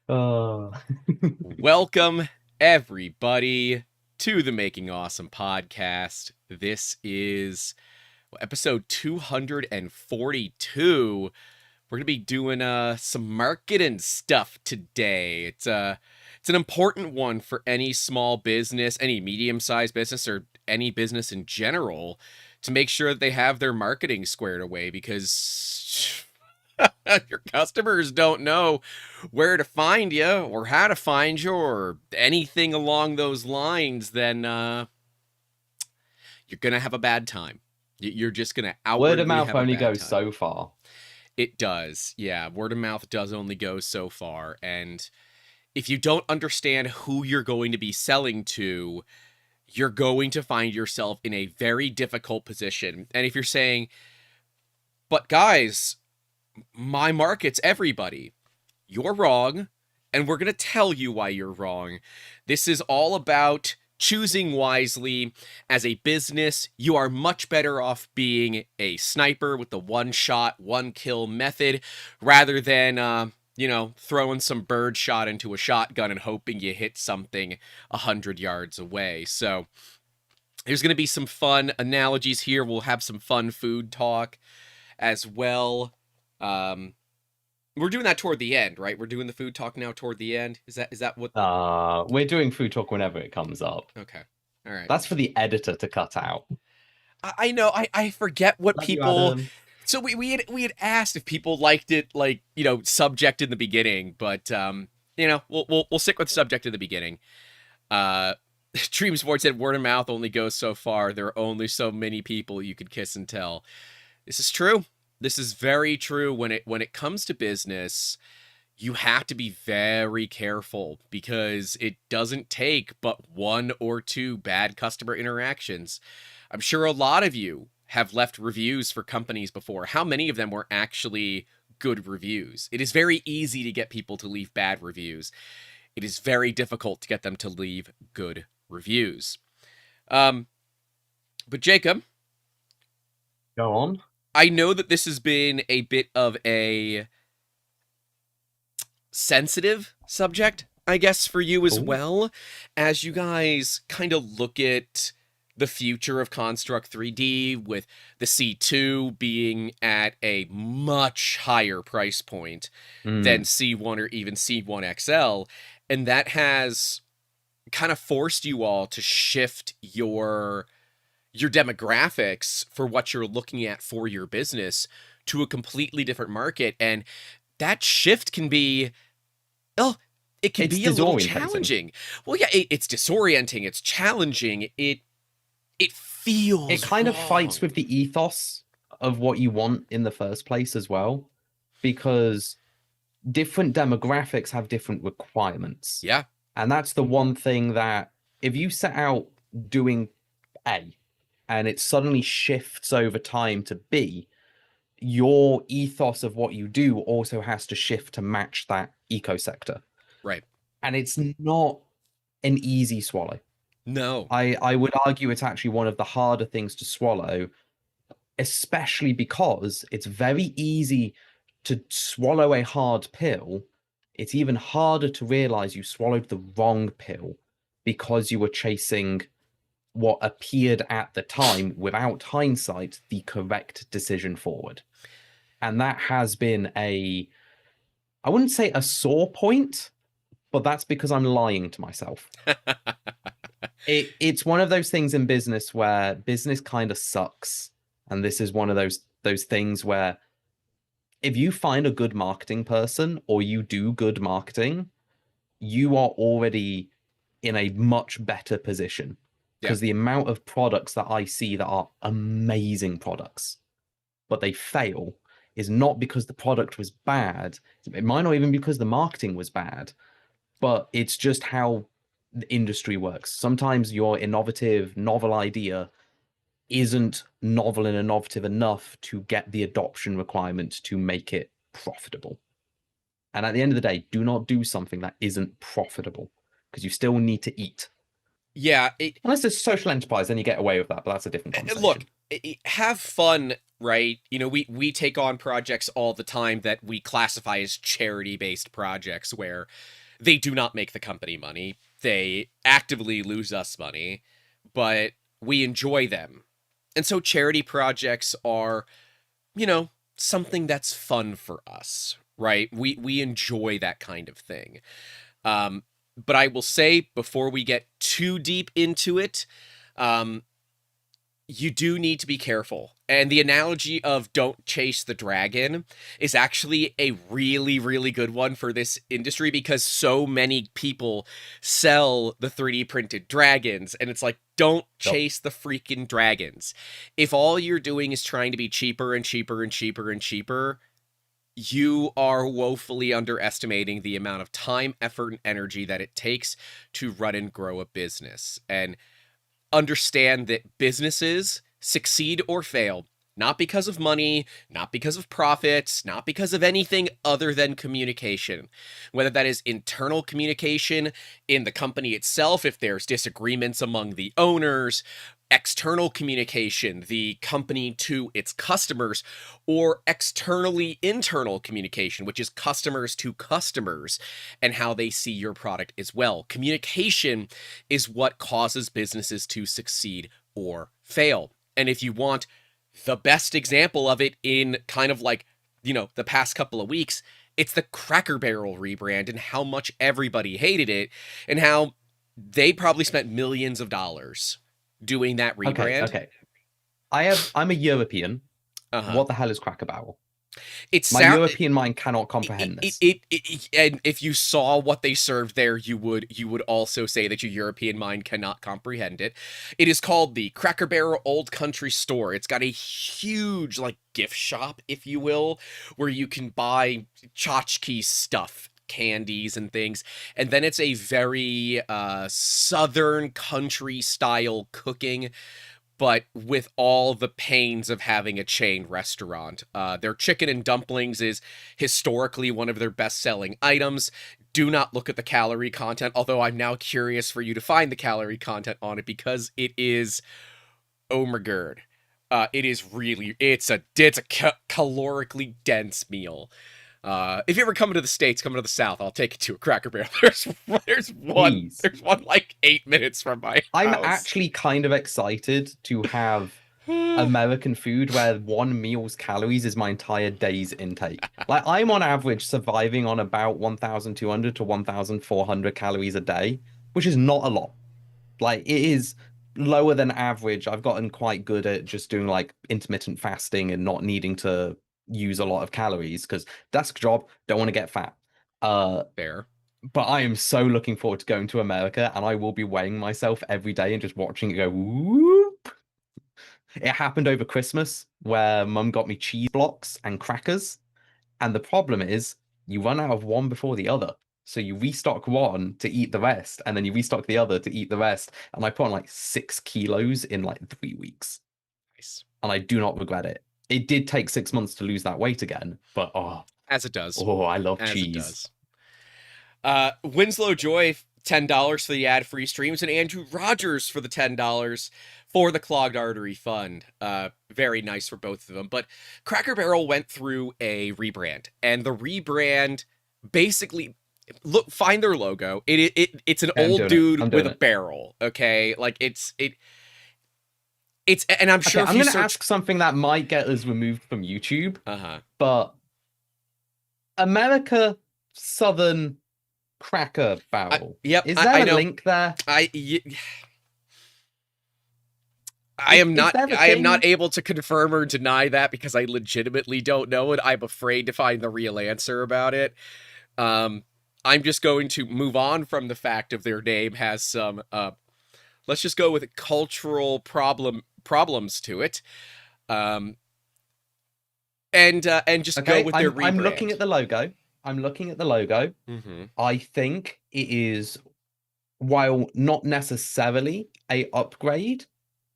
Oh. Welcome, everybody, to the Making Awesome podcast. This is episode 242. We're going to be doing some marketing stuff today. It's an important one for any small business, any medium-sized business, or any business in general to make sure that they have their marketing squared away because your customers don't know where to find you or how to find you or anything along those lines, then you're going to have a bad time. You're just going to Word of outwardly mouth have a only bad goes time. so far. It does. Yeah, word of mouth does only go so far. And if you don't understand who you're going to be selling to, you're going to find yourself in a very difficult position. And if you're saying, but guys, my market's everybody, you're wrong, and we're going to tell you why you're wrong. This is all about choosing wisely. As a business, you are much better off being a sniper with the one shot, one kill method rather than, throwing some bird shot into a shotgun and hoping you hit something 100 yards away. So there's going to be some fun analogies here. We'll have some fun food talk as well. We're doing that toward the end, right? We're doing the food talk now toward the end. Is that what? We're doing food talk whenever it comes up. Okay. All right. That's for the editor to cut out. I know. I forget what Love you, people. Adam. So we had asked if people liked it, like, subject in the beginning, but we'll stick with subject in the beginning. Dream Sports said word of mouth only goes so far. There are only so many people you could kiss and tell. This is true. This is very true. When it comes to business, you have to be very careful because it doesn't take but one or two bad customer interactions. I'm sure a lot of you have left reviews for companies before. How many of them were actually good reviews? It is very easy to get people to leave bad reviews. It is very difficult to get them to leave good reviews. But Jacob, Go on. I know that this has been a bit of a sensitive subject, I guess, for you as Ooh. well, as you guys kind of look at the future of Construct 3D with the C2 being at a much higher price point than Mm. C1 or even C1 XL. And that has kind of forced you all to shift your demographics for what you're looking at for your business to a completely different market. And that shift can be, oh, it can It's be a little disorientating. challenging. Well, yeah, it's disorienting. It's challenging. It It feels kind of fights wrong. with the ethos of what you want in the first place as well, because different demographics have different requirements. Yeah, And that's the one thing that if you set out doing A and it suddenly shifts over time to B, your ethos of what you do also has to shift to match that eco sector. right. And it's not an easy swallow. No. I would argue it's actually one of the harder things to swallow, especially because it's very easy to swallow a hard pill. It's even harder to realize you swallowed the wrong pill because you were chasing what appeared at the time, without hindsight, the correct decision forward. And that has been I wouldn't say a sore point, but that's because I'm lying to myself. It's one of those things in business where business kind of sucks. And this is one of those things where if you find a good marketing person or you do good marketing, you are already in a much better position, Yeah. because the amount of products that I see that are amazing products, but they fail, is not because the product was bad. It might not even be because the marketing was bad, but it's just how the industry works. Sometimes your innovative, novel idea isn't novel and innovative enough to get the adoption requirement to make it profitable. And at the end of the day, do not do something that isn't profitable, because you still need to eat. Yeah. Unless it's social enterprise, then you get away with that, but that's a different Look, conversation. have fun right? You know, we take on projects all the time that we classify as charity-based projects where they do not make the company money. They actively lose us money, but we enjoy them. And so charity projects are, you know, something that's fun for us, right? We enjoy that kind of thing. But I will say, before we get too deep into it, you do need to be careful. And the analogy of don't chase the dragon is actually a really, really good one for this industry, because so many people sell the 3D printed dragons, and it's like, don't chase the freaking dragons. If all you're doing is trying to be cheaper and cheaper and cheaper and cheaper, you are woefully underestimating the amount of time, effort, and energy that it takes to run and grow a business. And understand that businesses succeed or fail not because of money, not because of profits, not because of anything other than communication. Whether that is internal communication in the company itself, if there's disagreements among the owners, external communication, the company to its customers, or externally internal communication, which is customers to customers and how they see your product as well. Communication is what causes businesses to succeed or fail. And if you want the best example of it in kind of like, you know, the past couple of weeks, it's the Cracker Barrel rebrand and how much everybody hated it and how they probably spent millions of dollars doing that rebrand. Okay. I'm a European. What the hell is Cracker Barrel? My European mind cannot comprehend this. And if you saw what they served there, you would also say that your European mind cannot comprehend it. It is called the Cracker Barrel Old Country Store. It's got a huge, like, gift shop, if you will, where you can buy tchotchke stuff, candies and things. And then it's a very southern country style cooking, but with all the pains of having a chain restaurant. Their chicken and dumplings is historically one of their best-selling items. Do not look at the calorie content, although I'm now curious for you to find the calorie content on it, because it is, oh my god. It is really, it's a calorically dense meal. If you ever come to the States, come to the South, I'll take you to a Cracker Barrel. There's one like 8 minutes from my house. I'm actually kind of excited to have American food where one meal's calories is my entire day's intake. Like, I'm on average surviving on about 1,200 to 1,400 calories a day, which is not a lot. Like, it is lower than average. I've gotten quite good at just doing like intermittent fasting and not needing to use a lot of calories because desk job, don't want to get fat. Fair. But I am so looking forward to going to America, and I will be weighing myself every day and just watching it go whoop. It happened over Christmas where mum got me cheese blocks and crackers, and the problem is you run out of one before the other. So you restock one to eat the rest, and then you restock the other to eat the rest. And I put on like 6 kilos in like 3 weeks. Nice. And I do not regret it. It did take 6 months to lose that weight again, but as it does. Oh, I love as cheese. It does. Winslow Joy, $10 for the ad-free streams, and Andrew Rogers for the $10 for the Clogged Artery Fund. Very nice for both of them. But Cracker Barrel went through a rebrand, and the rebrand basically, look, find their logo. It's an old dude with a barrel. Okay, like it's, and I'm sure. I'm going to ask something that might get us removed from YouTube. But America Southern Cracker Barrel. Yep. Is there a link there? I am not able to confirm or deny that because I legitimately don't know it. I'm afraid to find the real answer about it. I'm just going to move on from the fact of their name has some let's just go with cultural problems to it. And just go with their rebrand. I'm looking at the logo. I think it is, while not necessarily a upgrade,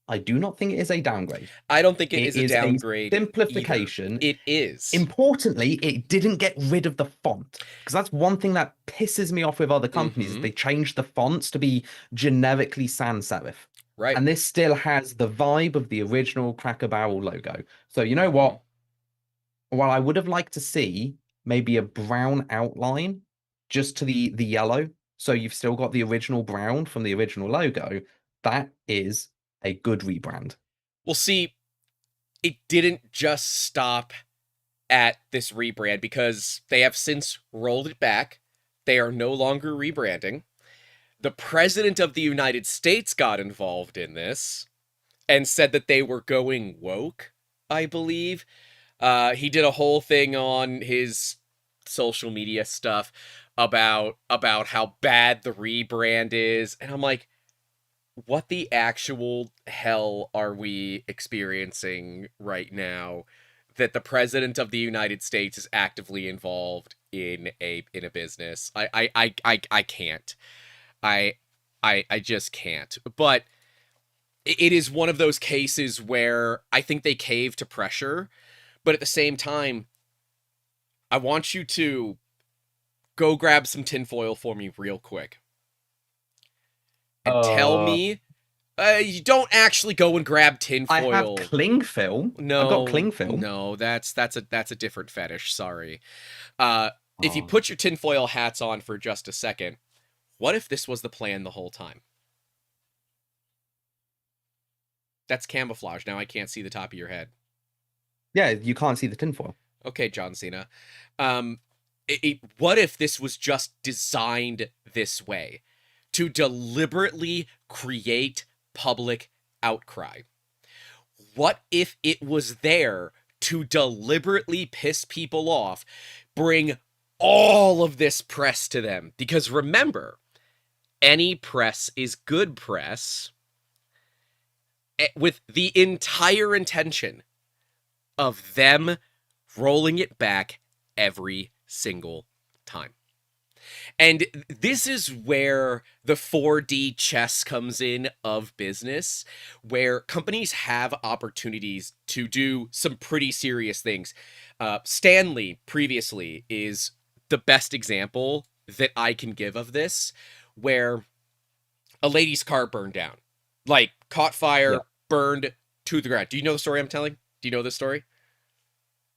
I do not think it is a downgrade. I don't think it is a downgrade. Simplification. Either. It is. Importantly, it didn't get rid of the font, because that's one thing that pisses me off with other companies. Is they change the fonts to be generically sans serif. Right. And this still has the vibe of the original Cracker Barrel logo. So you know what? While I would have liked to see maybe a brown outline just to the yellow, so you've still got the original brown from the original logo, that is a good rebrand. Well, see, it didn't just stop at this rebrand because they have since rolled it back. They are no longer rebranding. The President of the United States got involved in this and said that they were going woke, I believe. He did a whole thing on his social media stuff about how bad the rebrand is, and I'm like, what the actual hell are we experiencing right now that the President of the United States is actively involved in a business? I can't. I just can't. But it is one of those cases where I think they cave to pressure, but at the same time, I want you to go grab some tinfoil for me real quick and tell Uh, me you don't actually go and grab I have tinfoil. cling film. I've got No, cling film. no, that's a different fetish. Sorry. If you Oh, put your tinfoil hats on for just a second, what if this was the plan the whole time? That's camouflage. Now I can't see the top of your head. yeah, you can't see the tinfoil. Okay, John Cena. What if this was just designed this way to deliberately create public outcry? What if it was there to deliberately piss people off, bring all of this press to them? Because remember, any press is good press, with the entire intention of them rolling it back every single time. And this is where the 4D chess comes in of business, where companies have opportunities to do some pretty serious things. Stanley previously is the best example that I can give of this, where a lady's car burned down, like caught fire, Yeah. burned to the ground. Do you know the story I'm telling? Do you know this story?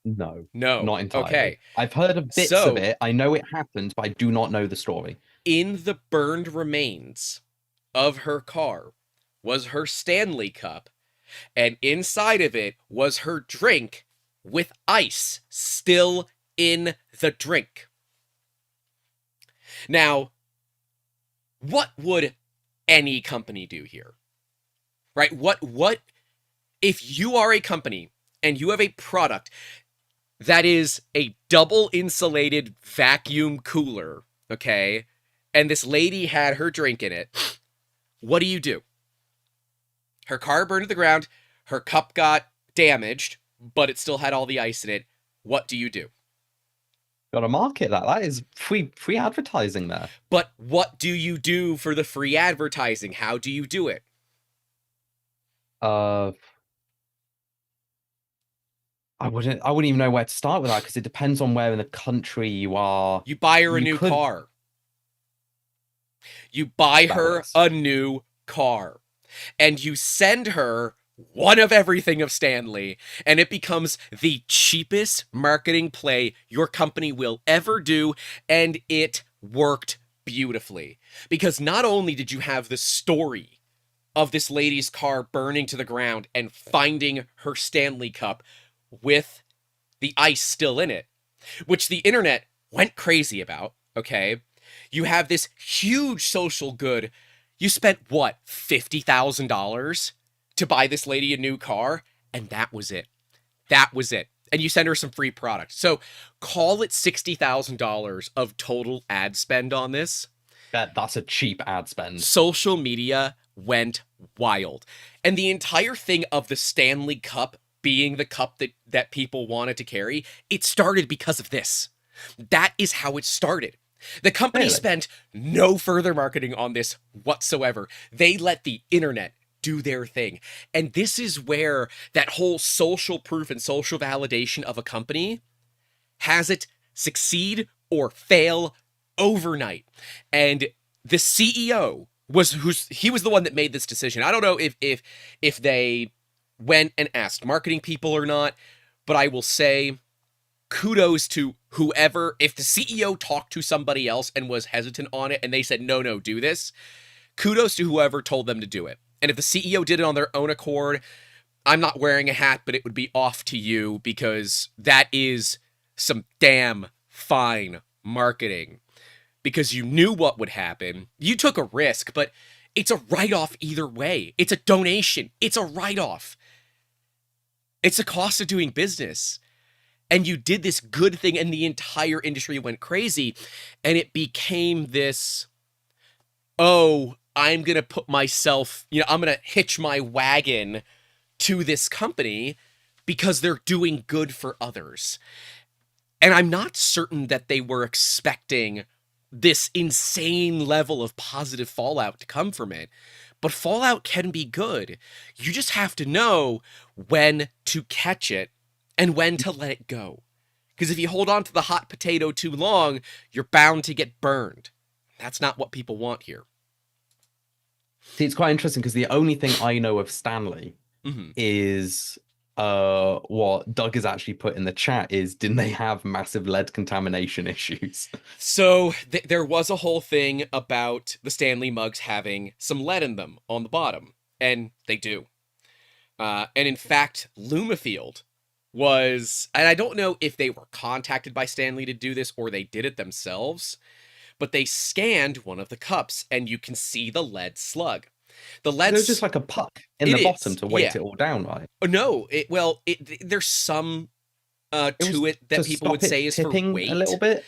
No, No. not entirely. Okay. I've heard of bits of So, it. I know it happened, but I do not know the story. in the burned remains of her car was her Stanley cup, and inside of it was her drink with ice still in the drink. Now, what would any company do here? Right? What if you are a company and you have a product that is a double insulated vacuum cooler, okay? And this lady had her drink in it. What do? Her car burned to the ground, her cup got damaged, but it still had all the ice in it. What do you do? Got to market that. That is free advertising there. But what do you do for the free advertising? How do you do it? Uh, I wouldn't even know where to start with that because it depends on where in the country you are. You buy her a You new could car. You buy that her works. a new car. And you send her one of everything of Stanley, and it becomes the cheapest marketing play your company will ever do, and it worked beautifully. Because not only did you have the story of this lady's car burning to the ground and finding her Stanley cup with the ice still in it, which the internet went crazy about, okay? You have this huge social good. You spent, what, $50,000 to buy this lady a new car? And that was it. That was it. And you send her some free product. So call it $60,000 of total ad spend on this. That's a cheap ad spend. Social media went wild. And the entire thing of the Stanley Cup being the cup that people wanted to carry, it started because of this. That is how it started. The company Really? spent no further marketing on this whatsoever. They let the internet do their thing. And this is where that whole social proof and social validation of a company has it succeed or fail overnight. And the CEO he was the one that made this decision. I don't know if they went and asked marketing people or not, but I will say kudos to whoever. If the CEO talked to somebody else and was hesitant on it and they said no, do this, kudos to whoever told them to do it. And if the CEO did it on their own accord, I'm not wearing a hat, but it would be off to you, because that is some damn fine marketing. Because you knew what would happen. You took a risk, but it's a write-off either way. It's a donation. It's a write-off. It's the cost of doing business. And you did this good thing, and the entire industry went crazy, and it became this, oh, I'm going to put myself, I'm going to hitch my wagon to this company because they're doing good for others. And I'm not certain that they were expecting this insane level of positive fallout to come from it. But fallout can be good. You just have to know when to catch it and when to let it go. Because if you hold on to the hot potato too long, you're bound to get burned. That's not what people want here. See, it's quite interesting because the only thing I know of Stanley is what Doug has actually put in the chat is, didn't they have massive lead contamination issues? So there was a whole thing about the Stanley mugs having some lead in them on the bottom, and they do. And in fact, Lumafield was, and I don't know if they were contacted by Stanley to do this or they did it themselves, but they scanned one of the cups and you can see the lead slug. The lead, there's just like a puck in the bottom to weight it all down, right? No, there's some to it that people would say is for weight. A little bit.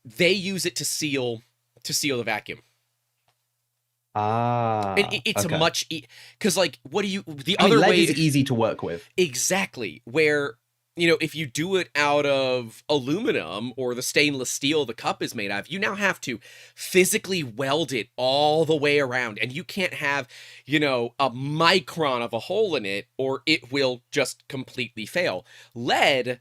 They use it to seal the vacuum. And it's okay. a much because like what do you the I other mean, lead way is easy to work with. Exactly, where if you do it out of aluminum or the stainless steel the cup is made of, you now have to physically weld it all the way around, and you can't have, a micron of a hole in it or it will just completely fail. Lead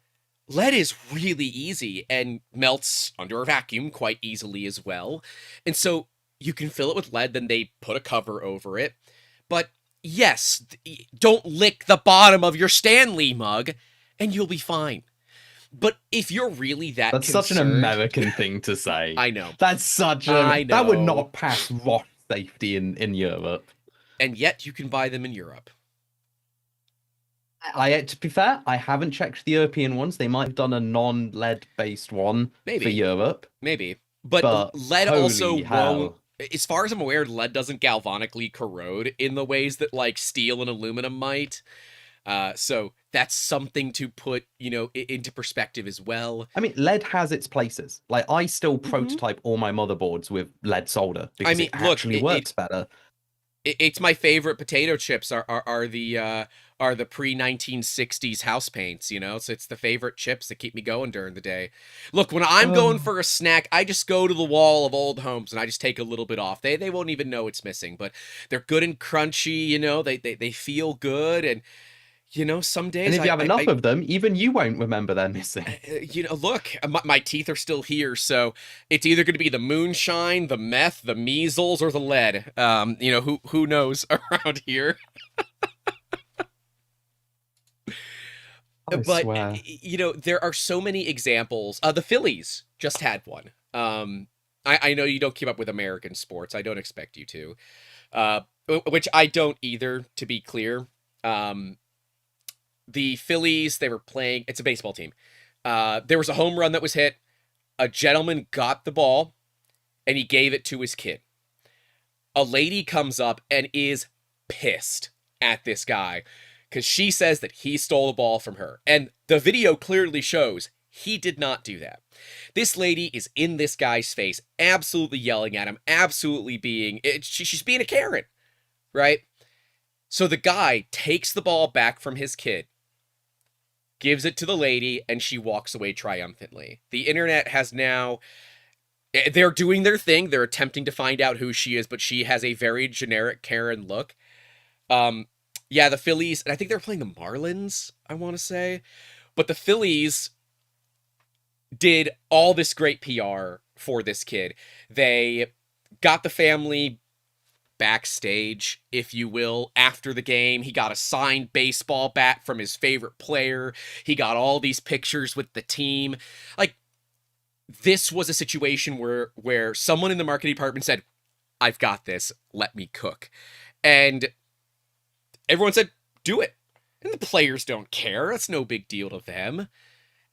is really easy and melts under a vacuum quite easily as well. And so you can fill it with lead, then they put a cover over it. But yes, don't lick the bottom of your Stanley mug and you'll be fine. But if you're really that's such an American thing to say. I know. That's such a that would not pass ROS safety in Europe. And yet you can buy them in Europe. To be fair, I haven't checked the European ones. They might have done a non-lead based one for Europe. Maybe. But lead also won't, as far as I'm aware, lead doesn't galvanically corrode in the ways that like steel and aluminum might. So that's something to put, into perspective as well. I mean, lead has its places. Like I still prototype all my motherboards with lead solder because it actually works better. It's my favorite potato chips are the pre-1960s house paints, so it's the favorite chips that keep me going during the day. Look, when I'm going for a snack, I just go to the wall of old homes and I just take a little bit off. They won't even know it's missing, but they're good and crunchy, they feel good, and some days... And if you have enough of them, even you won't remember they're missing. Look, my teeth are still here, so it's either going to be the moonshine, the meth, the measles, or the lead. Who knows around here? But, there are so many examples. The Phillies just had one. I know you don't keep up with American sports. I don't expect you to. Which I don't either, to be clear. The Phillies, they were playing, it's a baseball team. There was a home run that was hit. A gentleman got the ball, and he gave it to his kid. A lady comes up and is pissed at this guy, because she says that he stole the ball from her. And the video clearly shows he did not do that. This lady is in this guy's face, absolutely yelling at him, absolutely she's being a Karen, right? So the guy takes the ball back from his kid, gives it to the lady, and she walks away triumphantly. The internet has now... They're doing their thing. They're attempting to find out who she is, but she has a very generic Karen look. Yeah, the Phillies... And I think they're playing the Marlins, I want to say. But the Phillies did all this great PR for this kid. They got the family backstage, if you will, after the game. He got a signed baseball bat from his favorite player. He got all these pictures with the team. Like, this was a situation where someone in the marketing department said, I've got this, let me cook. And everyone said, do it. And the players don't care. That's no big deal to them.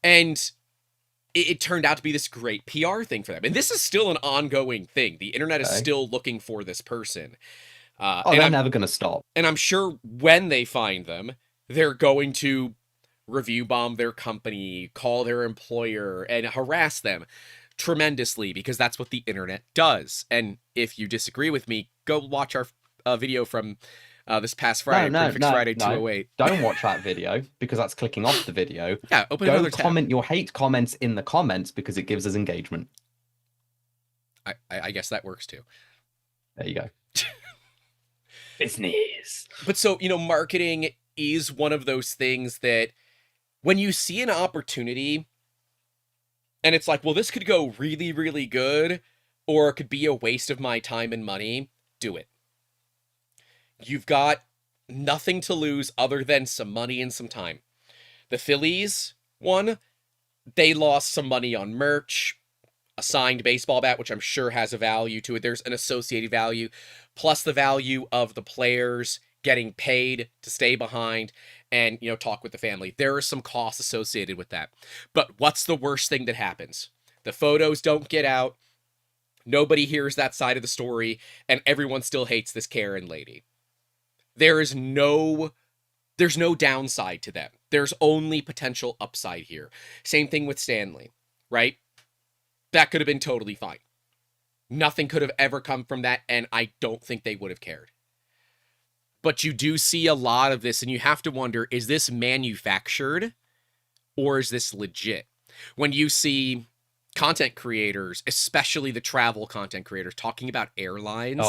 And it turned out to be this great PR thing for them. And this is still an ongoing thing. The internet is still looking for this person. They're never going to stop. And I'm sure when they find them, they're going to review bomb their company, call their employer, and harass them tremendously, because that's what the internet does. And if you disagree with me, go watch our video from this past Friday, Prefix Friday 208. Don't watch that video, because that's clicking off the video. Yeah, open another tab. Go comment your hate comments in the comments, because it gives us engagement. I guess that works too. There you go. Business. But so, marketing is one of those things that when you see an opportunity and it's like, well, this could go really, really good, or it could be a waste of my time and money, do it. You've got nothing to lose other than some money and some time. The Phillies one, they lost some money on merch, a signed baseball bat, which I'm sure has a value to it. There's an associated value, plus the value of the players getting paid to stay behind and, talk with the family. There are some costs associated with that. But what's the worst thing that happens? The photos don't get out, nobody hears that side of the story, and everyone still hates this Karen lady. There's no downside to them. There's only potential upside here. Same thing with Stanley, right? That could have been totally fine. Nothing could have ever come from that, and I don't think they would have cared. But you do see a lot of this, and you have to wonder, is this manufactured or is this legit? When you see content creators, especially the travel content creators, talking about airlines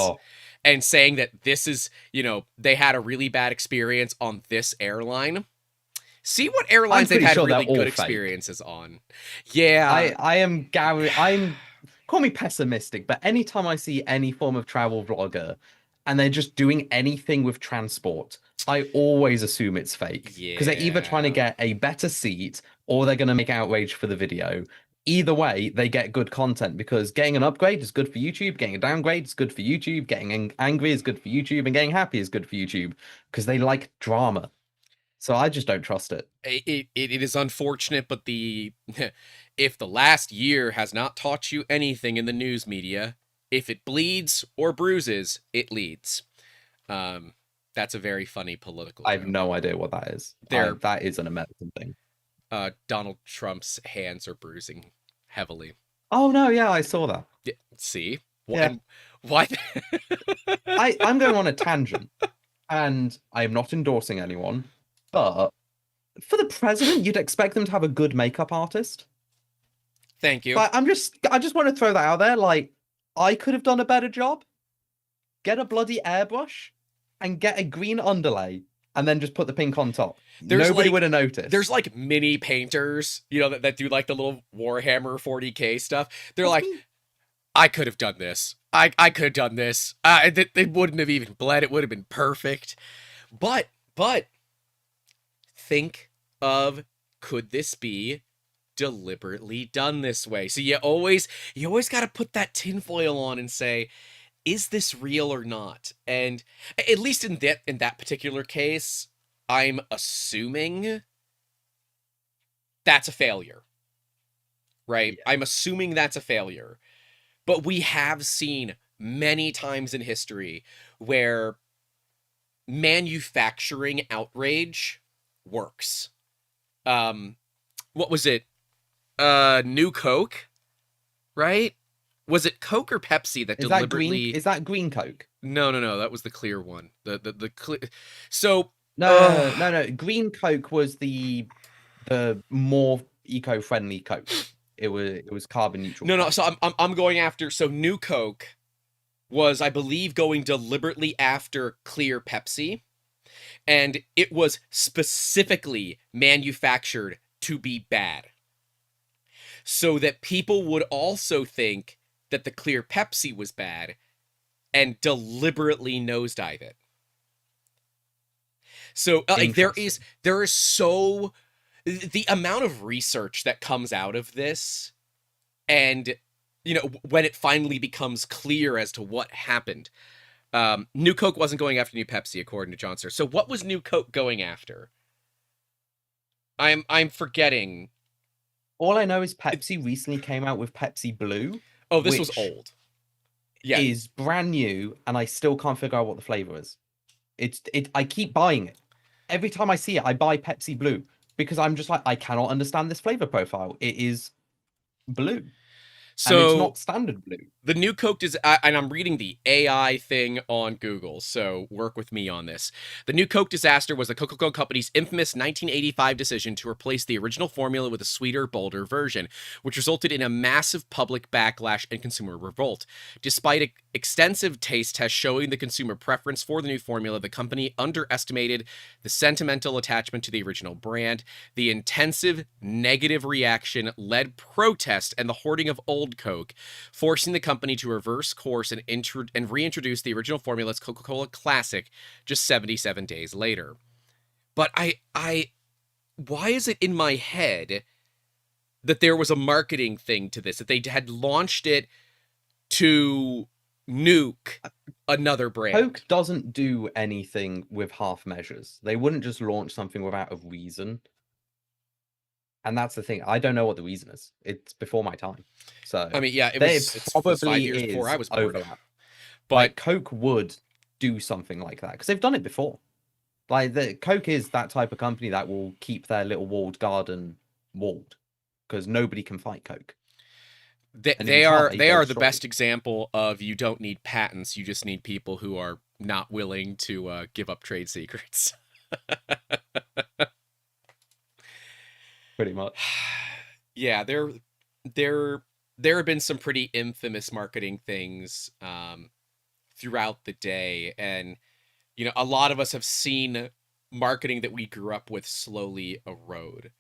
and saying that this is, they had a really bad experience on this airline. See what airlines they've had really good experiences on. Yeah. I'm call me pessimistic, but anytime I see any form of travel vlogger and they're just doing anything with transport, I always assume it's fake. Because they're either trying to get a better seat or they're going to make outrage for the video. Either way, they get good content, because getting an upgrade is good for YouTube, getting a downgrade is good for YouTube, getting angry is good for YouTube, and getting happy is good for YouTube, because they like drama. So I just don't trust it. It is unfortunate, but if the last year has not taught you anything in the news media, if it bleeds or bruises, it leads. That's a very funny political I have no idea what that is. That is an American thing. Donald Trump's hands are bruising heavily. Oh, no, yeah, I saw that. Yeah, see? Yeah. Why? I'm going on a tangent, and I am not endorsing anyone, but for the president, you'd expect them to have a good makeup artist. Thank you. But I just want to throw that out there. Like, I could have done a better job. Get a bloody airbrush and get a green underlay, and then just put the pink on top. Nobody would have noticed. There's like mini painters, that do like the little Warhammer 40K stuff. They're I could have done this. I could have done this. It wouldn't have even bled. It would have been perfect. But think of, could this be deliberately done this way? So you always got to put that tinfoil on and say, is this real or not? And at least in that particular case, I'm assuming that's a failure, right? Yeah. I'm assuming that's a failure. But we have seen many times in history where manufacturing outrage works. What was it? New Coke, right? Was it Coke or Pepsi that deliberately... Is that green Coke? No. That was the clear one. The clear... So... No. Green Coke was the more eco-friendly Coke. It was carbon neutral. No. So I'm going after... So New Coke was, I believe, going deliberately after clear Pepsi. And it was specifically manufactured to be bad, so that people would also think that the clear Pepsi was bad, and deliberately nosedive it. So like there is so the amount of research that comes out of this, and you know, when it finally becomes clear as to what happened. New Coke wasn't going after New Pepsi, according to Johnster. So what was New Coke going after? I'm forgetting. All I know is Pepsi recently came out with Pepsi Blue. Oh, this was old. Yeah, is brand new, and I still can't figure out what the flavor is. I keep buying it. Every time I see it, I buy Pepsi Blue because I'm just like, I cannot understand this flavor profile. It is blue. so And it's not standard blue. the New Coke is, and I'm reading the AI thing on Google, so work with me on this. The New Coke disaster was the Coca-Cola Company's infamous 1985 decision to replace the original formula with a sweeter, bolder version, which resulted in a massive public backlash and consumer revolt. Despite extensive taste tests showing the consumer preference for the new formula, the company underestimated the sentimental attachment to the original brand. The intensive negative reaction led protest and the hoarding of old Coke, forcing the company to reverse course and reintroduce the original formula's Coca-Cola Classic just 77 days later. But why is it in my head that there was a marketing thing to this, that they had launched it to nuke another brand? Coke doesn't do anything with half measures. They wouldn't just launch something without a reason. And that's the thing. I don't know what the reason is. It's before my time. So I mean, yeah, it's probably 5 years before I was born. overlap. But like, Coke would do something like that because they've done it before. Like, Coke is that type of company that will keep their little walled garden walled because nobody can fight Coke. they are the best example of, you don't need patents, you just need people who are not willing to give up trade secrets. Pretty much. Yeah, there have been some pretty infamous marketing things throughout the day, and you know, a lot of us have seen marketing that we grew up with slowly erode.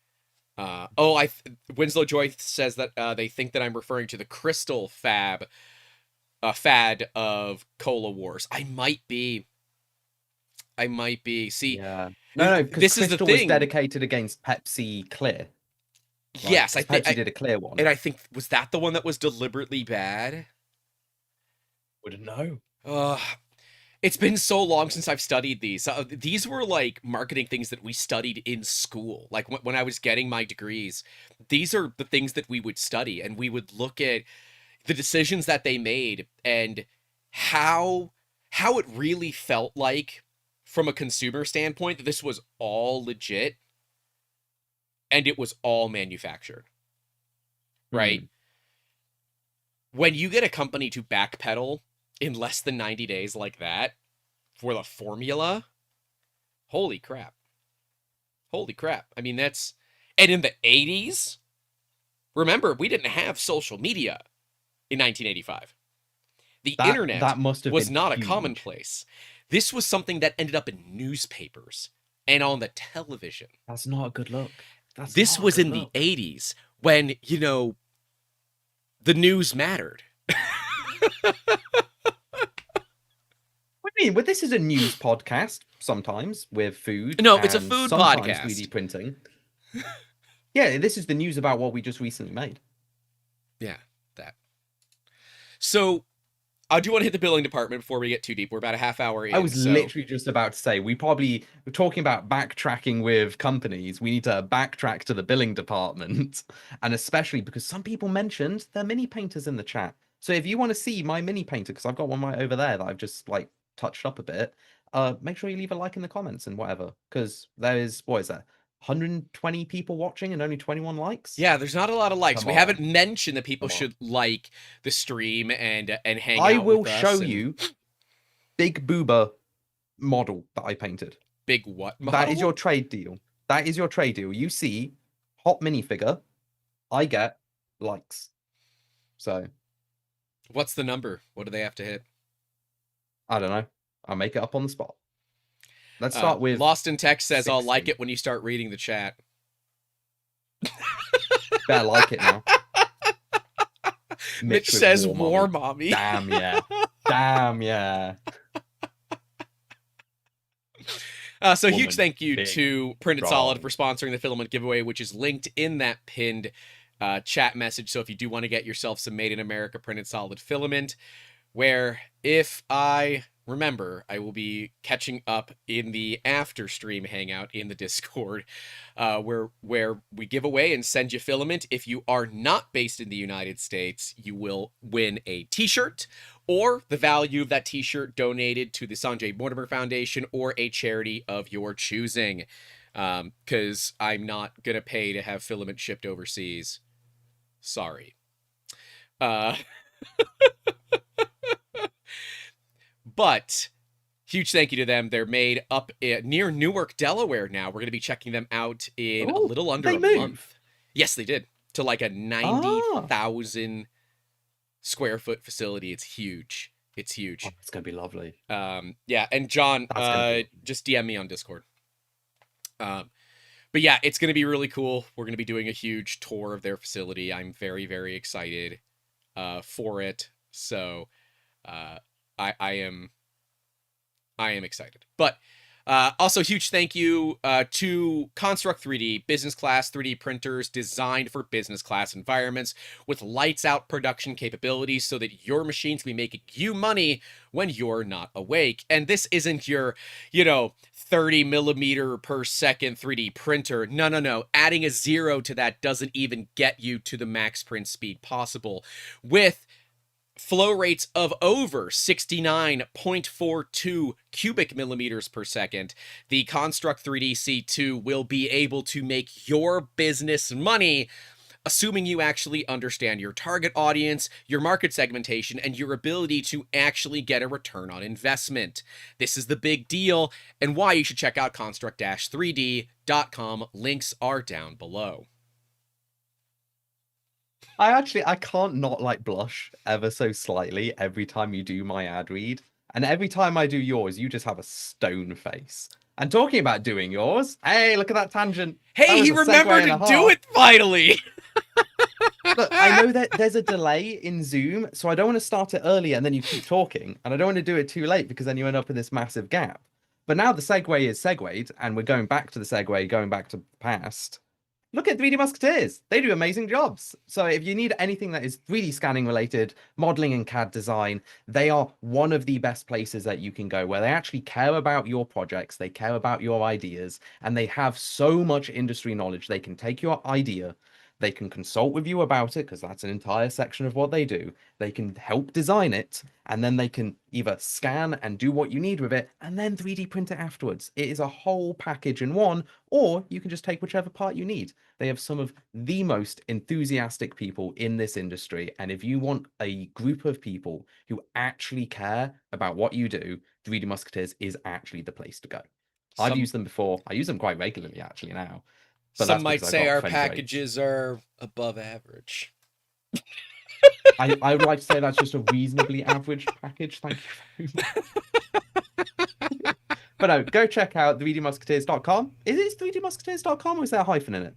Winslow Joy says that they think that I'm referring to the Crystal fad of Cola Wars. I might be. See, yeah. No, because Crystal was dedicated against Pepsi Clear. Right? Yes, I think Pepsi did a clear one. And I think, was that the one that was deliberately bad? Wouldn't know. It's been so long since I've studied these. These were like marketing things that we studied in school. Like when I was getting my degrees, these are the things that we would study, and we would look at the decisions that they made and how it really felt like, from a consumer standpoint, that this was all legit and it was all manufactured. Right? When you get a company to backpedal in less than 90 days like that for the formula, holy crap. Holy crap. I mean, that's... And in the 80s, remember, we didn't have social media in 1985. The internet was not a commonplace. This was something that ended up in newspapers and on the television. That's not a good look. This was in the 80s when, you know, the news mattered. What do you mean? But this is a news podcast sometimes with food. No, it's a food podcast. 3D printing. Yeah, this is the news about what we just recently made. Yeah, that. So, I do want to hit the billing department before we get too deep. We're about a half hour in. I was literally just about to say, we're talking about backtracking with companies. We need to backtrack to the billing department. And especially because some people mentioned their mini painters in the chat. So if you want to see my mini painter, because I've got one right over there that I've just like touched up a bit, make sure you leave a like in the comments and whatever. Because there is, what is that? 120 people watching and only 21 likes. Yeah, there's not a lot of likes. We haven't mentioned that people should like the stream and hang out. I will show you Big Booba model that I painted. Big what model? That is your trade deal. That is your trade deal. You see hot minifigure, I get likes. So what's the number? What do they have to hit? I don't know. I'll make it up on the spot. Let's start with Lost in Text says 60. I'll like it when you start reading the chat. Better like it now. Mitch says war mommy. Damn, yeah. Damn, yeah. So huge Woman, thank you big, to Printed Solid for strong. sponsoring the filament giveaway, which is linked in that pinned chat message. So if you do want to get yourself some Made in America Printed Solid filament, where if I remember, I will be catching up in the after stream hangout in the Discord, where we give away and send you filament. If you are not based in the United States, you will win a t-shirt or the value of that t-shirt donated to the Sanjay Mortimer Foundation or a charity of your choosing. Because I'm not gonna pay to have filament shipped overseas. Sorry. Uh But huge thank you to them. They're made up near Newark, Delaware now. We're going to be checking them out in a Oh, little under they a move. month. Yes, they did. To like a 90,000 square foot facility. It's huge. It's huge. Oh, it's gonna be lovely. Yeah, and John, just DM me on Discord. But yeah, it's going to be really cool. We're going to be doing a huge tour of their facility. I'm very, very excited for it. So I am excited. But also huge thank you to Construct 3D, business class 3D printers designed for business class environments with lights out production capabilities so that your machines can be making you money when you're not awake. And this isn't your, 30 millimeter per second 3D printer. No. Adding a 0 to that doesn't even get you to the max print speed possible. With flow rates of over 69.42 cubic millimeters per second, the Construct 3D C2 will be able to make your business money, assuming you actually understand your target audience, your market segmentation, and your ability to actually get a return on investment. This is the big deal, and why you should check out construct-3d.com. Links are down below. I can't not like blush ever so slightly every time you do my ad read. And every time I do yours, you just have a stone face. And talking about doing yours, hey, look at that tangent. Hey, That he was a segue remembered and a to do half. it finally! Look, I know that there's a delay in Zoom, so I don't want to start it earlier and then you keep talking. And I don't want to do it too late because then you end up in this massive gap. But now the segue is segued, and we're going back to the segue, going back to the past. Look at 3D Musketeers. They do amazing jobs. So if you need anything that is 3D scanning related, modeling and CAD design, they are one of the best places that you can go where they actually care about your projects, they care about your ideas, and they have so much industry knowledge. They can take your idea, they can consult with you about it because that's an entire section of what they do. They can help design it, and then they can either scan and do what you need with it and then 3D print it afterwards. It is a whole package in one, or you can just take whichever part you need. They have some of the most enthusiastic people in this industry. And if you want a group of people who actually care about what you do, 3D Musketeers is actually the place to go. I've used them before. I use them quite regularly actually now. But Some that's might because I say got our friends' packages are above average. I would like to say that's just a reasonably average package. Thank you very much. But no, go check out 3dmusketeers.com. Is it 3dmusketeers.com or is there a hyphen in it?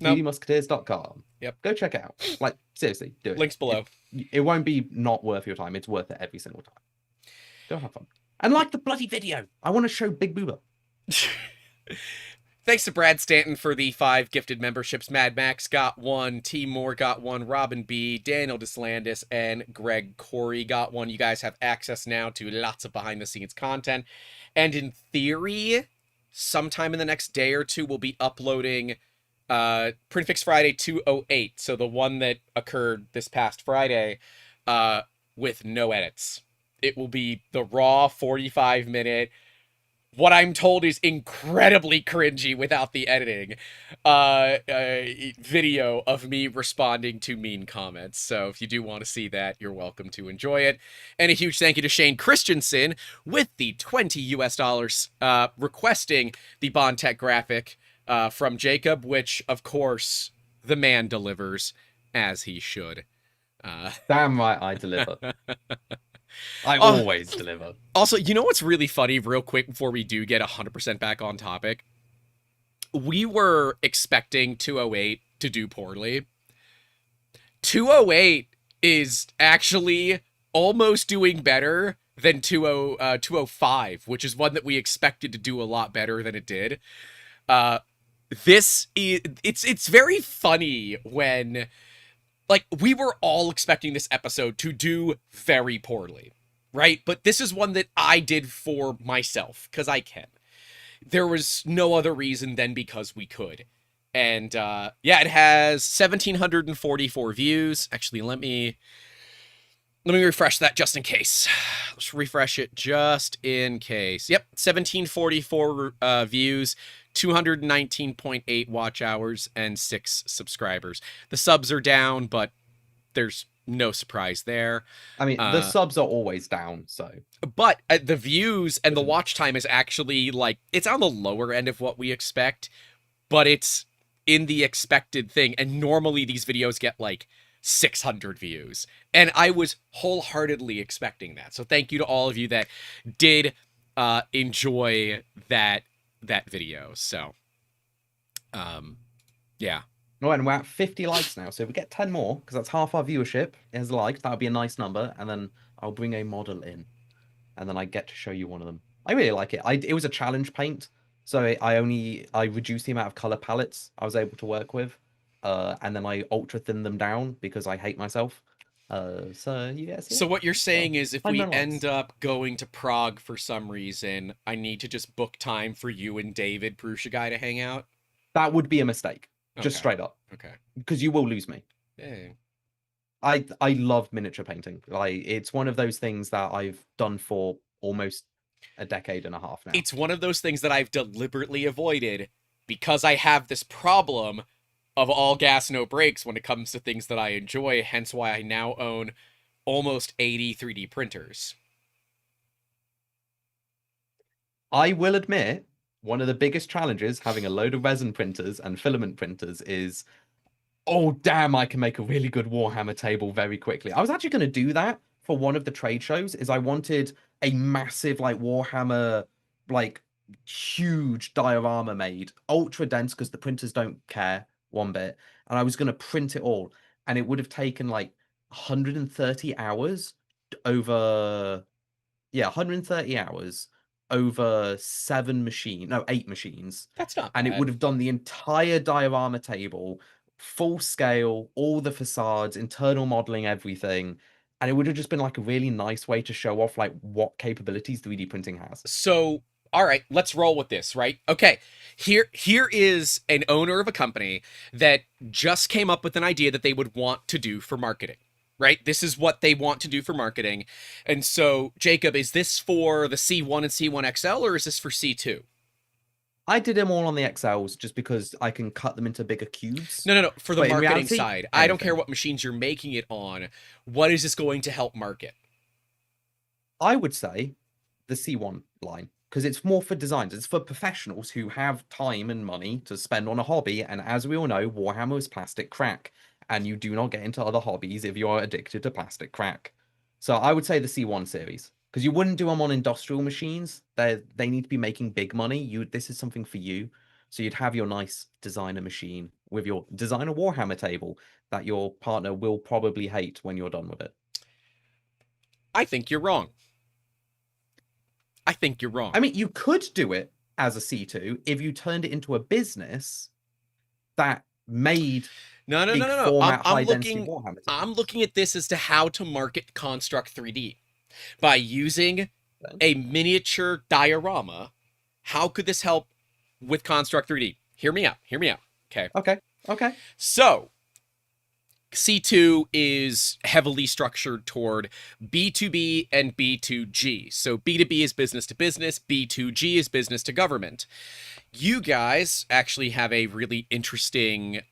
Nope. 3dmusketeers.com. Yep. Go check it out. Like, seriously, do it. Links below. It won't be not worth your time. It's worth it every single time. Go have fun. And like the bloody video. I want to show Big Booba. Thanks to Brad Stanton for the 5 gifted memberships. Mad Max got 1, T Moore got 1, Robin B, Daniel Deslandis, and Greg Corey got 1. You guys have access now to lots of behind-the-scenes content. And in theory, sometime in the next day or two, we'll be uploading Printfix Friday 208, so the one that occurred this past Friday, with no edits. It will be the raw 45-minute, what I'm told is incredibly cringy without the editing, video of me responding to mean comments. So if you do want to see that, you're welcome to enjoy it. And a huge thank you to Shane Christensen with the $20 requesting the Bond Tech graphic from Jacob, which, of course, the man delivers as he should. Damn right I deliver. I always deliver. Also, you know what's really funny, real quick, before we do get 100% back on topic? We were expecting 208 to do poorly. 208 is actually almost doing better than 205, which is one that we expected to do a lot better than it did. This is it's very funny when, like, we were all expecting this episode to do very poorly, right? But this is one that I did for myself because I can. There was no other reason than because we could. And yeah, it has 1,744 views. Actually, let me refresh that just in case. Let's refresh it just in case. Yep, 1,744 views, 219.8 watch hours, and 6 subscribers. The subs are down, but there's no surprise there. I mean, the subs are always down, so. But the views and the watch time is actually, like, it's on the lower end of what we expect, but it's in the expected thing. And normally these videos get, like, 600 views. And I was wholeheartedly expecting that. So thank you to all of you that did enjoy that video. So, yeah. Oh, and we're at 50 likes now. So if we get 10 more, because that's half our viewership is likes, that would be a nice number. And then I'll bring a model in. And then I get to show you one of them. I really like it. It was a challenge paint. So I reduced the amount of color palettes I was able to work with. And then I ultra thin them down because I hate myself. So yes. So what you're saying is if we likes. end up going to Prague for some reason, I need to just book time for you and David Prusha guy to hang out? That would be a mistake. Just Okay. straight up. Okay. Because you will lose me. Hey. I love miniature painting. Like, it's one of those things that I've done for almost a decade and a half now. It's one of those things that I've deliberately avoided because I have this problem of all gas, no brakes when it comes to things that I enjoy, hence why I now own almost 80 3D printers. I will admit, one of the biggest challenges having a load of resin printers and filament printers is, oh, damn, I can make a really good Warhammer table very quickly. I was actually going to do that for one of the trade shows, is I wanted a massive, like, Warhammer, like, huge diorama made, ultra dense, because the printers don't care one bit. And I was going to print it all. And it would have taken, like, 130 hours over... Yeah, 130 hours over 8 machines. That's not And bad. it would have done the entire diorama table, full scale, all the facades, internal modeling, everything. And it would have just been like a really nice way to show off like what capabilities 3D printing has. So, all right, let's roll with this, right? Okay, here is an owner of a company that just came up with an idea that they would want to do for marketing, right? This is what they want to do for marketing. And so, Jacob, is this for the C1 and C1 XL, or is this for C2? I did them all on the XLs just because I can cut them into bigger cubes. No. For the But in marketing reality, side, I don't care anything. what machines you're making it on. What is this going to help market? I would say the C1 line, because it's more for designers. It's for professionals who have time and money to spend on a hobby. And as we all know, Warhammer is plastic crack, and you do not get into other hobbies if you are addicted to plastic crack. So I would say the C1 series, because you wouldn't do them on industrial machines. They need to be making big money. This is something for you. So you'd have your nice designer machine with your designer Warhammer table that your partner will probably hate when you're done with it. I think you're wrong. I mean, you could do it as a C2 if you turned it into a business that made No. format, I'm looking at this as to how to market Construct 3D by using a miniature diorama. How could this help with Construct 3D? Hear me out. Okay. Okay. So, C2 is heavily structured toward B2B and B2G. So B2B is business to business, B2G is business to government. You guys actually have a really interesting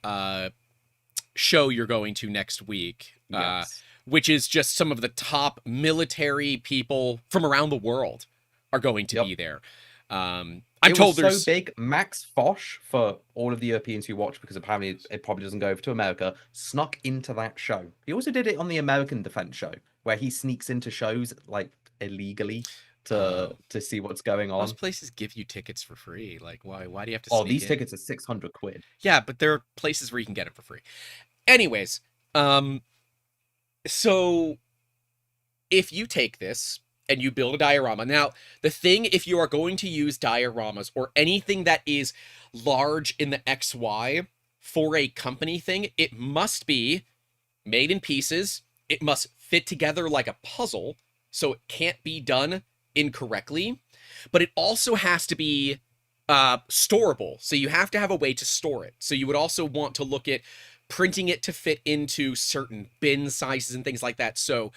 show you're going to next week, Yes. which is just some of the top military people from around the world are going to be there. I'm told there's so big. Max Foch, for all of the Europeans who watch, because apparently it probably doesn't go over to America, snuck into that show. He also did it on the American Defense show, where he sneaks into shows like illegally to see what's going on. Most places give you tickets for free. Like, why do you have to? Oh, these tickets are 600 quid. Yeah, but there are places where you can get it for free. Anyways, so if you take this and you build a diorama, now the thing, if you are going to use dioramas or anything that is large in the XY for a company thing, it must be made in pieces. It must fit together like a puzzle, so it can't be done incorrectly. But it also has to be storable, so you have to have a way to store it. So you would also want to look at printing it to fit into certain bin sizes and things like that. So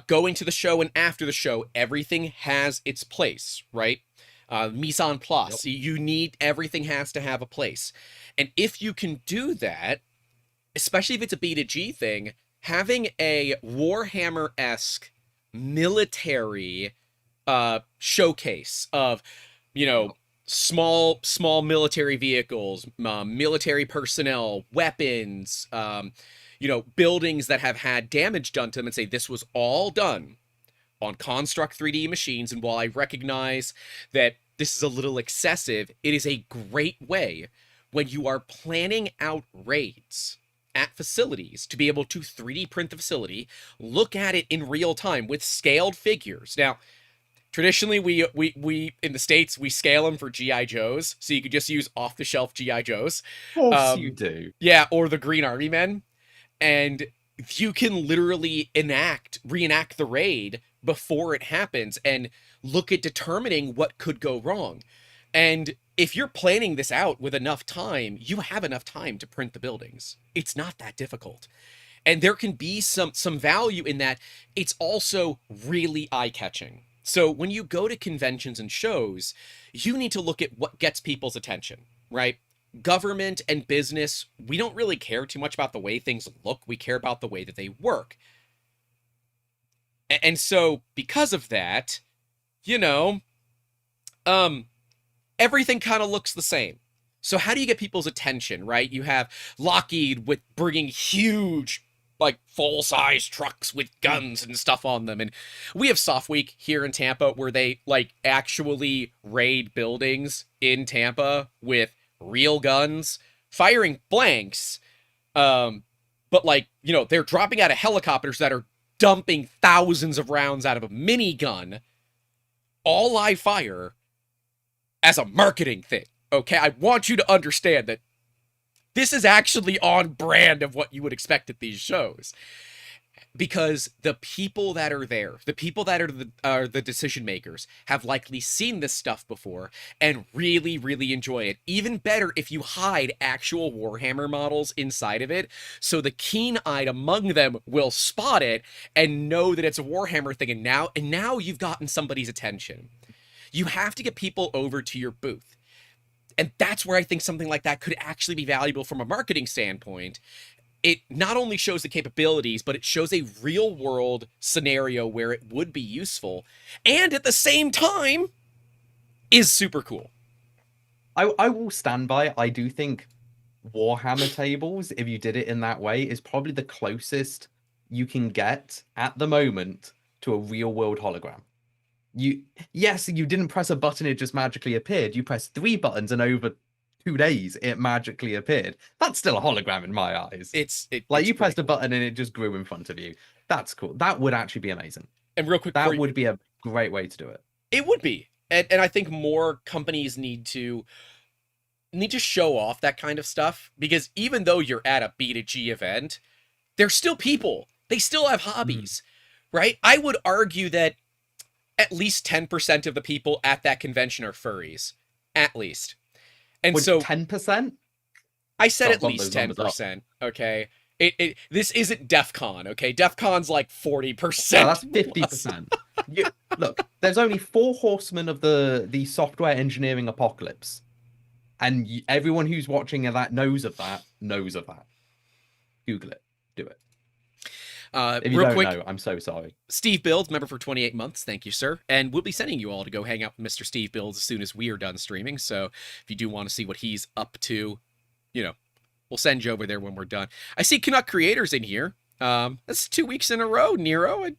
going to the show and after the show, everything has its place, right? Mise en place. Yep. You need, everything has to have a place. And if you can do that, especially if it's a B2G thing, having a Warhammer-esque military showcase of, you know, small military vehicles, military personnel, weapons, you know, buildings that have had damage done to them, and say this was all done on Construct 3D machines. And while I recognize that this is a little excessive, it is a great way when you are planning out raids at facilities to be able to 3D print the facility, look at it in real time with scaled figures. Now, traditionally, we in the States, we scale them for G.I. Joes, so you could just use off-the-shelf G.I. Joes. Of course you do. Yeah, or the Green Army Men. And you can literally reenact the raid before it happens and look at determining what could go wrong. And if you're planning this out with enough time, you have enough time to print the buildings. It's not that difficult. And there can be some value in that. It's also really eye-catching. So when you go to conventions and shows, you need to look at what gets people's attention, right? Government and business, we don't really care too much about the way things look. We care about the way that they work. And so because of that, you know, everything kind of looks the same. So how do you get people's attention, right? You have Lockheed with bringing huge, like, full-size trucks with guns and stuff on them. And we have Soft Week here in Tampa where they, like, actually raid buildings in Tampa with real guns, firing blanks. But, like, you know, they're dropping out of helicopters that are dumping thousands of rounds out of a minigun, all live fire, as a marketing thing. Okay, I want you to understand that this is actually on brand of what you would expect at these shows. Because the people that are there, the people that are the decision makers, have likely seen this stuff before and really, really enjoy it. Even better if you hide actual Warhammer models inside of it, so the keen-eyed among them will spot it and know that it's a Warhammer thing. And now you've gotten somebody's attention. You have to get people over to your booth. And that's where I think something like that could actually be valuable from a marketing standpoint. It not only shows the capabilities, but it shows a real-world scenario where it would be useful, and at the same time, is super cool. I will stand by it. I do think Warhammer tables, if you did it in that way, is probably the closest you can get at the moment to a real-world hologram. Yes, you didn't press a button, it just magically appeared. You pressed 3 buttons and over 2 days it magically appeared. That's still a hologram in my eyes. You pressed a button and it just grew in front of you. That's cool. That would actually be amazing. And real quick, that would be a great way to do it. It would be. And I think more companies need to show off that kind of stuff, because even though you're at a B2G event, they're still people. They still have hobbies, right? I would argue that at least 10% of the people at that convention are furries. At least. And so 10%? I said at least 10%. Okay. This isn't DEF CON, okay? DEF CON's like 40%. No, that's 50%. Look, there's only 4 horsemen of the software engineering apocalypse. And everyone who's watching that knows of that. Google it. Do it. If you don't know, I'm so sorry. Steve Builds, member for 28 months. Thank you, sir. And we'll be sending you all to go hang out with Mr. Steve Builds as soon as we are done streaming. So if you do want to see what he's up to, you know, we'll send you over there when we're done. I see Canuck Creators in here. That's 2 weeks in a row, Nero. I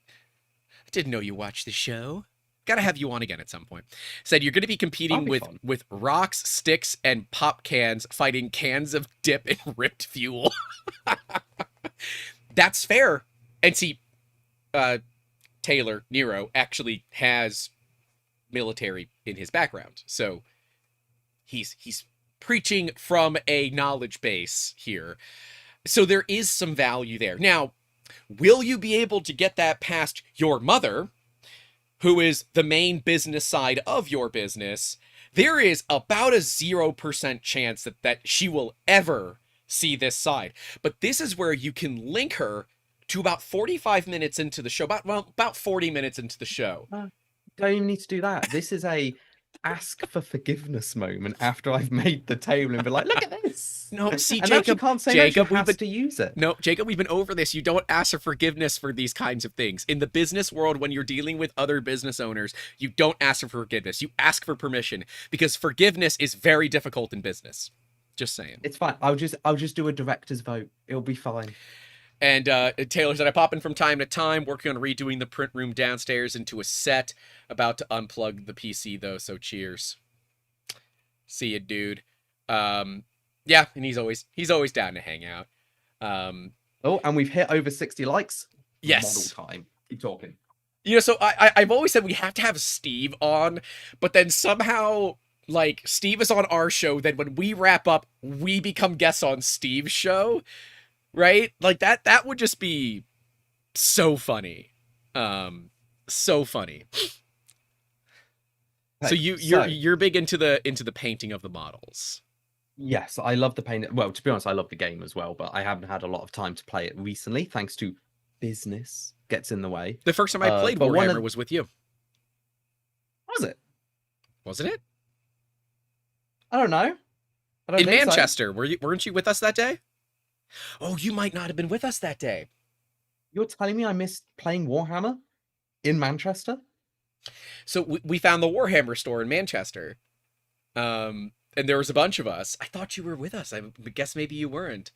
didn't know you watched the show. Gotta have you on again at some point. Said you're going to be competing with rocks, sticks, and pop cans, fighting cans of dip and ripped fuel. That's fair. And see, Taylor, Nero, actually has military in his background. So he's preaching from a knowledge base here. So there is some value there. Now, will you be able to get that past your mother, who is the main business side of your business? There is about a 0% chance that she will ever see this side. But this is where you can link her to about 45 minutes into the show, about 40 minutes into the show. Don't even need to do that. This is a ask for forgiveness moment after I've made the table and be like, look at this. No, see, and now she Jacob, can't say Jacob, no, she has to use it. No, Jacob, we've been over this. You don't ask for forgiveness for these kinds of things. In the business world, when you're dealing with other business owners, you don't ask for forgiveness. You ask for permission, because forgiveness is very difficult in business. Just saying. It's fine. I'll just do a director's vote. It'll be fine. And Taylor said, I pop in from time to time, working on redoing the print room downstairs into a set. About to unplug the PC, though, so cheers. See ya, dude. Yeah, and he's always down to hang out. Oh, and we've hit over 60 likes. Yes. Model time. Keep talking. You know, so I've always said we have to have Steve on, but then somehow, like, Steve is on our show, then when we wrap up, we become guests on Steve's show, right? Like, that would just be so funny. So funny. So you're big into the painting of the models. Yes, I love the paint. Well, to be honest, I love the game as well, but I haven't had a lot of time to play it recently, thanks to business gets in the way. The first time I played Warhammer was with you. Was it? Wasn't it? I don't know. In Manchester, so. Weren't you with us that day? Oh, you might not have been with us that day. You're telling me I missed playing Warhammer in Manchester? So we found the Warhammer store in Manchester. And there was a bunch of us. I thought you were with us. I guess maybe you weren't.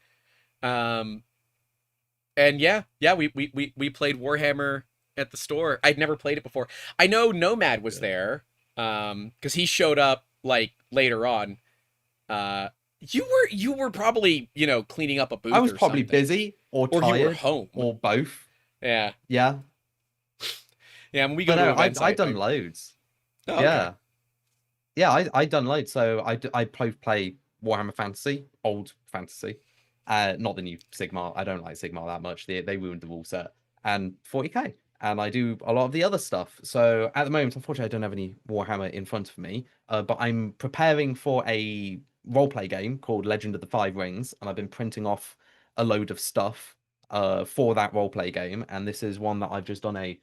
And yeah, we played Warhammer at the store. I'd never played it before. I know Nomad was there, because he showed up like later on. You were probably, cleaning up a booth. I was probably busy or tired, you were home, or both. Yeah. Yeah. Yeah. When we go to events, I've done loads. Oh, okay. Yeah. Yeah, I done loads. So I play Warhammer Fantasy, old Fantasy, not the new Sigmar. I don't like Sigmar that much. They ruined the rule set, and 40k. And I do a lot of the other stuff. So at the moment, unfortunately, I don't have any Warhammer in front of me. But I'm preparing for a roleplay game called Legend of the Five Rings, and I've been printing off a load of stuff for that roleplay game. And this is one that I've just done a.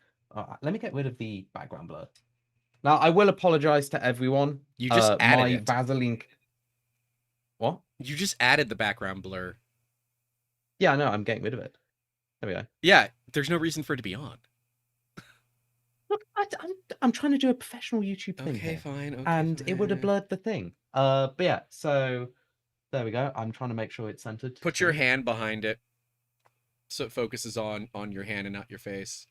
Let me get rid of the background blur. Now, I will apologize to everyone. You just added my it. Vaseline. What? You just added the background blur. Yeah, no, I'm getting rid of it. There we go. Yeah, there's no reason for it to be on. Look, I'm trying to do a professional YouTube thing. Okay, here, fine. Okay, and fine. it would have blurred the thing. But yeah, so there we go. I'm trying to make sure it's centered. Put your hand behind it, so it focuses on your hand and not your face.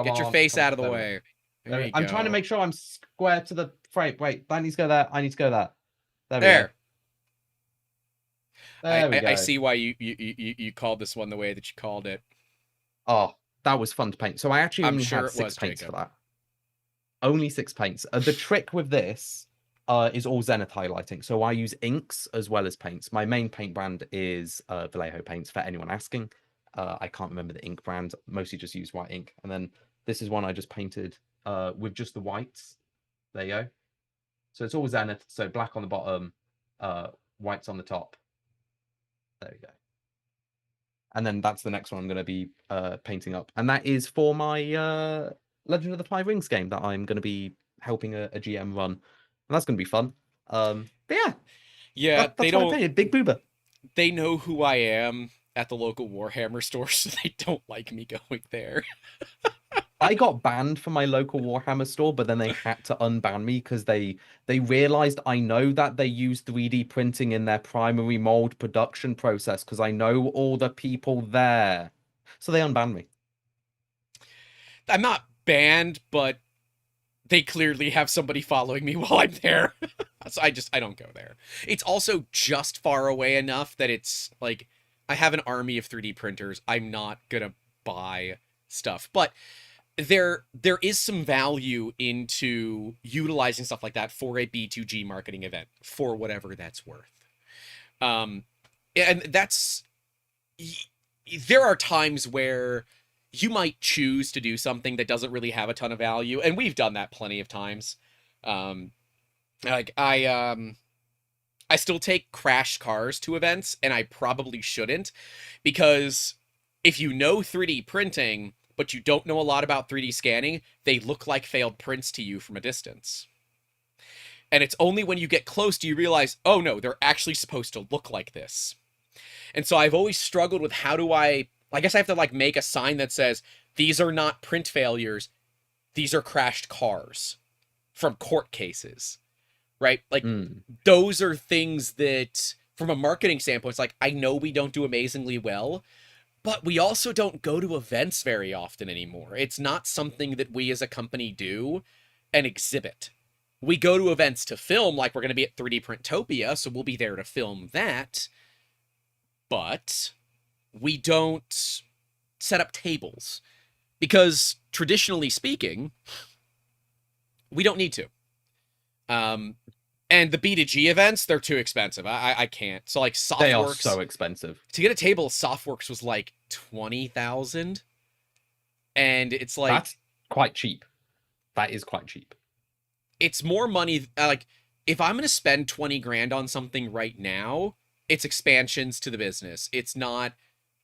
Get your face out of the way. There you I'm go. trying to make sure I'm square to the frame. Wait, that needs to go there. I need to go there. There we There. go. There we go. I see why you called this one the way that you called it. Oh, that was fun to paint. So I actually only had 6 paints for that. Only 6 paints. The trick with this is all zenith highlighting. So I use inks as well as paints. My main paint brand is Vallejo paints, for anyone asking. I can't remember the ink brand. Mostly just use white ink. And then this is one I just painted with just the whites. There you go. So it's all zenith. So black on the bottom, whites on the top. There we go. And then that's the next one I'm going to be painting up. And that is for my Legend of the Five Rings game that I'm going to be helping a GM run. And that's going to be fun. But yeah. Yeah, they don't painted. Big boober. They know who I am at the local Warhammer store, so they don't like me going there. I got banned from my local Warhammer store, but then they had to unban me because they realized I know that they use 3D printing in their primary mold production process because I know all the people there. So they unbanned me. I'm not banned, but they clearly have somebody following me while I'm there. So I don't go there. It's also just far away enough that it's like I have an army of 3D printers. I'm not gonna buy stuff. But there is some value into utilizing stuff like that for a B2G marketing event for whatever that's worth. Um, and that's there are times where you might choose to do something that doesn't really have a ton of value, and we've done that plenty of times. Um, like I still take crashed cars to events, and I probably shouldn't, because if you know 3D printing, but you don't know a lot about 3D scanning, they look like failed prints to you from a distance. And it's only when you get close do you realize, oh no, they're actually supposed to look like this. And so I've always struggled with how do I guess I have to like make a sign that says, these are not print failures, these are crashed cars from court cases, right? Like, those are things that, from a marketing standpoint, it's like, I know we don't do amazingly well, but we also don't go to events very often anymore. It's not something that we as a company do and exhibit. We go to events to film, like we're going to be at 3D Printopia, so we'll be there to film that, but we don't set up tables because, traditionally speaking, we don't need to. And the B2G events, they're too expensive. I can't. So like SOFTWorks, they are so expensive. To get a table at SOFTWorks was like 20,000, and it's like, that's quite cheap. That is quite cheap. It's more money. Like, if I'm going to spend 20 grand on something right now, it's expansions to the business. It's not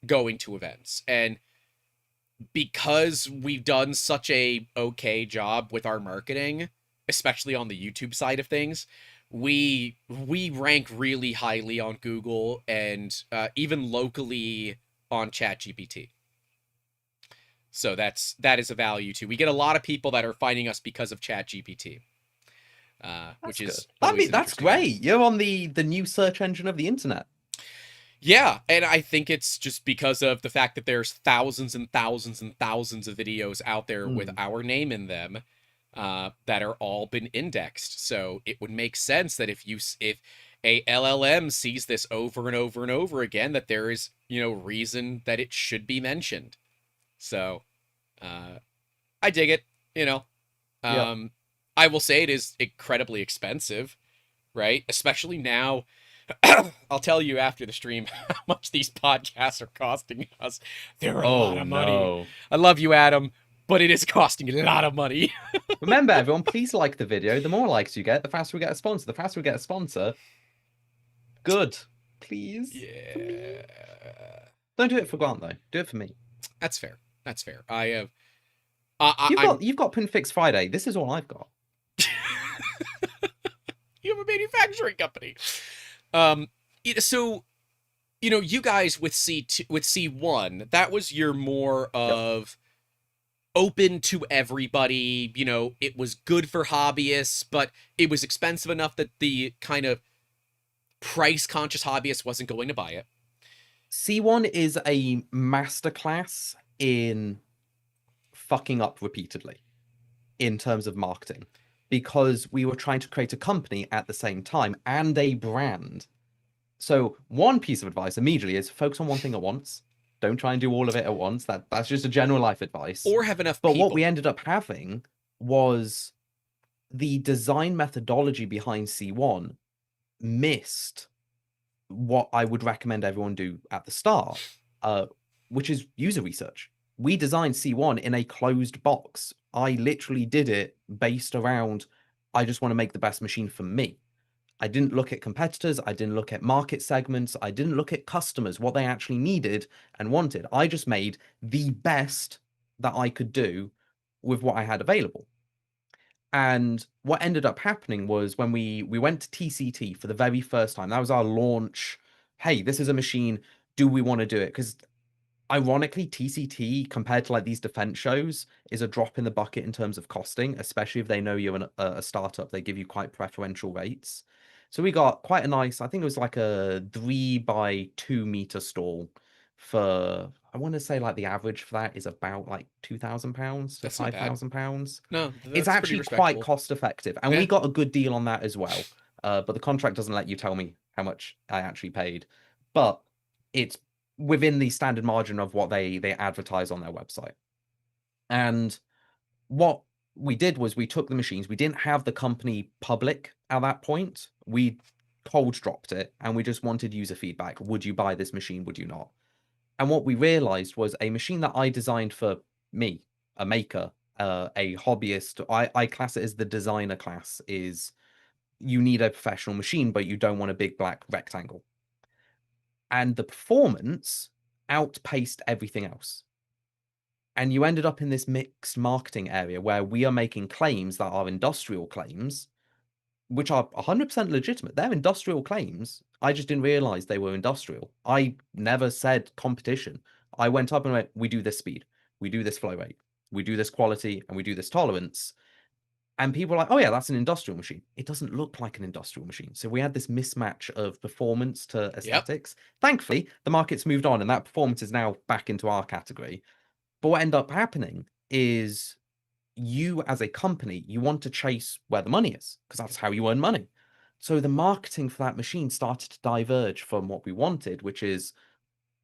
going to events. And because we've done such a okay job with our marketing, especially on the YouTube side of things, we rank really highly on Google and even locally on ChatGPT. So that is a value too. We get a lot of people that are finding us because of ChatGPT, which is that's great. You're on the new search engine of the internet. Yeah, and I think it's just because of the fact that there's thousands and thousands and thousands of videos out there with our name in them that are all been indexed. So it would make sense that if a LLM sees this over and over and over again, that there is, reason that it should be mentioned. So I dig it, Yep. I will say it is incredibly expensive, right? Especially now. I'll tell you after the stream how much these podcasts are costing us. They're a lot of money. No. I love you, Adam, but it is costing a lot of money. Remember, everyone, please like the video. The more likes you get, the faster we get a sponsor. The faster we get a sponsor, good. Please. Yeah. Please. Don't do it for Grant, though. Do it for me. That's fair. That's fair. I have... You've got Pin Fix Friday. This is all I've got. You have a manufacturing company. So, you guys with C1, that was your more of open to everybody. It was good for hobbyists, but it was expensive enough that the kind of price conscious hobbyist wasn't going to buy it. C1 is a masterclass in fucking up repeatedly in terms of marketing, because we were trying to create a company at the same time and a brand. So one piece of advice immediately is focus on one thing at once. Don't try and do all of it at once. That's just a general life advice. Or have enough But people. What we ended up having was the design methodology behind C1 missed what I would recommend everyone do at the start, which is user research. We designed C1 in a closed box. I literally did it based around, I just want to make the best machine for me. I didn't look at competitors. I didn't look at market segments. I didn't look at customers, what they actually needed and wanted. I just made the best that I could do with what I had available. And what ended up happening was when we went to TCT for the very first time, that was our launch. Hey, this is a machine. Do we want to do it? Because ironically, TCT compared to like these defense shows is a drop in the bucket in terms of costing, especially if they know you're a startup. They give you quite preferential rates. So we got quite a nice, I think it was like a 3x2 meter stall for, I want to say like the average for that is about like £2,000 to £5,000. No, it's actually quite cost effective. And we got a good deal on that as well. But the contract doesn't let you tell me how much I actually paid. But it's within the standard margin of what they advertise on their website. And what we did was we took the machines. We didn't have the company public at that point. We cold dropped it, and we just wanted user feedback. Would you buy this machine? Would you not? And what we realized was a machine that I designed for me, a maker, a hobbyist. I class it as the designer class. Is you need a professional machine, but you don't want a big black rectangle. And the performance outpaced everything else. And you ended up in this mixed marketing area where we are making claims that are industrial claims, which are 100% legitimate. They're industrial claims. I just didn't realize they were industrial. I never said competition. I went up and went, we do this speed, we do this flow rate, we do this quality, and we do this tolerance. And people were like, oh, yeah, that's an industrial machine. It doesn't look like an industrial machine. So we had this mismatch of performance to aesthetics. Thankfully, the market's moved on and that performance is now back into our category. But what ended up happening is you as a company, you want to chase where the money is because that's how you earn money. So the marketing for that machine started to diverge from what we wanted, which is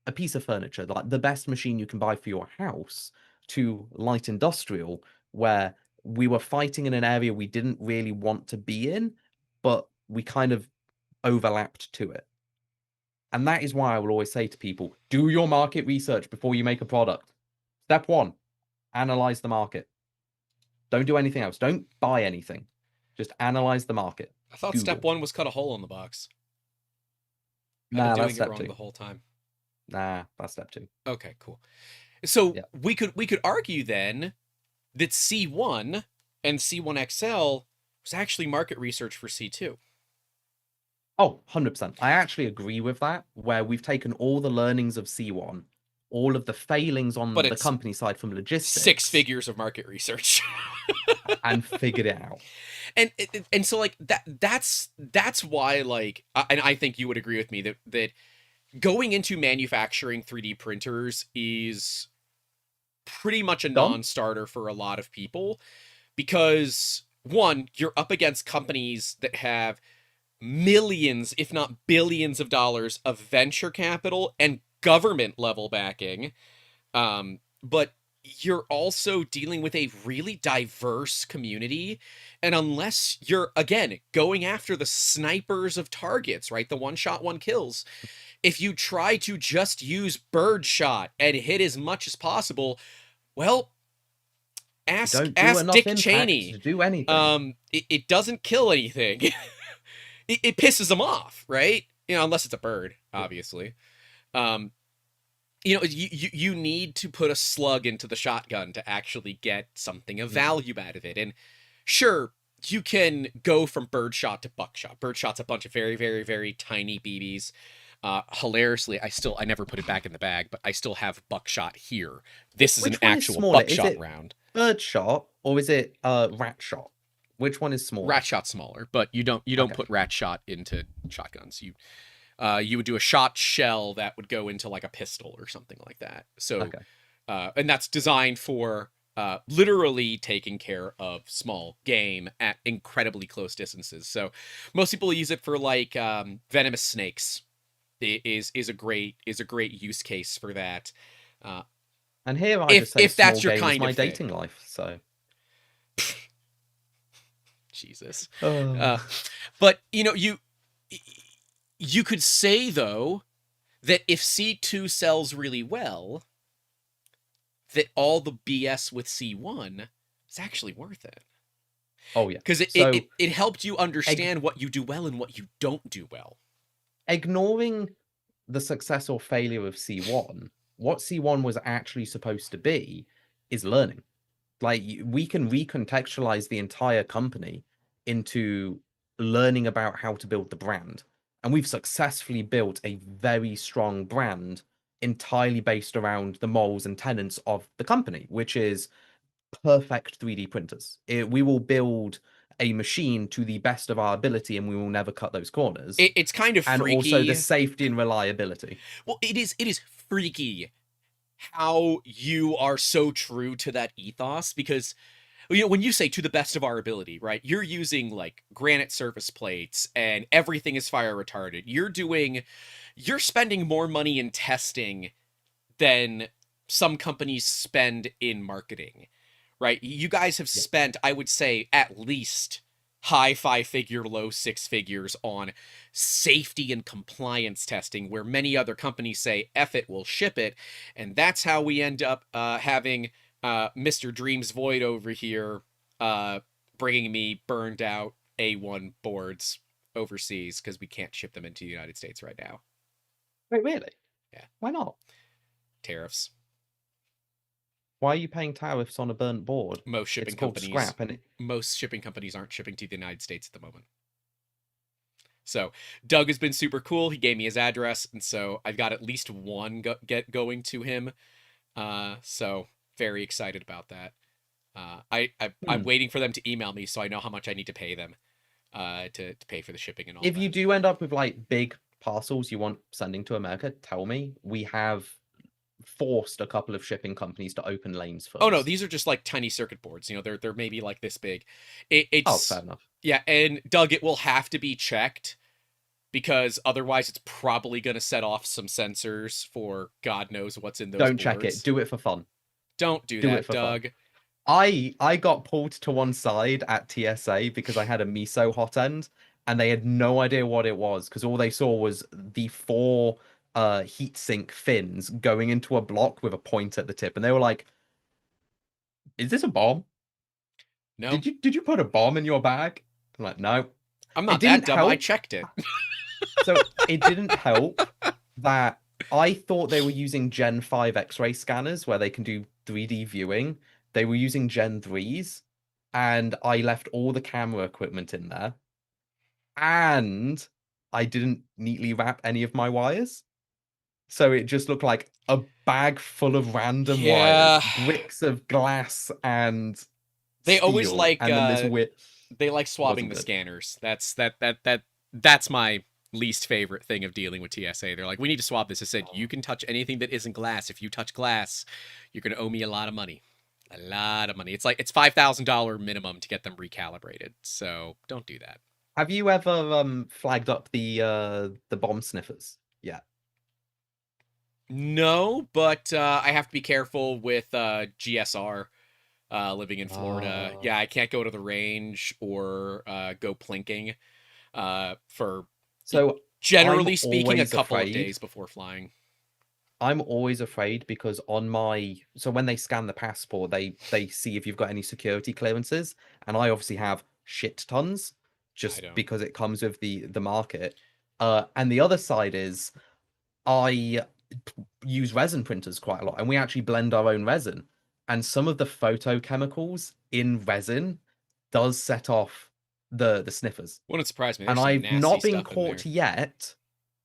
a piece of furniture, like the best machine you can buy for your house, to light industrial, where we were fighting in an area we didn't really want to be in, but we kind of overlapped to it. And that is why I will always say to people, do your market research before you make a product. Step one, analyze the market. Don't do anything else. Don't buy anything. Just analyze the market. I thought Google. step 1 was cut a hole in the box. I've Nah, been that's doing it step wrong 2. the whole time. Nah, that's step 2. Okay, cool. So Yeah. we could argue then that C1 and C1 XL was actually market research for C2. Oh, 100%. I actually agree with that, where we've taken all the learnings of C1, all of the failings on But the it's company side from 6 logistics, figures of market research. and figured it out. And so like that's why like and I think you would agree with me that going into manufacturing 3D printers is pretty much a Done? non-starter for a lot of people, because one, you're up against companies that have millions, if not billions of dollars of venture capital and government level backing. But you're also dealing with a really diverse community. And unless you're, again, going after the snipers of targets, right? The one shot, one kills. If you try to just use birdshot and hit as much as possible, well, ask Don't do enough Dick impact Cheney. to do anything. It doesn't kill anything. It pisses them off, right? You know, unless it's a bird, obviously. You know, you need to put a slug into the shotgun to actually get something of value out of it. And sure, you can go from birdshot to buckshot. Birdshot's a bunch of very, very, very tiny BBs. Hilariously, I never put it back in the bag, but I still have buckshot here. This is Which an one actual smaller? buckshot round. Bird shot or is it rat shot? Which one is smaller? Rat shot smaller, but you don't Okay. put rat shot into shotguns. You would do a shot shell that would go into like a pistol or something like that. So, Okay. and that's designed for literally taking care of small game at incredibly close distances. So most people use it for like venomous snakes. It is a great use case for that. And here I just say If small that's your game is kind my of thing. dating life. So Jesus. uh, But you know, you could say though that if C2 sells really well, that all the BS with C1 is actually worth it. oh yeah, Because it helped you understand what you do well and what you don't do well. Ignoring the success or failure of C1, what C1 was actually supposed to be is learning. Like we can recontextualize the entire company into learning about how to build the brand. And we've successfully built a very strong brand entirely based around the morals and tenets of the company, which is perfect 3D printers. We will build a machine to the best of our ability and we will never cut those corners. It's kind of freaky. And also the safety and reliability. Well, it is freaky how you are so true to that ethos, because you know, when you say to the best of our ability, right, you're using like granite surface plates and everything is fire retarded. You're spending more money in testing than some companies spend in marketing, right? You guys have Yeah. spent, I would say, at least high 5-figure, low 6 figures on safety and compliance testing, where many other companies say, F it, we'll ship it. And that's how we end up having Mr. Dreams Void over here bringing me burned out A1 boards overseas because we can't ship them into the United States right now. Wait, really? Yeah. Why not? Tariffs. Why are you paying tariffs on a burnt board? Most It's shipping called companies scrap, and most shipping companies aren't shipping to the United States at the moment. So Doug has been super cool. He gave me his address, and so I've got at least one get going to him. So very excited about that. I'm waiting for them to email me so I know how much I need to pay them to pay for the shipping and all if that. you do end up with like big parcels you want sending to America, tell me. We have forced a couple of shipping companies to open lanes for Oh no, us. these are just like tiny circuit boards. You know, they're maybe like this big. Oh, It's fair enough. yeah, and Doug, it will have to be checked because otherwise it's probably going to set off some sensors for God knows what's in those Don't check it. boards. Do it for fun. Don't do Do it that, for fun. Doug. I got pulled to one side at TSA because I had a miso hot end and they had no idea what it was because all they saw was the four heatsink fins going into a block with a point at the tip, and they were like, "Is this a bomb? No, Did you put a bomb in your bag?" I'm like, "No." I'm It not that didn't dumb. I help. checked it. So it didn't help that I thought they were using Gen 5 X-ray scanners where they can do 3D viewing. They were using Gen 3s, and I left all the camera equipment in there. And I didn't neatly wrap any of my wires. So it just looked like a bag full of random wires, Yeah, bricks of glass and they always steel, like and then this wit they like swapping wasn't the good. scanners. That's my least favorite thing of dealing with TSA. They're like, we need to swap this. I said, you can touch anything that isn't glass. If you touch glass, you're gonna owe me a lot of money. A lot of money. It's like it's $5,000 minimum to get them recalibrated. So don't do that. Have you ever flagged up the bomb sniffers? Yeah. No, but I have to be careful with GSR living in Florida. Oh. Yeah, I can't go to the range or go plinking for So I'm generally speaking a always couple of afraid. days before flying. I'm always afraid because on my so when they scan the passport, they see if you've got any security clearances, and I obviously have shit tons I just don't. because it comes with the market. And the other side is I use resin printers quite a lot, and we actually blend our own resin. And some of the photochemicals in resin does set off the sniffers. Wouldn't surprise me. And There's some I've nasty not been stuff in caught there. yet,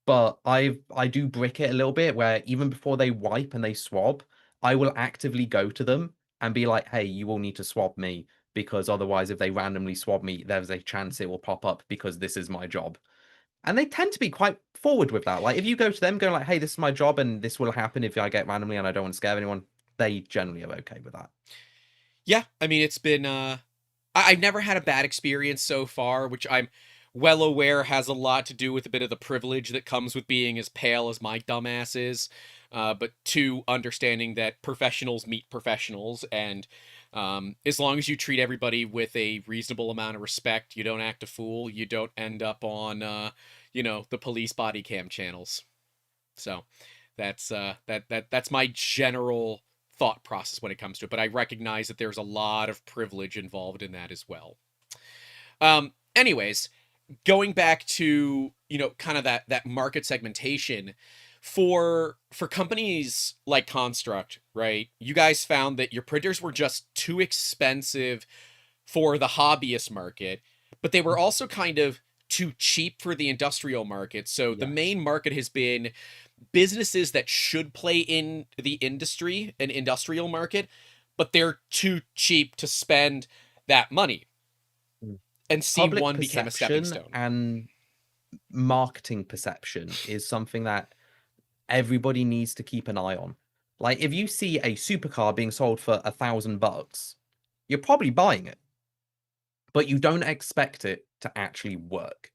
but I do brick it a little bit where even before they wipe and they swab, I will actively go to them and be like, "Hey, you will need to swab me because otherwise, if they randomly swab me, there's a chance it will pop up because this is my job." And they tend to be quite forward with that. Like if you go to them going like, "Hey, this is my job and this will happen if I get randomly and I don't want to scare anyone," they generally are okay with that. Yeah, I mean it's been I've never had a bad experience so far, which I'm well aware has a lot to do with a bit of the privilege that comes with being as pale as my dumbass is. But two, understanding that professionals meet professionals, and as long as you treat everybody with a reasonable amount of respect, you don't act a fool, you don't end up on, the police body cam channels. So that's that's my general thought process when it comes to it. But I recognize that there's a lot of privilege involved in that as well. Anyways, going back to kind of that market segmentation for companies like Construct, right? You guys found that your printers were just too expensive for the hobbyist market, but they were also kind of too cheap for the industrial market. So the Yes. main market has been businesses that should play in the industry and industrial market, but they're too cheap to spend that money. Mm. And Public C1 became a stepping perception stone. and marketing perception is something that everybody needs to keep an eye on. Like if you see a supercar being sold for $1,000, you're probably buying it, but you don't expect it to actually work.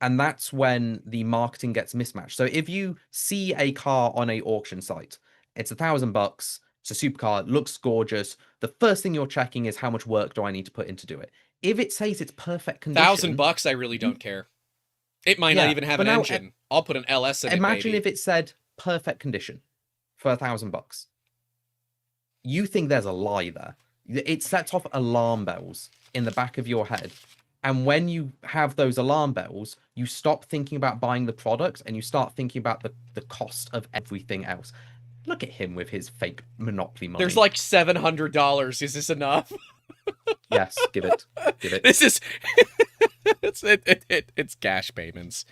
And that's when the marketing gets mismatched. So if you see a car on a auction site, it's $1,000, It's a supercar, it looks gorgeous. The first thing you're checking is how much work do I need to put in to do it. If it says it's perfect condition, $1,000, I really you don't care. It might not yeah. even have But an now engine. I'll put an LS in it, imagine baby. if it said perfect condition for $1,000. You think there's a lie there. It sets off alarm bells in the back of your head. And when you have those alarm bells, you stop thinking about buying the product and you start thinking about the cost of everything else. Look at him with his fake Monopoly money. There's like $700. Is this enough? Yes, give it. Give it. This is it's cash payments.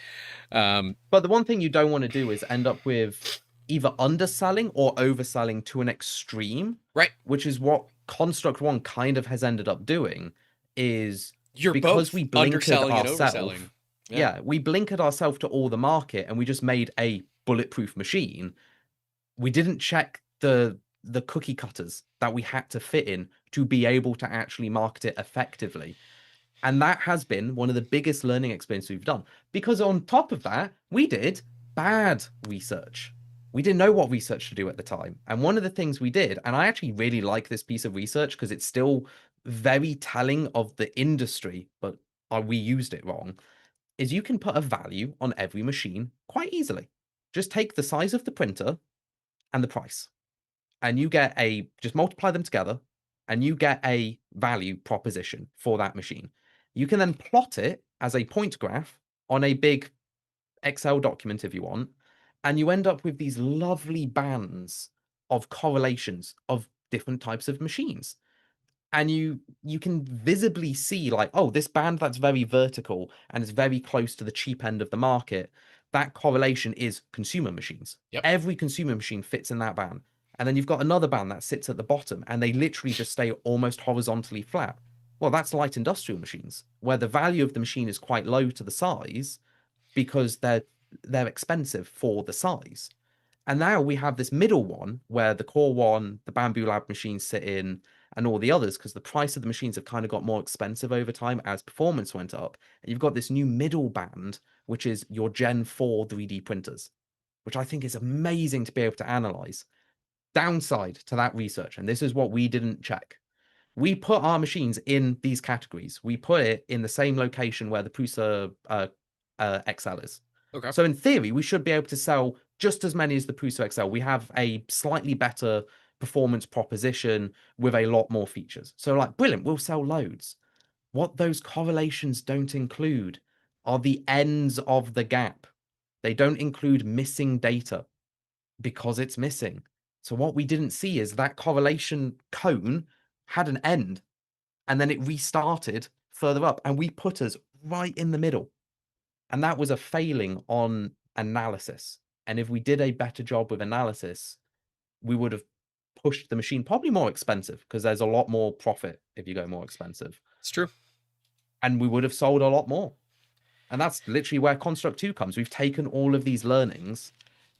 But the one thing you don't want to do is end up with either underselling or overselling to an extreme. Right. Which is what Construct One kind of has ended up doing, is You're because both we blinkered underselling and ourselves. overselling. Yeah, we blinkered ourselves to all the market and we just made a bulletproof machine. We didn't check the cookie cutters that we had to fit in to be able to actually market it effectively. And that has been one of the biggest learning experiences we've done. Because on top of that, we did bad research. We didn't know what research to do at the time. And one of the things we did, and I actually really like this piece of research because it's still very telling of the industry, but we used it wrong, is you can put a value on every machine quite easily. Just take the size of the printer and the price, and you get just multiply them together, and you get a value proposition for that machine. You can then plot it as a point graph on a big Excel document if you want, and you end up with these lovely bands of correlations of different types of machines. And you can visibly see, like, oh, this band that's very vertical and is very close to the cheap end of the market, that correlation is consumer machines. Yep. Every consumer machine fits in that band. And then you've got another band that sits at the bottom and they literally just stay almost horizontally flat. Well, that's light industrial machines, where the value of the machine is quite low to the size because they're expensive for the size. And now we have this middle one where the Core One, the Bamboo Lab machines sit in, and all the others, because the price of the machines have kind of got more expensive over time as performance went up. And you've got this new middle band, which is your Gen 4 3D printers, which I think is amazing to be able to analyze. Downside to that research, and this is what we didn't check. We put our machines in these categories. We put it in the same location where the Prusa XL is. Okay. So in theory, we should be able to sell just as many as the Prusa XL. We have a slightly better performance proposition with a lot more features. So like, brilliant, we'll sell loads. What those correlations don't include are the ends of the gap. They don't include missing data because it's missing. So what we didn't see is that correlation cone had an end and then it restarted further up and we put us right in the middle. And that was a failing on analysis. And if we did a better job with analysis, we would have pushed the machine probably more expensive because there's a lot more profit if you go more expensive. It's true. And we would have sold a lot more. And that's literally where Construct 2 comes. We've taken all of these learnings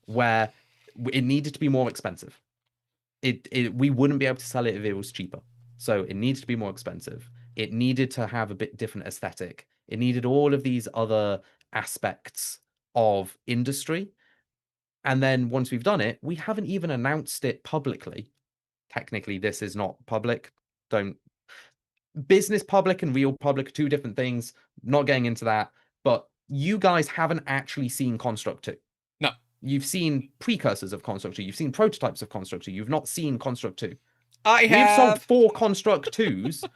where it needed to be more expensive. We wouldn't be able to sell it if it was cheaper. So it needed to be more expensive. It needed to have a bit different aesthetic. It needed all of these other aspects of industry. And then once we've done it, we haven't even announced it publicly. Technically, this is not public. Business public and real public are two different things. Not getting into that. But you guys haven't actually seen Construct 2. No. You've seen precursors of Construct 2. You've seen prototypes of Construct 2. You've not seen Construct 2. We've sold 4 Construct 2s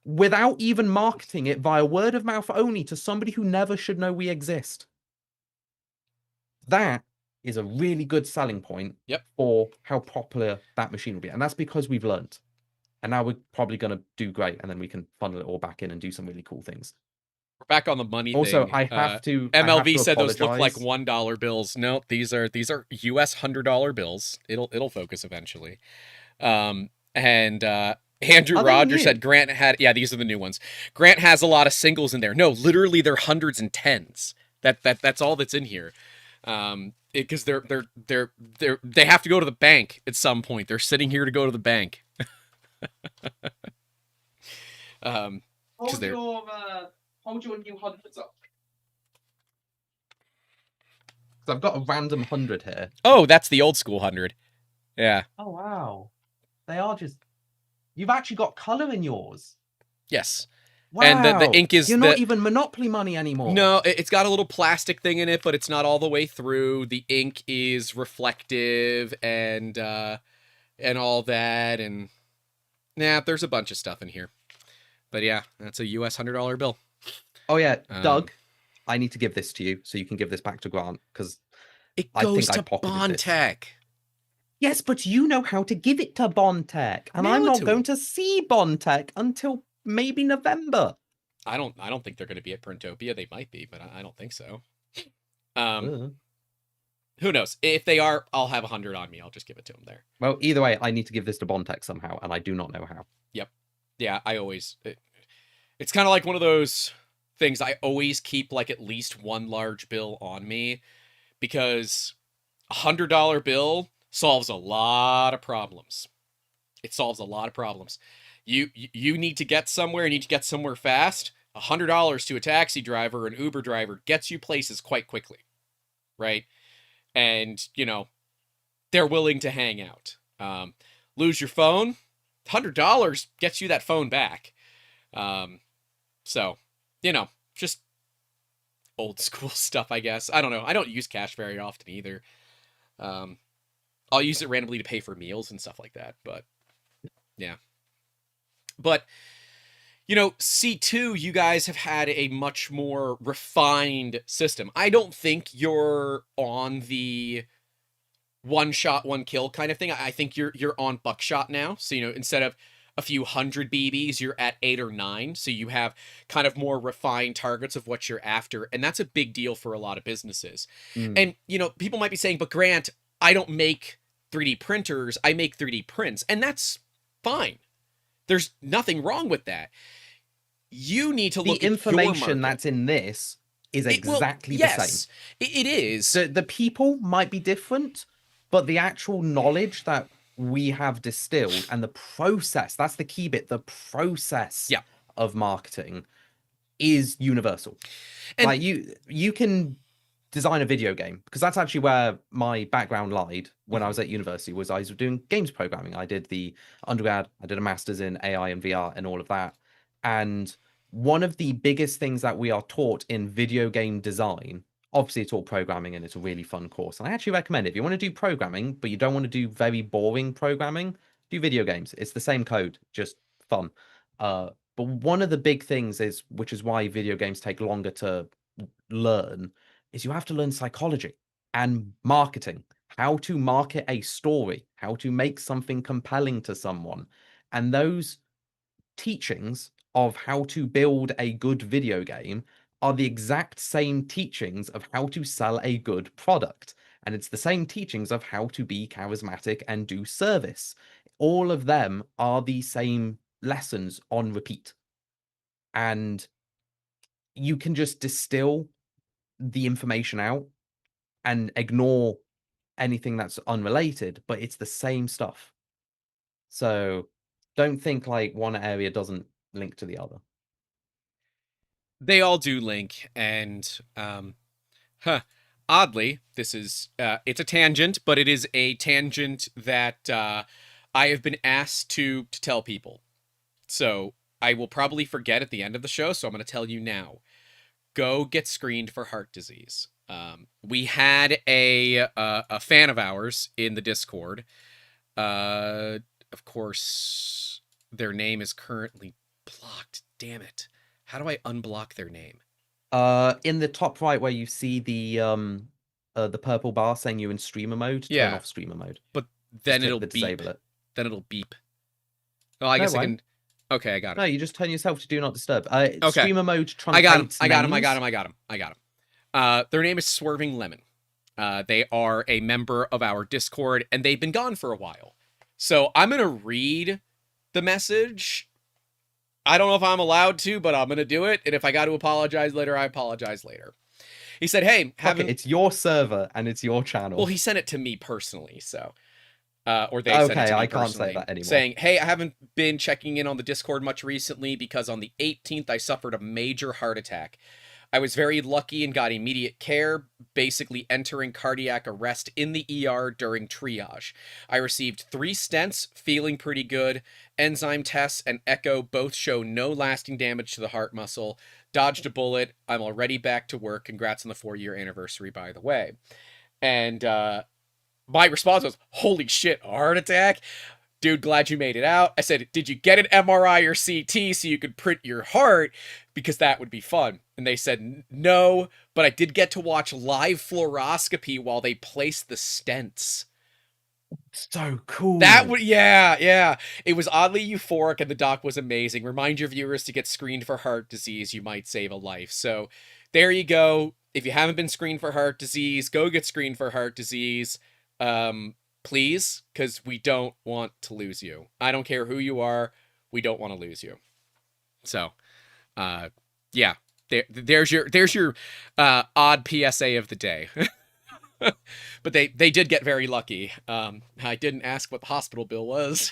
without even marketing it via word of mouth only to somebody who never should know we exist. That is a really good selling point for how popular that machine will be. And that's because we've learned. And now we're probably going to do great. And then we can funnel it all back in and do some really cool things. We're back on the money also, thing. I have to MLB said apologize. those look like $1 bills. No, these are US $100 bills. It'll focus eventually. And Andrew Rogers said Grant had these are the new ones. Grant has a lot of singles in there. No, literally they're hundreds and tens. That's all that's in here. Because they have to go to the bank at some point. They're sitting here to go to the bank. Hold your new hundreds up. So I've got a random 100 here. Oh, that's the old school 100. Yeah. Oh wow. They are just. You've actually got color in yours. Yes. Wow. And the ink is You're not even Monopoly money anymore. No, it's got a little plastic thing in it, but it's not all the way through. The ink is reflective and all that, and there's a bunch of stuff in here. But yeah, that's a US $100 bill. Oh yeah, Doug, I need to give this to you so you can give this back to Grant, because it goes to Bondtech. Yes, but you know how to give it to Bondtech, and I'm not going to see Bondtech until maybe November. I don't think they're going to be at Printopia. They might be, but I don't think so. Who knows? If they are, I'll have 100 on me. I'll just give it to them there. Well, either way, I need to give this to Bondtech somehow, and I do not know how. Yep. Yeah, I always... It's kind of like one of those things. I always keep like at least one large bill on me, because $100 bill solves a lot of problems. It solves a lot of problems. You need to get somewhere, you need to get somewhere fast. $100 to a taxi driver or an Uber driver gets you places quite quickly, right? And, they're willing to hang out. Lose your phone, $100 gets you that phone back. So, just old school stuff, I guess. I don't know. I don't use cash very often either. I'll use it randomly to pay for meals and stuff like that, but yeah. But, C2, you guys have had a much more refined system. I don't think you're on the one shot, one kill kind of thing. I think you're on buckshot now. So, instead of a few hundred BBs, you're at 8 or 9. So you have kind of more refined targets of what you're after. And that's a big deal for a lot of businesses. And, people might be saying, but Grant, I don't make 3D printers. I make 3D prints. And that's fine. There's nothing wrong with that. You need to look at the information that's in this is exactly the same. It is. The people might be different, but the actual knowledge that we have distilled and the process, that's the key bit, the process of marketing is universal. And like you can design a video game, because that's actually where my background lied when I was at university. Was I was doing games programming. I did the undergrad, I did a master's in AI and VR and all of that. And one of the biggest things that we are taught in video game design, obviously it's all programming and it's a really fun course, and I actually recommend it. If you want to do programming but you don't want to do very boring programming, do video games. It's the same code, just fun. But one of the big things is, which is why video games take longer to learn, is you have to learn psychology and marketing, how to market a story, how to make something compelling to someone. And those teachings of how to build a good video game are the exact same teachings of how to sell a good product. And it's the same teachings of how to be charismatic and do service. All of them are the same lessons on repeat. And you can just distill the information out and ignore anything that's unrelated, but it's the same stuff. So don't think like one area doesn't link to the other. They all do link, and oddly, this is it's a tangent, but it is a tangent that I have been asked to tell people. So I will probably forget at the end of the show, so I'm going to tell you now. Go get screened for heart disease. We had a fan of ours in the Discord. Of course, their name is currently blocked. Damn it. How do I unblock their name? In the top right where you see the purple bar saying you're in streamer mode, turn off streamer mode. But then it'll beep. Disable it. Then it'll beep. Oh, I guess I can... Okay, I got it. No, you just turn yourself to do not disturb. Okay. Streamer mode truncates I got him. Their name is Swerving Lemon. They are a member of our Discord, and they've been gone for a while. So I'm going to read the message. I don't know if I'm allowed to, but I'm going to do it. And if I got to apologize later, I apologize later. He said, hey, it's your server and it's your channel. Well, he sent it to me personally, so... or they sent it to me I personally, can't say that anymore. Saying, hey, I haven't been checking in on the Discord much recently because on the 18th, I suffered a major heart attack. I was very lucky and got immediate care, basically entering cardiac arrest in the ER during triage. I received 3 stents, feeling pretty good. Enzyme tests and echo both show no lasting damage to the heart muscle. Dodged a bullet. I'm already back to work. Congrats on the 4-year anniversary, by the way. And my response was, holy shit, a heart attack? Dude, glad you made it out. I said, did you get an MRI or CT so you could print your heart? Because that would be fun. And they said, no, but I did get to watch live fluoroscopy while they placed the stents. So cool. That would, yeah. It was oddly euphoric and the doc was amazing. Remind your viewers to get screened for heart disease. You might save a life. So there you go. If you haven't been screened for heart disease, go get screened for heart disease. Please, because we don't want to lose you. I don't care who you are. We don't want to lose you. So, yeah, there's your odd PSA of the day. But they did get very lucky. I didn't ask what the hospital bill was.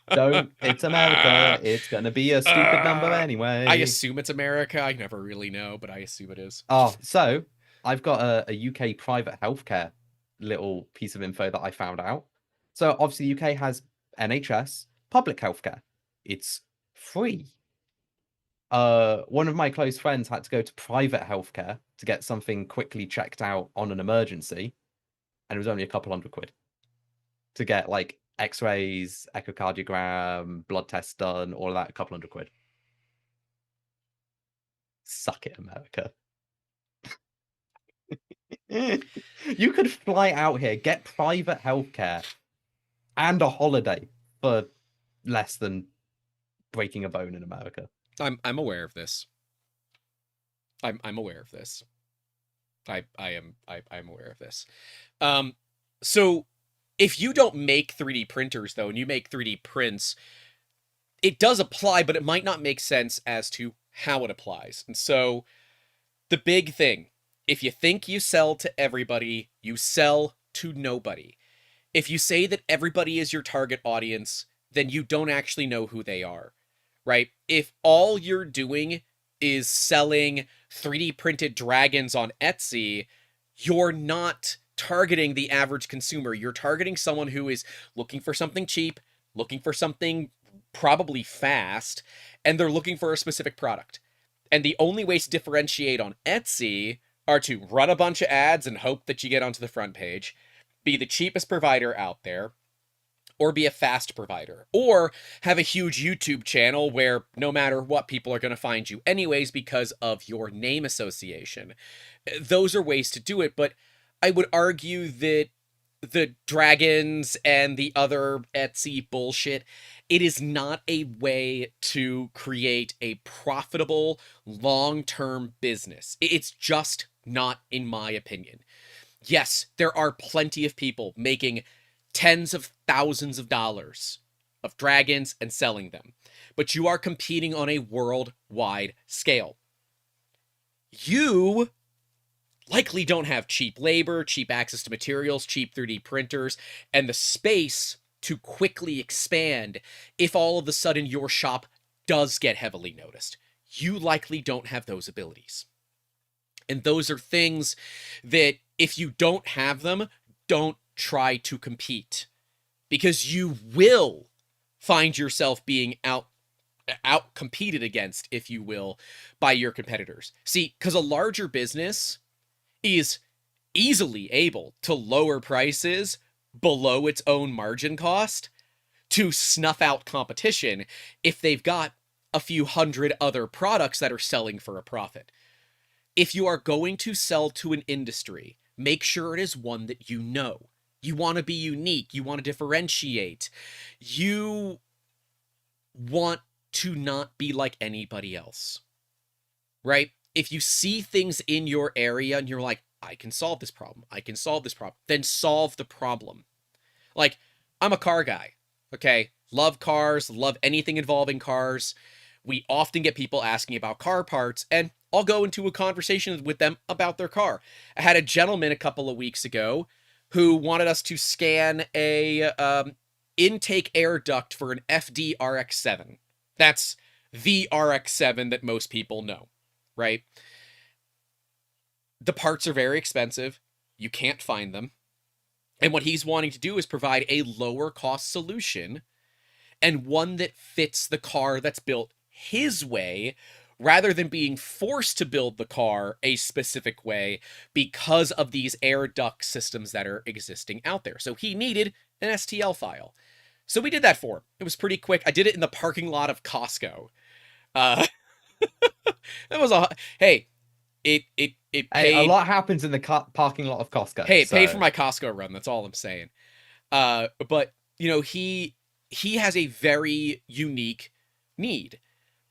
Don't. It's America. It's gonna be a stupid number anyway. I assume it's America. I never really know, but I assume it is. Oh, so I've got a UK private healthcare little piece of info that I found out. So obviously UK has NHS public healthcare. It's free. One of my close friends had to go to private healthcare to get something quickly checked out on an emergency, and it was only a couple £100 to get like X-rays, echocardiogram, blood tests done, all of that, a couple £100. Suck it, America. You could fly out here, get private healthcare and a holiday for less than breaking a bone in America. I'm aware of this. I'm aware of this. I'm aware of this. So if you don't make 3D printers though, and you make 3D prints, it does apply, but it might not make sense as to how it applies. And so the big thing, if you think you sell to everybody, you sell to nobody. If you say that everybody is your target audience, then you don't actually know who they are, right? If all you're doing is selling 3D printed dragons on Etsy, you're not targeting the average consumer. You're targeting someone who is looking for something cheap, looking for something probably fast, and they're looking for a specific product. And the only ways to differentiate on Etsy are to run a bunch of ads and hope that you get onto the front page, be the cheapest provider out there, or be a fast provider, or have a huge YouTube channel where no matter what, people are going to find you anyways because of your name association. Those are ways to do it, but I would argue that the dragons and the other Etsy bullshit, it is not a way to create a profitable long-term business. It's just not, in my opinion. Yes, there are plenty of people making tens of thousands of dollars of dragons and selling them, but you are competing on a worldwide scale. You likely don't have cheap labor, cheap access to materials, cheap 3D printers, and the space to quickly expand if all of a sudden your shop does get heavily noticed. You likely don't have those abilities. And those are things that if you don't have them, don't try to compete, because you will find yourself being out competed against, if you will, by your competitors. See, because a larger business is easily able to lower prices below its own margin cost to snuff out competition if they've got a few hundred other products that are selling for a profit. If you are going to sell to an industry, make sure it is one that you know. You want to be unique. You want to differentiate. You want to not be like anybody else, right? If you see things in your area and you're like, I can solve this problem, I can solve this problem, then solve the problem. Like, I'm a car guy, okay? Love cars, love anything involving cars. We often get people asking about car parts, and I'll go into a conversation with them about their car. I had a gentleman a couple of weeks ago who wanted us to scan a intake air duct for an FD RX-7. That's the RX-7 that most people know, right? The parts are very expensive. You can't find them. And what he's wanting to do is provide a lower cost solution, and one that fits the car that's built his way, rather than being forced to build the car a specific way because of these air duct systems that are existing out there. So he needed an STL file. So we did that for him. It was pretty quick. I did it in the parking lot of Costco. Uh, that was a hey. It Hey, a paid. lot happens in the parking lot of Costco. Hey, it paid So for my Costco run. That's all I'm saying. But he has a very unique need.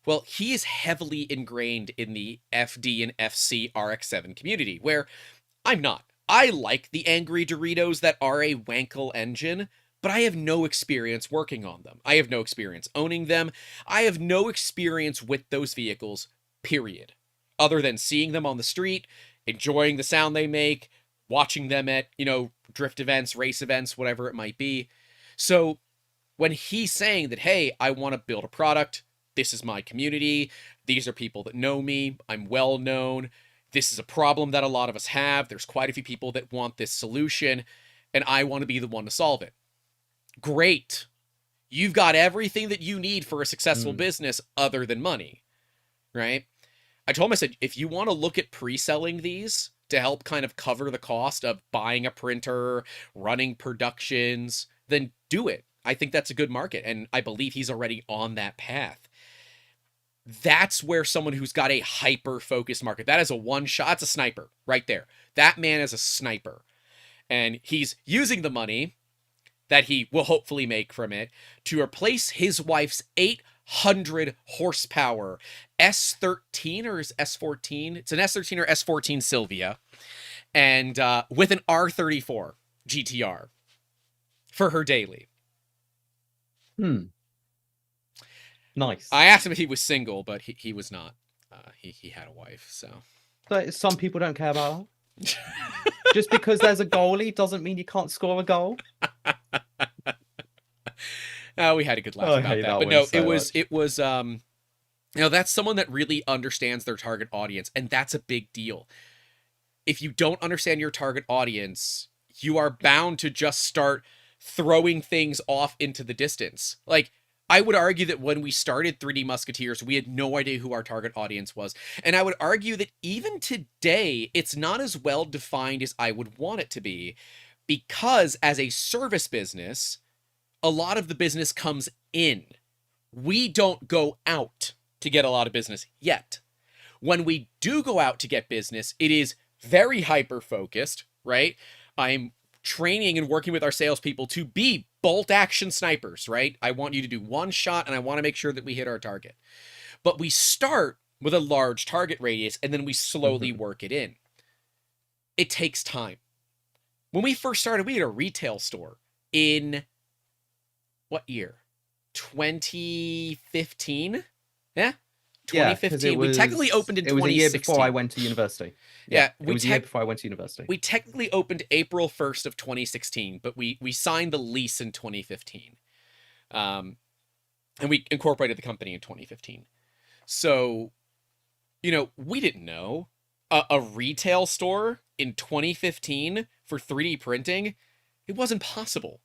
Well, he is heavily ingrained in the FD and FC RX-7 community, where I'm not. I like the angry Doritos that are a Wankel engine, but I have no experience working on them. I have no experience owning them. I have no experience with those vehicles, period. Other than seeing them on the street, enjoying the sound they make, watching them at, drift events, race events, whatever it might be. So when he's saying that, hey, I want to build a product, this is my community, these are people that know me, I'm well known, this is a problem that a lot of us have, there's quite a few people that want this solution, and I want to be the one to solve it. Great. You've got everything that you need for a successful business other than money, right? I told him, I said, if you want to look at pre-selling these to help kind of cover the cost of buying a printer, running productions, then do it. I think that's a good market, and I believe he's already on that path. That's where someone who's got a hyper-focused market, that is a one-shot, that's a sniper right there. That man is a sniper. And he's using the money that he will hopefully make from it to replace his wife's 800 horsepower S13 or is S14? It's an S13 or S14 Sylvia, and with an R34 GTR for her daily. Nice. I asked him if he was single, but he was not. He had a wife, so. So some people don't care about that. Just because there's a goalie doesn't mean you can't score a goal. We had a good laugh about that. But no, so it was that's someone that really understands their target audience, and that's a big deal. If you don't understand your target audience, you are bound to just start throwing things off into the distance. Like, I would argue that when we started 3D Musketeers, we had no idea who our target audience was. And I would argue that even today, it's not as well defined as I would want it to be, because as a service business, a lot of the business comes in. We don't go out to get a lot of business yet. When we do go out to get business, it is very hyper-focused, right? I'm training and working with our salespeople to be bolt action snipers, right? I want you to do one shot, and I want to make sure that we hit our target. But we start with a large target radius, and then we slowly work it in. It takes time. When we first started, we had a retail store in what year? 2015? Yeah? 2015. We technically opened in 2016. It was a year before I went to university. Yeah, it was a year before I went to university. We technically opened April 1st of 2016, but we signed the lease in 2015. And we incorporated the company in 2015. So, we didn't know. A retail store in 2015 for 3D printing, it wasn't possible.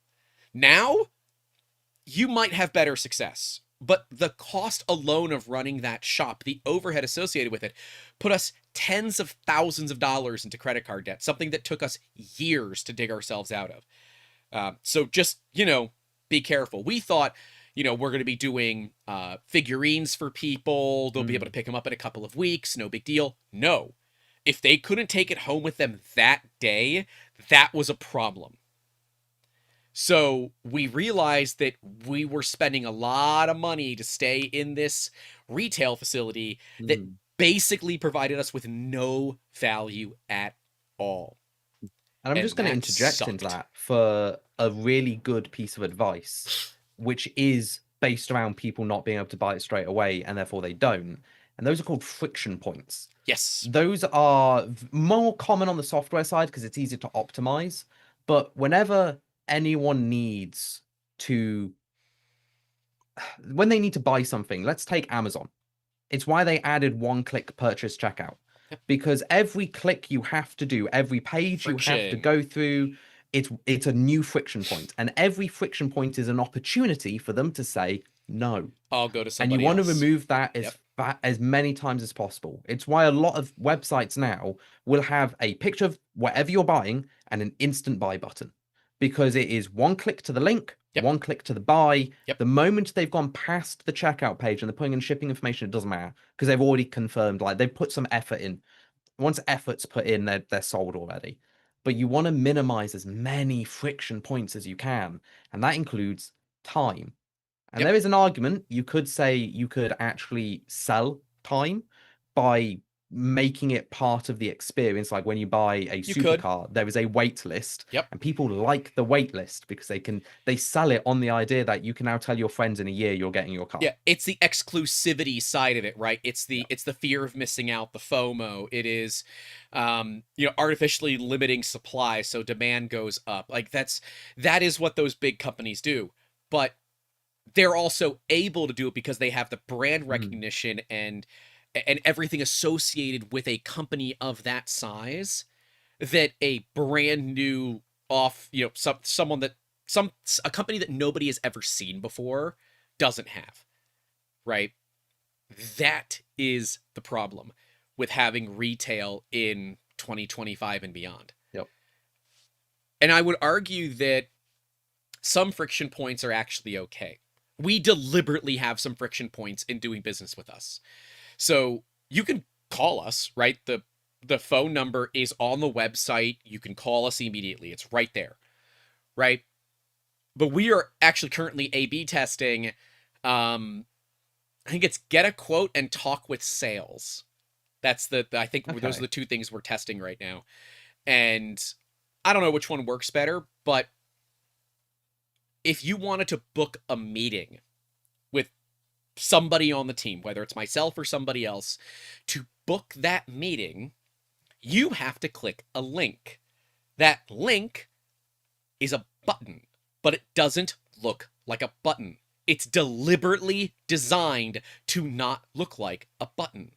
Now, you might have better success, but the cost alone of running that shop, the overhead associated with it, put us tens of thousands of dollars into credit card debt, something that took us years to dig ourselves out of. So just, be careful. We thought, we're going to be doing figurines for people. They'll be able to pick them up in a couple of weeks. No big deal. No. If they couldn't take it home with them that day, that was a problem. So we realized that we were spending a lot of money to stay in this retail facility that basically provided us with no value at all. And I'm just going to interject into that for a really good piece of advice, which is based around people not being able to buy it straight away, and therefore they don't. And those are called friction points. Yes. Those are more common on the software side because it's easier to optimize. But whenever anyone needs to, when they need to buy something, let's take Amazon. It's why they added one-click purchase checkout. Because every click you have to do, every page you have to Friction. go through, it's a new friction point. And every friction point is an opportunity for them to say no. I'll go to And you somebody want to else. remove that Yep. as many times as possible. It's why a lot of websites now will have a picture of whatever you're buying and an instant buy button, because it is one click to the link, Yep. one click to the buy. Yep. The moment they've gone past the checkout page and they're putting in shipping information, it doesn't matter, because they've already confirmed, like they've put some effort in. Once effort's put in, they're sold already. But you want to minimize as many friction points as you can, and that includes time. And Yep. there is an argument, you could say you could actually sell time by making it part of the experience. Like when you buy a You could. supercar, there is a wait list, Yep. and people like the wait list because they sell it on the idea that you can now tell your friends in a year you're getting your car. Yeah, it's the exclusivity side of it, right? It's the fear of missing out, the FOMO. It is artificially limiting supply so demand goes up. Like that is what those big companies do. But they're also able to do it because they have the brand recognition and everything associated with a company of that size that a brand new a company that nobody has ever seen before doesn't have, right? That is the problem with having retail in 2025 and beyond. Yep. And I would argue that some friction points are actually okay. We deliberately have some friction points in doing business with us. So you can call us, right? The phone number is on the website. You can call us immediately. It's right there, right? But we are actually currently A/B testing. I think it's get a quote and talk with sales. That's I think those are the two things we're testing right now. And I don't know which one works better, but if you wanted to book a meeting with somebody on the team, whether it's myself or somebody else, to book that meeting, you have to click a link. That link is a button, but it doesn't look like a button. It's deliberately designed to not look like a button.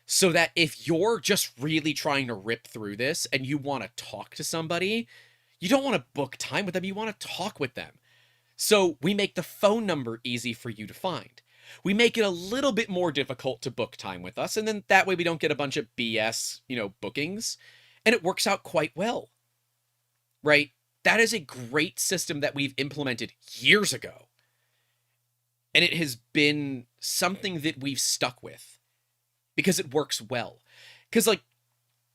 So that if you're just really trying to rip through this and you want to talk to somebody, you don't want to book time with them, you want to talk with them. So we make the phone number easy for you to find. We make it a little bit more difficult to book time with us, and then that way we don't get a bunch of BS, bookings, and it works out quite well, right? That is a great system that we've implemented years ago, and it has been something that we've stuck with because it works well. Because, like,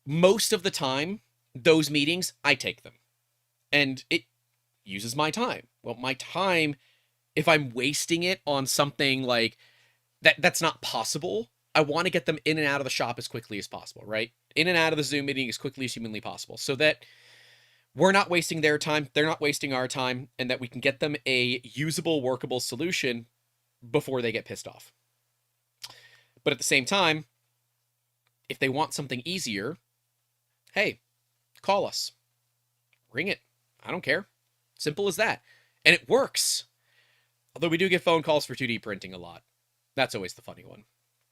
most of the time, those meetings, I take them, and it uses my time. Well, my time, if I'm wasting it on something like that's not possible, I want to get them in and out of the shop as quickly as possible, right? In and out of the Zoom meeting as quickly as humanly possible, so that we're not wasting their time, they're not wasting our time, and that we can get them a usable, workable solution before they get pissed off. But at the same time, if they want something easier, hey, call us. Ring it. I don't care. Simple as that. And it works. Although we do get phone calls for 2D printing a lot. That's always the funny one.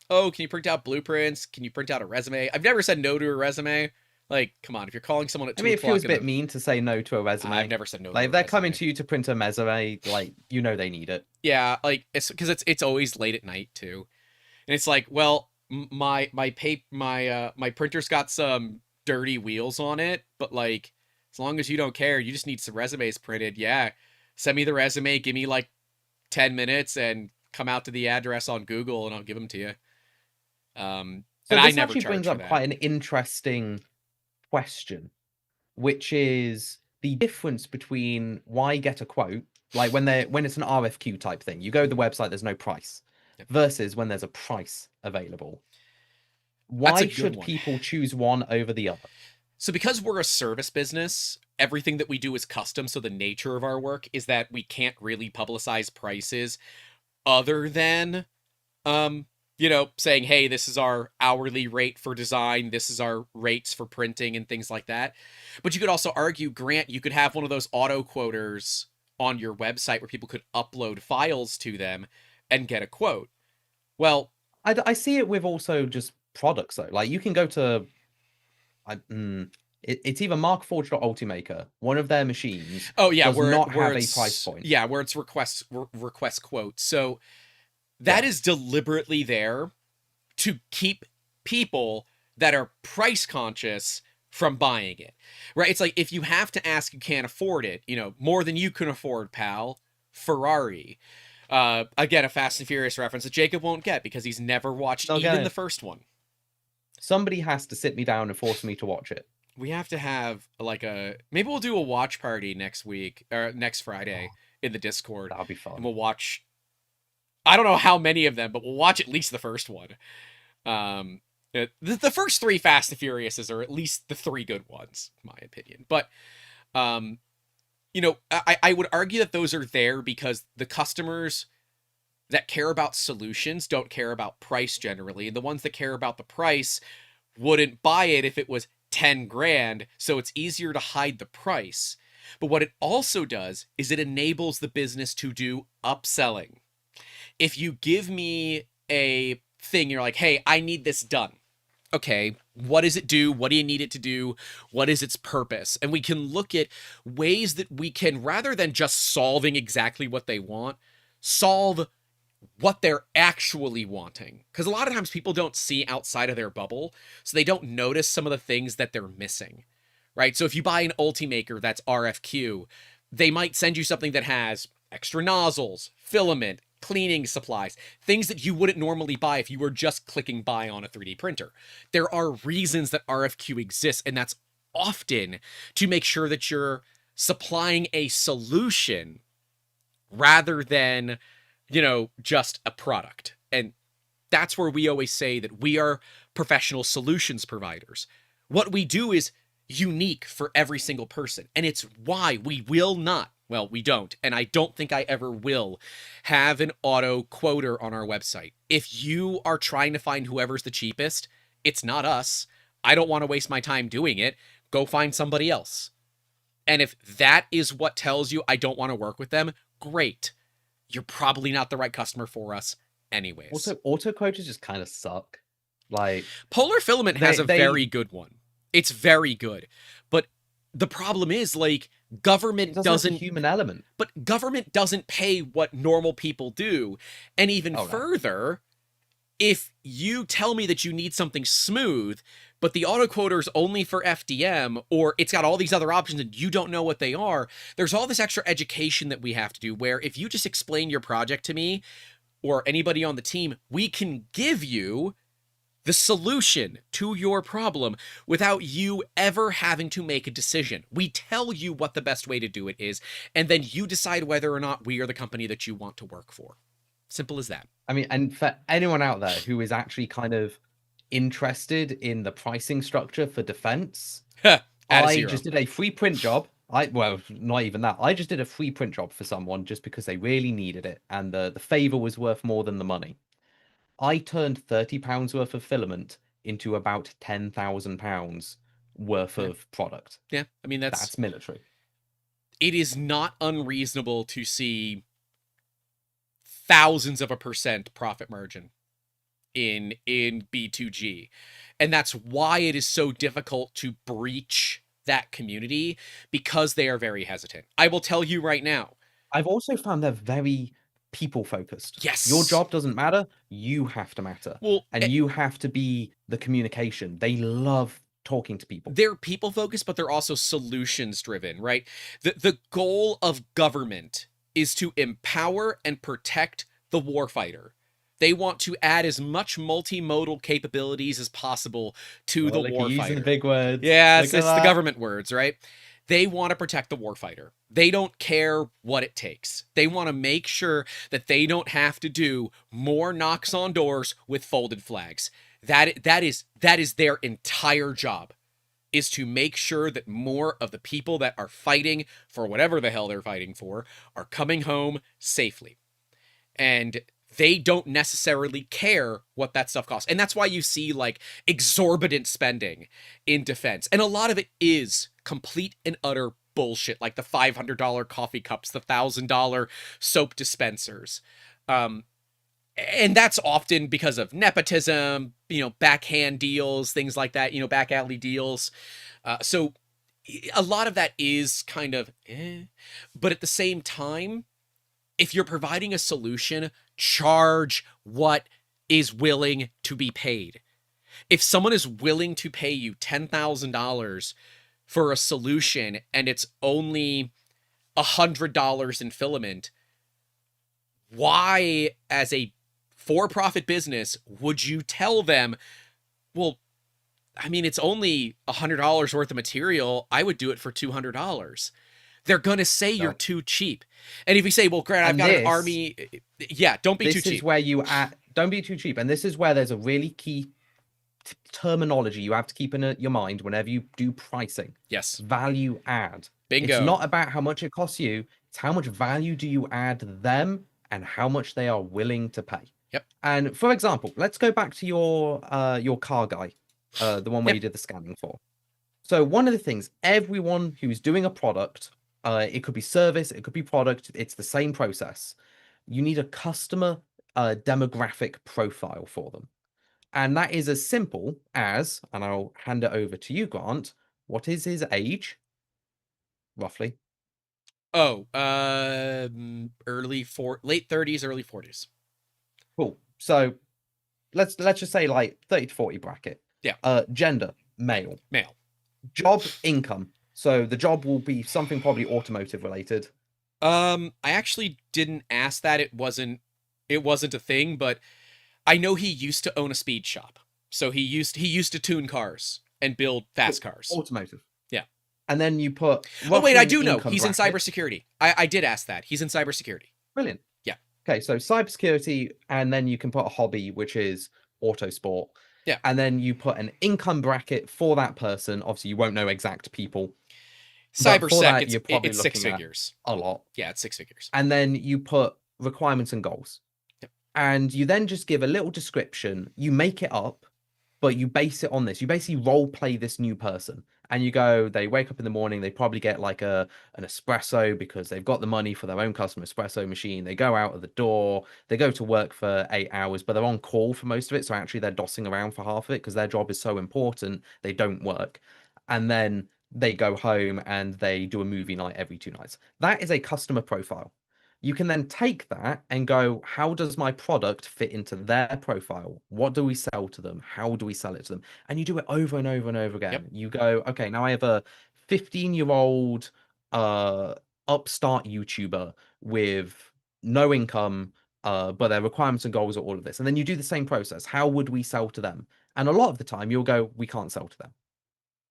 Oh, can you print out blueprints? Can you print out a resume? I've never said no to a resume. Like, come on, if you're calling someone at 2 it o'clock... feels a bit mean to say no to a resume. I've never said no to like, a if they're resume. coming to you to print a resume, like, they need it. Yeah, like, it's because it's always late at night, too. And it's like, well, my printer's got some dirty wheels on it, but, like, as long as you don't care, you just need some resumes printed. Yeah, send me the resume, give me, like, 10 minutes, and come out to the address on Google, and I'll give them to you. So and this I never actually charge brings for up that. quite an interesting question, which is the difference between why get a quote, like when it's an RFQ type thing, you go to the website, there's no price, versus when there's a price available. Why should people choose one over the other? So because we're a service business, everything that we do is custom, so the nature of our work is that we can't really publicize prices other than saying, hey, this is our hourly rate for design, this is our rates for printing and things like that. But you could also argue, Grant, you could have one of those auto quoters on your website where people could upload files to them and get a quote. Well, I see it with also just products though. Like you can go to it's either Markforged or Ultimaker. One of their machines Oh yeah, does not where have a price it's point. yeah, where it's request quote. So that Yeah. is deliberately there to keep people that are price conscious from buying it. Right? It's like if you have to ask, you can't afford it, you know, more than you can afford, pal. Ferrari. Again, a Fast and Furious reference that Jacob won't get because he's never watched They'll get even the it. first one. Somebody has to sit me down and force me to watch it. We have to have like maybe we'll do a watch party next week or next Friday in the Discord, That'll be and fun. we'll watch. I don't know how many of them, but we'll watch at least the first one. The first three Fast and Furiouses are at least the three good ones, in my opinion. But you know, I would argue that those are there because the customers that care about solutions don't care about price generally, and the ones that care about the price wouldn't buy it if it was 10 grand, so it's easier to hide the price. But what it also does is it enables the business to do upselling. If you give me a thing, you're like, hey, I need this done. Okay, what does it do? What do you need it to do? What is its purpose? And we can look at ways that we can, rather than just solving exactly what they want, solve what they're actually wanting. Because a lot of times people don't see outside of their bubble, so they don't notice some of the things that they're missing, right? So if you buy an Ultimaker that's RFQ, they might send you something that has extra nozzles, filament, cleaning supplies, things that you wouldn't normally buy if you were just clicking buy on a 3D printer. There are reasons that RFQ exists, and that's often to make sure that you're supplying a solution rather than, you know, just a product. And that's where we always say that we are professional solutions providers. What we do is unique for every single person. And it's why we will not, well, we don't, and I don't think I ever will, have an auto quoter on our website. If you are trying to find whoever's the cheapest, it's not us. I don't want to waste my time doing it. Go find somebody else. And if that is what tells you I don't want to work with them, great. You're probably not the right customer for us anyways. Also, auto quotas just kind of suck. Like Polar Filament has a very good one. It's very good. But the problem is, like, government doesn't have a human element. But government doesn't pay what normal people do. And even further, if you tell me that you need something smooth, but the autoquoter is only for FDM, or it's got all these other options and you don't know what they are, there's all this extra education that we have to do, where if you just explain your project to me or anybody on the team, we can give you the solution to your problem without you ever having to make a decision. We tell you what the best way to do it is, and then you decide whether or not we are the company that you want to work for. Simple as that. I mean, and for anyone out there who is actually kind of interested in the pricing structure for defense, I just did a free print job. Well, not even that. I just did a free print job for someone just because they really needed it, and the favor was worth more than the money. I turned £30 worth of filament into about £10,000 worth of product. Yeah, I mean that's military. It is not unreasonable to see thousands of a % profit margin in B2G. And that's why it is so difficult to breach that community, because they are very hesitant. I will tell you right now. I've also found they're very people focused. Yes. Your job doesn't matter. You have to matter. Well, and you have to be the communication. They love talking to people. They're people focused, but they're also solutions driven, right? The goal of government is to empower and protect the warfighter. They want to add as much multimodal capabilities as possible to the warfighter. Using the big words. Yeah, it's the government words, right? They want to protect the warfighter. They don't care what it takes. They want to make sure that they don't have to do more knocks on doors with folded flags. That is their entire job, is to make sure that more of the people that are fighting for whatever the hell they're fighting for are coming home safely. And they don't necessarily care what that stuff costs. And that's why you see like exorbitant spending in defense. And a lot of it is complete and utter bullshit, like the $500 coffee cups, the $1,000 soap dispensers. And that's often because of nepotism, backhand deals, things like that, back alley deals. So a lot of that is kind of but at the same time, if you're providing a solution, charge what is willing to be paid. If someone is willing to pay you $10,000 for a solution and it's only $100 in filament, why, as a for-profit business, would you tell them, well, I mean, it's only $100 worth of material. I would do it for $200. They're going to say you're too cheap. And if you say, well, Grant, I've got an army. Yeah, don't be too cheap. This is where don't be too cheap. And this is where there's a really key terminology you have to keep in your mind whenever you do pricing. Yes. Value add. Bingo. It's not about how much it costs you. It's how much value do you add them and how much they are willing to pay. Yep. And for example, let's go back to your car guy, the one where you did the scanning for. So one of the things, everyone who's doing a product, it could be service, it could be product, it's the same process. You need a customer demographic profile for them. And that is as simple as, and I'll hand it over to you, Grant, what is his age, roughly? Oh, late 30s, early 40s. Cool. So let's just say like 30 to 40 bracket. Yeah. Gender, male. Male. Job, income. So the job will be something probably automotive related. I actually didn't ask that. It wasn't a thing, but I know he used to own a speed shop. So he used to tune cars and build fast cars. Automotive. Yeah. And then you put Oh wait, I do know. He's in cybersecurity. I did ask that. He's in cybersecurity. Brilliant. Yeah. Okay, so cybersecurity, and then you can put a hobby, which is autosport. Yeah. And then you put an income bracket for that person. Obviously, you won't know exact people. Cybersec, it's 6 figures. A lot. Yeah, it's 6 figures. And then you put requirements and goals. Yep. And you then just give a little description. You make it up, but you base it on this. You basically role play this new person. And you go, they wake up in the morning, they probably get like an espresso because they've got the money for their own custom espresso machine. They go out of the door, they go to work for 8 hours, but they're on call for most of it. So actually they're dossing around for half of it because their job is so important, they don't work. And then they go home and they do a movie night every 2 nights. That is a customer profile. You can then take that and go, how does my product fit into their profile? What do we sell to them? How do we sell it to them? And you do it over and over and over again. Yep. You go, okay, now I have a 15-year-old upstart YouTuber with no income, but their requirements and goals are all of this. And then you do the same process. How would we sell to them? And a lot of the time you'll go, we can't sell to them.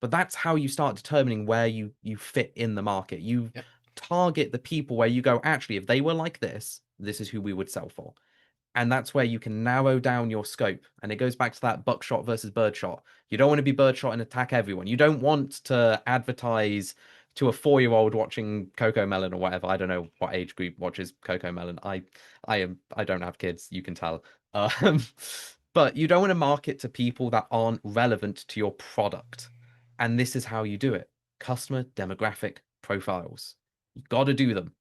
But that's how you start determining where you fit in the market. You target the people where you go, actually, if they were like this, this is who we would sell for. And that's where you can narrow down your scope. And it goes back to that buckshot versus birdshot. You don't want to be birdshot and attack everyone. You don't want to advertise to a 4-year-old watching Coco Melon or whatever. I don't know what age group watches Coco Melon. I don't have kids, you can tell. But you don't want to market to people that aren't relevant to your product. And this is how you do it. Customer demographic profiles. You got to do them.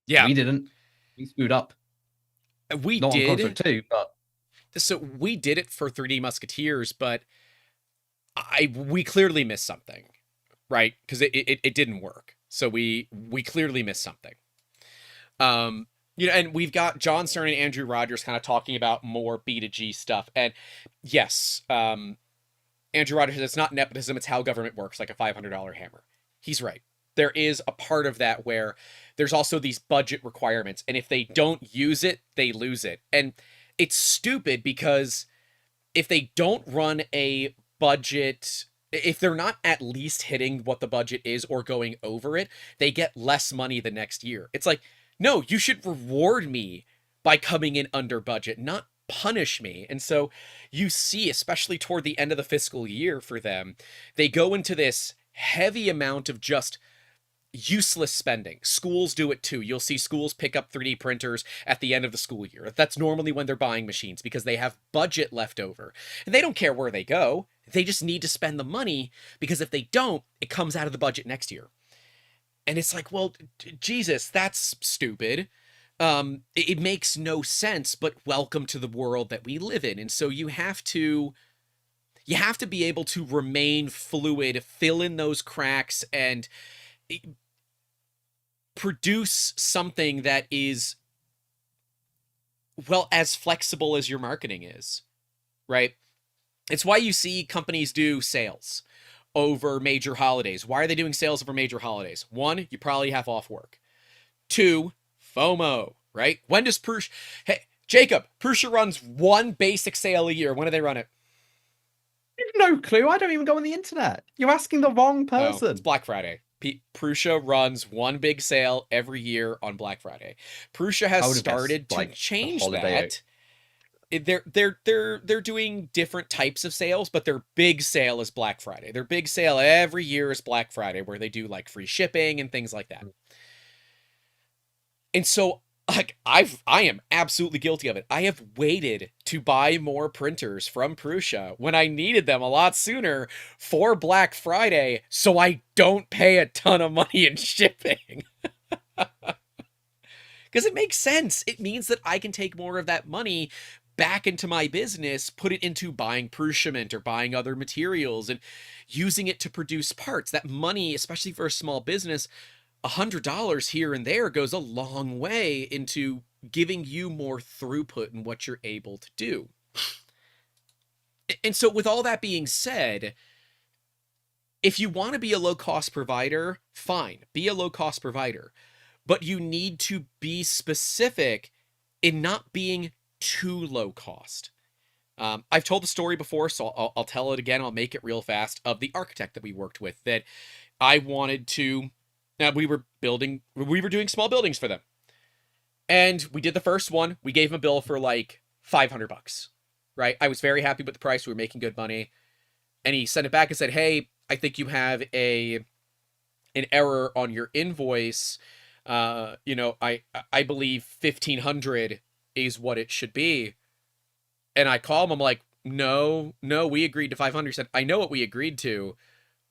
Yeah. We didn't. We screwed up. We Not did. on Contract 2, but so we did it for 3D Musketeers, but we clearly missed something, right? Because it didn't work. So we clearly missed something. And we've got John Stern and Andrew Rogers kind of talking about more B2G stuff. And yes, Andrew Rogers says it's not nepotism, it's how government works, like a $500 hammer. He's right. There is a part of that where there's also these budget requirements, and if they don't use it, they lose it. And it's stupid because if they don't run a budget, if they're not at least hitting what the budget is or going over it, they get less money the next year. It's like, no, you should reward me by coming in under budget, not punish me. And so you see, especially toward the end of the fiscal year for them, they go into this heavy amount of just useless spending. Schools do it too. You'll see schools pick up 3D printers at the end of the school year. That's normally when they're buying machines because they have budget left over. And they don't care where they go. They just need to spend the money because if they don't, it comes out of the budget next year. And it's like, well, Jesus, that's stupid. it makes no sense, but welcome to the world that we live in. And so you have to be able to remain fluid, fill in those cracks, and produce something that is, well, as flexible as your marketing is, right? It's why you see companies do sales over major holidays. Why are they doing sales over major holidays? One, you probably have off work. Two, FOMO, right? When does Prusa... Hey, Jacob, Prusa runs one basic sale a year. When do they run it? No clue. I don't even go on the internet. You're asking the wrong person. Oh, it's Black Friday. Prusa runs one big sale every year on Black Friday. Prusa has started to change that. They're doing different types of sales, but their big sale is Black Friday. Their big sale every year is Black Friday, where they do like free shipping and things like that. And so, like, I am absolutely guilty of it. I have waited to buy more printers from Prusa when I needed them a lot sooner for Black Friday, so I don't pay a ton of money in shipping. Because it makes sense. It means that I can take more of that money back into my business, put it into buying Prusa or buying other materials and using it to produce parts. That money, especially for a small business, $100 here and there goes a long way into giving you more throughput in what you're able to do. And so with all that being said, if you want to be a low-cost provider, fine, be a low-cost provider. But you need to be specific in not being too low cost. I've told the story before, so I'll tell it again. I'll make it real fast, of the architect that we worked with, that I wanted to... we were doing small buildings for them. And we did the first one. We gave him a bill for like $500, right? I was very happy with the price. We were making good money. And he sent it back and said, hey, I think you have an error on your invoice. I believe 1,500 is what it should be. And I call him. I'm like, no, we agreed to 500. He said, I know what we agreed to,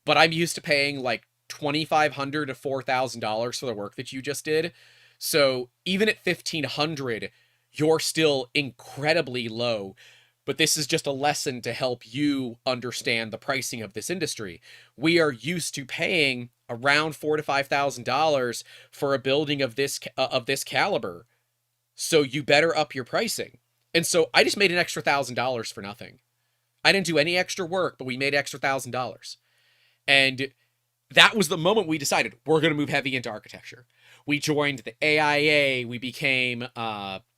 but I'm used to paying like $2,500 to $4,000 for the work that you just did. So even at 1,500, you're still incredibly low. But this is just a lesson to help you understand the pricing of this industry. We are used to paying around $4,000 to $5,000 for a building of this caliber. So you better up your pricing. And so I just made an extra $1,000 for nothing. I didn't do any extra work, but we made extra $1,000. And that was the moment we decided we're going to move heavy into architecture. We joined the AIA. We became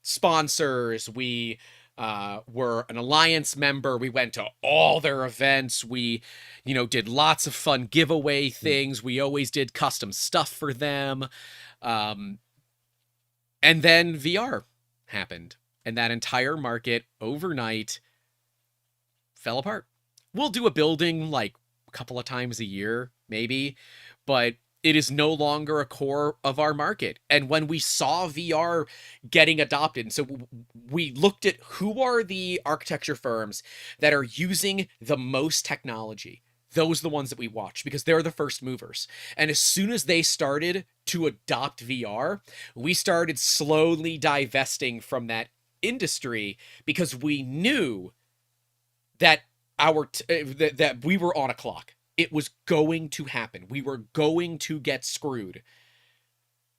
sponsors. We were an alliance member. We went to all their events. We, did lots of fun giveaway things. We always did custom stuff for them. And then VR happened, and that entire market overnight fell apart. We'll do a building like a couple of times a year, maybe, but it is no longer a core of our market. And when we saw VR getting adopted, so we looked at who are the architecture firms that are using the most technology. Those are the ones that we watch because they're the first movers. And as soon as they started to adopt VR, we started slowly divesting from that industry because we knew that that we were on a clock. It was going to happen. We were going to get screwed.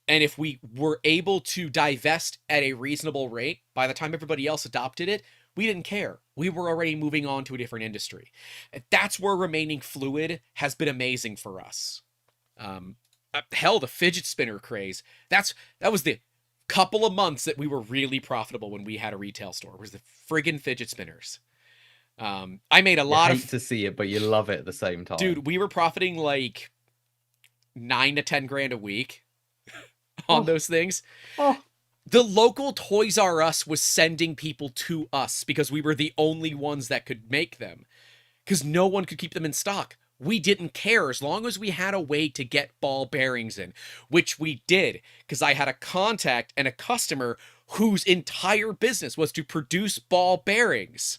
And if we were able to divest at a reasonable rate, by the time everybody else adopted it, we didn't care. We were already moving on to a different industry. And that's where remaining fluid has been amazing for us. Hell, the fidget spinner craze. That was the couple of months that we were really profitable when we had a retail store, was the friggin' fidget spinners. I made a lot to see it, but you love it at the same time. Dude, we were profiting like 9 to 10 grand a week on those things. The local Toys R Us was sending people to us because we were the only ones that could make them, because no one could keep them in stock. We didn't care as long as we had a way to get ball bearings in, which we did, because I had a contact and a customer whose entire business was to produce ball bearings.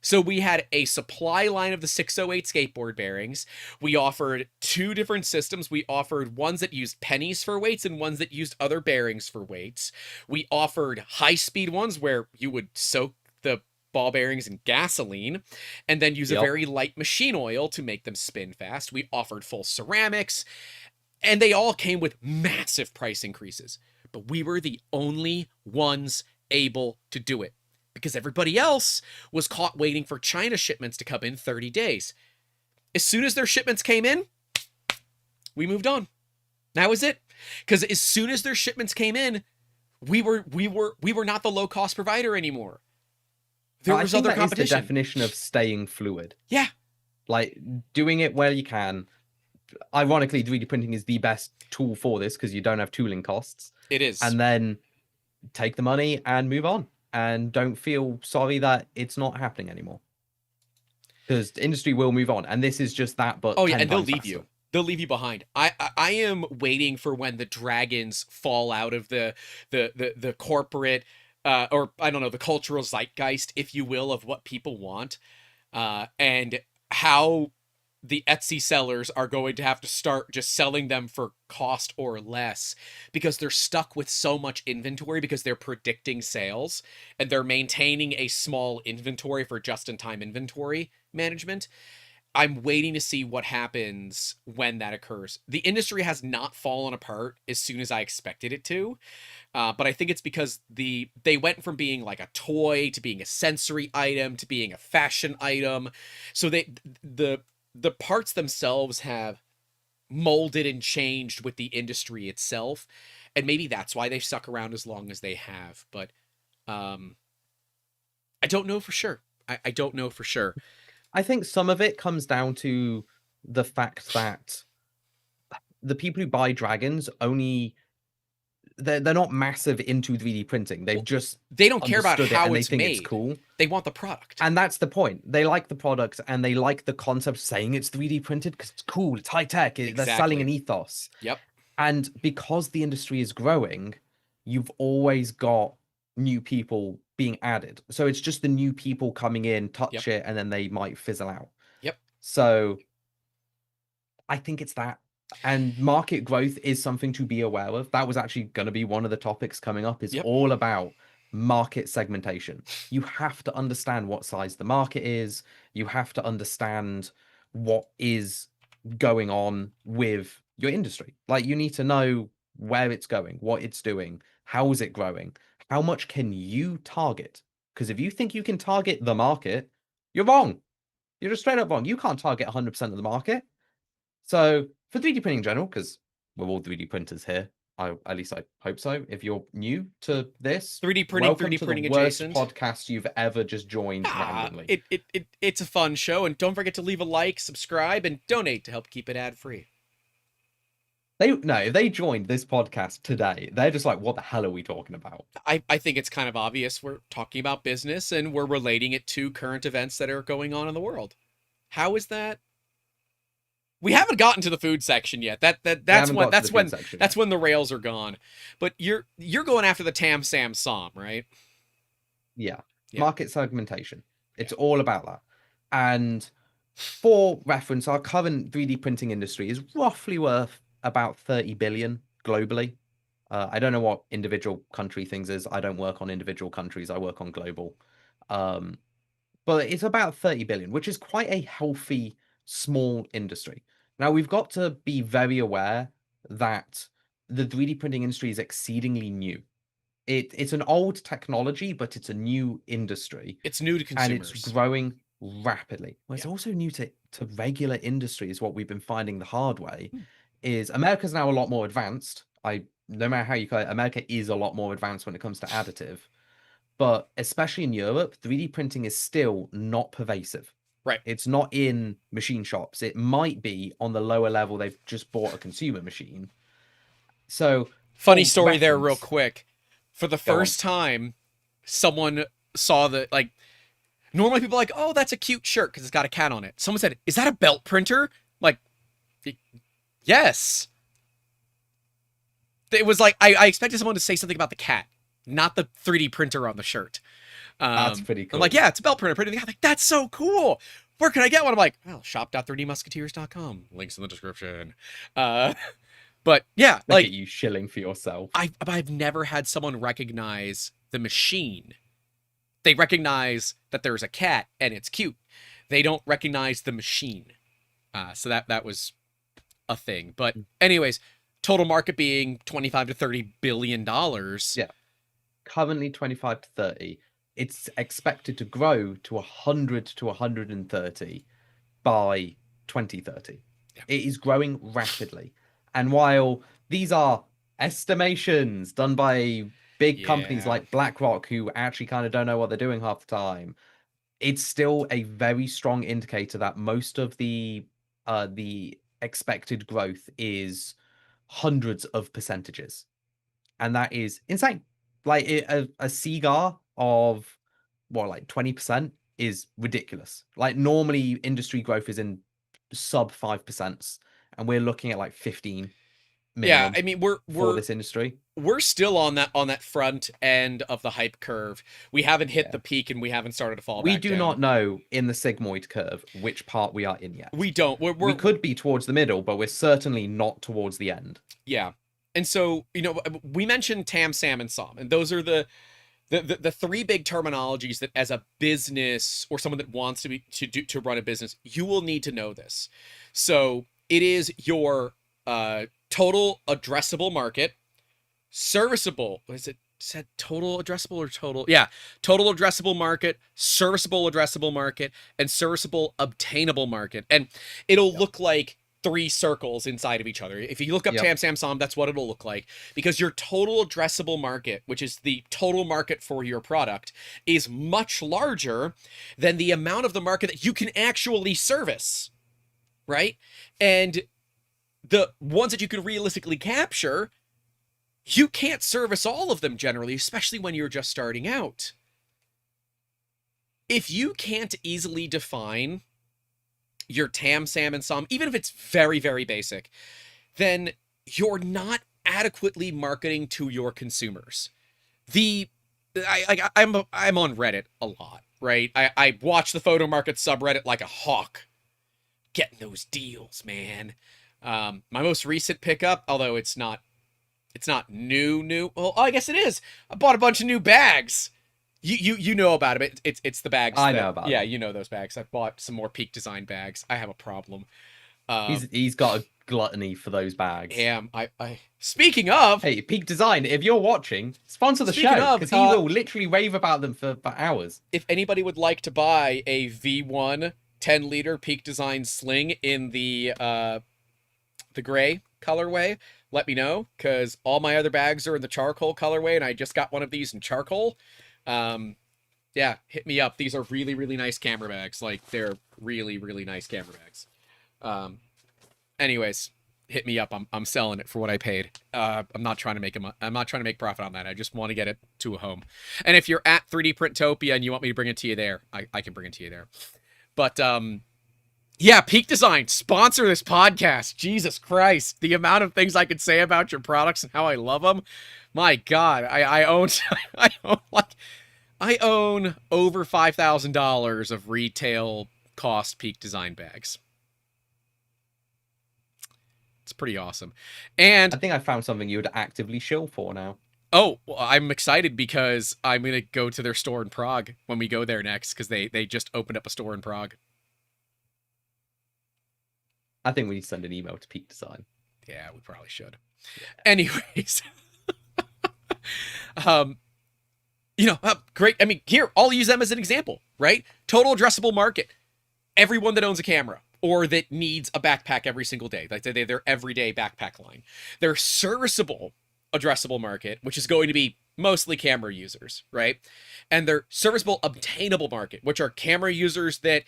So we had a supply line of the 608 skateboard bearings. We offered 2 different systems. We offered ones that used pennies for weights and ones that used other bearings for weights. We offered high-speed ones where you would soak the ball bearings in gasoline and then use a Yep. very light machine oil to make them spin fast. We offered full ceramics, and they all came with massive price increases. But we were the only ones able to do it, because everybody else was caught waiting for China shipments to come in 30 days. As soon as their shipments came in, we moved on. That was it. Because as soon as their shipments came in, we were not the low cost provider anymore. There was other competition. That is the definition of staying fluid. Yeah. Like doing it where you can. Ironically, 3D printing is the best tool for this because you don't have tooling costs. It is. And then take the money and move on. And don't feel sorry that it's not happening anymore. Because the industry will move on. And this is just that, but oh yeah, 10 and they'll times leave faster. you. They'll leave you behind. I am waiting for when the dragons fall out of the corporate or I don't know, the cultural zeitgeist, if you will, of what people want, and how the Etsy sellers are going to have to start just selling them for cost or less, because they're stuck with so much inventory because they're predicting sales and they're maintaining a small inventory for just-in-time inventory management. I'm waiting to see what happens when that occurs. The industry has not fallen apart as soon as I expected it to, but I think it's because they went from being like a toy to being a sensory item to being a fashion item. So the parts themselves have molded and changed with the industry itself, and maybe that's why they've stuck around as long as they have. But I don't know for sure. I don't know for sure. I think some of it comes down to the fact that the people who buy dragons only they're not massive into 3D printing. They've just They don't care about understood it how and they it's think made. it's cool. They want the product. And that's the point. They like the product and they like the concept of saying it's 3D printed because it's cool, it's high tech, they're selling an ethos. Yep. And because the industry is growing, you've always got new people being added. So it's just the new people coming in, touch it, and then they might fizzle out. Yep. So I think it's that. And market growth is something to be aware of. That was actually going to be one of the topics coming up, is all about market segmentation. You have to understand what size the market is. You have to understand what is going on with your industry. Like, you need to know where it's going, what it's doing, how is it growing, how much can you target? Because if you think you can target the market, you're wrong. You're just straight up wrong. You can't target 100% of the market. So for 3D printing in general, because we're all 3D printers here, at least I hope so. If you're new to this, 3D printing, welcome 3D to printing the worst adjacent podcast you've ever just joined randomly. It's a fun show, and don't forget to leave a like, subscribe, and donate to help keep it ad free. If they joined this podcast today, they're just like, what the hell are we talking about? I think it's kind of obvious we're talking about business and we're relating it to current events that are going on in the world. How is that? We haven't gotten to the food section yet. That's when the rails are gone. But you're going after the Tam Sam Som, right? Yeah. Market segmentation. It's all about that. And for reference, our current 3D printing industry is roughly worth about 30 billion globally. I don't know what individual country things is. I don't work on individual countries. I work on global. But it's about 30 billion, which is quite a healthy, small industry. Now, we've got to be very aware that the 3D printing industry is exceedingly new. It's an old technology, but it's a new industry. It's new to consumers. And it's growing rapidly. Well, it's also new to regular industry, is what we've been finding the hard way. Is America's now a lot more advanced. No matter how you call it, America is a lot more advanced when it comes to additive. But especially in Europe, 3D printing is still not pervasive. Right. It's not in machine shops. It might be on the lower level. They've just bought a consumer machine. So funny story there real quick. For the first time, someone saw normally people are like, oh, that's a cute shirt because it's got a cat on it. Someone said, is that a belt printer? Like, yes. It was like, I expected someone to say something about the cat, not the 3D printer on the shirt. That's pretty I'm cool. like, yeah, it's a belt printer. I'm like, that's so cool. Where can I get one? I'm like, well, shop.3dmusketeers.com. Links in the description. But yeah, Look like at you shilling for yourself. I've never had someone recognize the machine. They recognize that there's a cat and it's cute. They don't recognize the machine. So that was a thing. But anyways, total market being 25 to 30 billion dollars. Yeah. Currently 25 to 30. It's expected to grow to 100 to 130 by 2030. Yeah. It is growing rapidly. And while these are estimations done by big companies like BlackRock, who actually kind of don't know what they're doing half the time, it's still a very strong indicator that most of the expected growth is hundreds of percentages, and that is insane. Like a cigar of what, like 20% is ridiculous. Like normally industry growth is in sub 5%, and we're looking at like 15 Yeah, minimum I mean for this industry. we're still on that front end of the hype curve. We haven't hit the peak and we haven't started to fall We back do down. not know in the sigmoid curve which part we are in yet. We don't. We could be towards the middle, but we're certainly not towards the end. Yeah. And so, you know, we mentioned TAM, SAM, and SOM, and those are the three big terminologies that, as a business or someone that wants to run a business, you will need to know this. So it is your total addressable market, serviceable. What is it? Said total addressable or total? Yeah, total addressable market, serviceable addressable market, and serviceable obtainable market. And it'll look like three circles inside of each other. If you look up TAM, SAM, SOM, that's what it'll look like, because your total addressable market, which is the total market for your product, is much larger than the amount of the market that you can actually service, right? And the ones that you can realistically capture, you can't service all of them generally, especially when you're just starting out. If you can't easily define your TAM, SAM, and SOM, even if it's very, very basic, then you're not adequately marketing to your consumers. I'm on Reddit a lot, right? I watch the photo market subreddit like a hawk, getting those deals, man. My most recent pickup, although it's not new. Well, I guess it is. I bought a bunch of new bags. You know about it. It's the bags. I know about Yeah, them. you know those bags. I bought some more Peak Design bags. I have a problem. He's got a gluttony for those bags. I speaking of, hey, Peak Design, if you're watching, sponsor the Speaking show, of, because he will literally rave about them for hours. if anybody would like to buy a V1 10-liter Peak Design sling in the gray colorway, let me know, because all my other bags are in the charcoal colorway, and I just got one of these in charcoal. Yeah, hit me up. These are really, really nice camera bags. Like, they're really, really nice camera bags. Anyways, hit me up. I'm selling it for what I paid. I'm not trying to make profit on that. I just want to get it to a home. And if you're at 3D Printopia and you want me to bring it to you there, I can bring it to you there. But yeah, Peak Design, sponsor this podcast. Jesus Christ, the amount of things I could say about your products and how I love them. My God, I own I own over $5,000 of retail cost Peak Design bags. It's pretty awesome. And I think I found something you would actively shill for now. oh, well, I'm excited because I'm going to go to their store in Prague when we go there next, because they just opened up a store in Prague. I think we need to send an email to Peak Design. Yeah, we probably should. Yeah. Anyways. Great. I mean, here, I'll use them as an example, right? Total addressable market. Everyone that owns a camera or that needs a backpack every single day. Like their everyday backpack line. Their serviceable addressable market, which is going to be mostly camera users, right? And their serviceable obtainable market, which are camera users that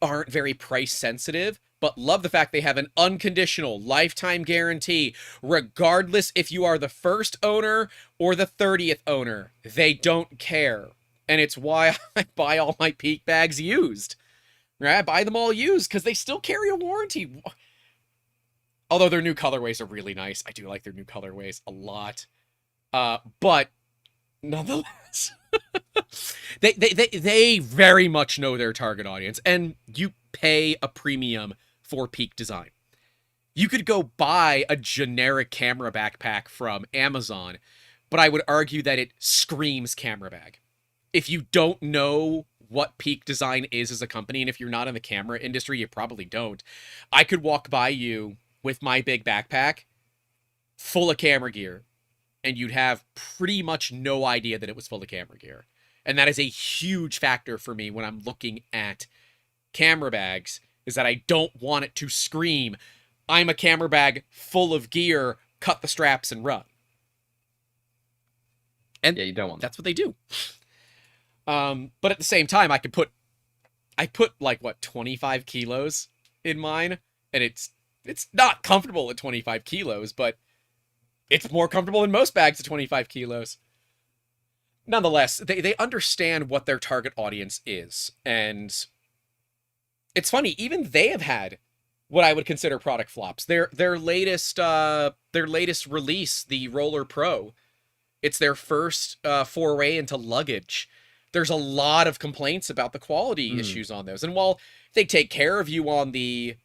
aren't very price sensitive, but love the fact they have an unconditional lifetime guarantee, regardless if you are the first owner or the 30th owner. They don't care. And it's why I buy all my Peak bags used. Right? I buy them all used because they still carry a warranty. Although their new colorways are really nice. I do like their new colorways a lot. But nonetheless, They very much know their target audience, and you pay a premium for peak design. You could go buy a generic camera backpack from Amazon, but I would argue that it screams camera bag. If you don't know what peak design is as a company, and if you're not in the camera industry, you probably don't. I could walk by you with my big backpack full of camera gear, and you'd have pretty much no idea that it was full of camera gear. And that is a huge factor for me when I'm looking at camera bags, is that I don't want it to scream, I'm a camera bag full of gear, cut the straps and run. And yeah, you don't want that. That's what they do. But at the same time, I put like, what, 25 kilos in mine, and it's not comfortable at 25 kilos, but it's more comfortable than most bags at 25 kilos. Nonetheless, they understand what their target audience is, and it's funny, even they have had what I would consider product flops. Their latest release, the Roller Pro, it's their first foray into luggage. There's a lot of complaints about the quality issues on those, and while they take care of you on the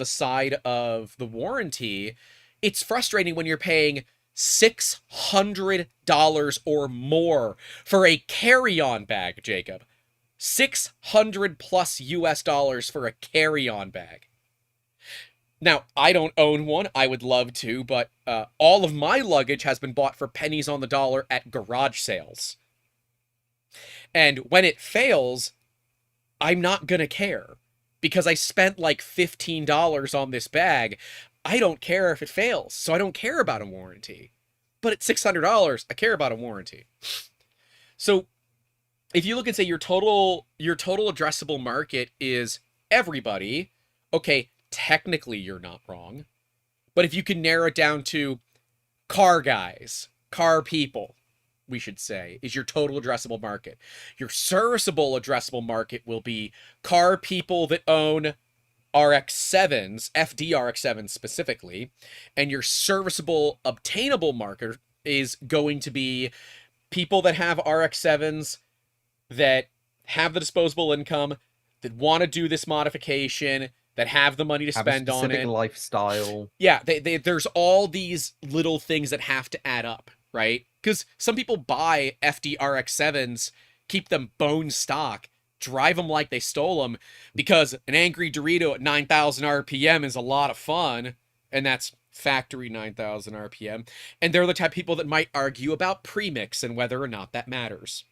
side of the warranty, it's frustrating when you're paying $600 or more for a carry-on bag, Jacob. $600+ US dollars for a carry-on bag. Now, I don't own one. I would love to, but all of my luggage has been bought for pennies on the dollar at garage sales. And when it fails, I'm not gonna care, because I spent like $15 on this bag. I don't care if it fails, so I don't care about a warranty. But at $600, I care about a warranty. So if you look and say your total addressable market is everybody, okay, technically you're not wrong. But if you can narrow it down to car guys, car people, we should say, is your total addressable market. Your serviceable addressable market will be car people that own RX-7s, FD RX-7s specifically, and your serviceable obtainable market is going to be people that have RX-7s, that have the disposable income, that want to do this modification, that have the money to spend on it. Specific lifestyle. Yeah, there's all these little things that have to add up, right? Because some people buy FD RX-7s, keep them bone stock, drive them like they stole them, because an angry Dorito at 9,000 RPM is a lot of fun, and that's factory 9,000 RPM. And they're the type of people that might argue about premix and whether or not that matters.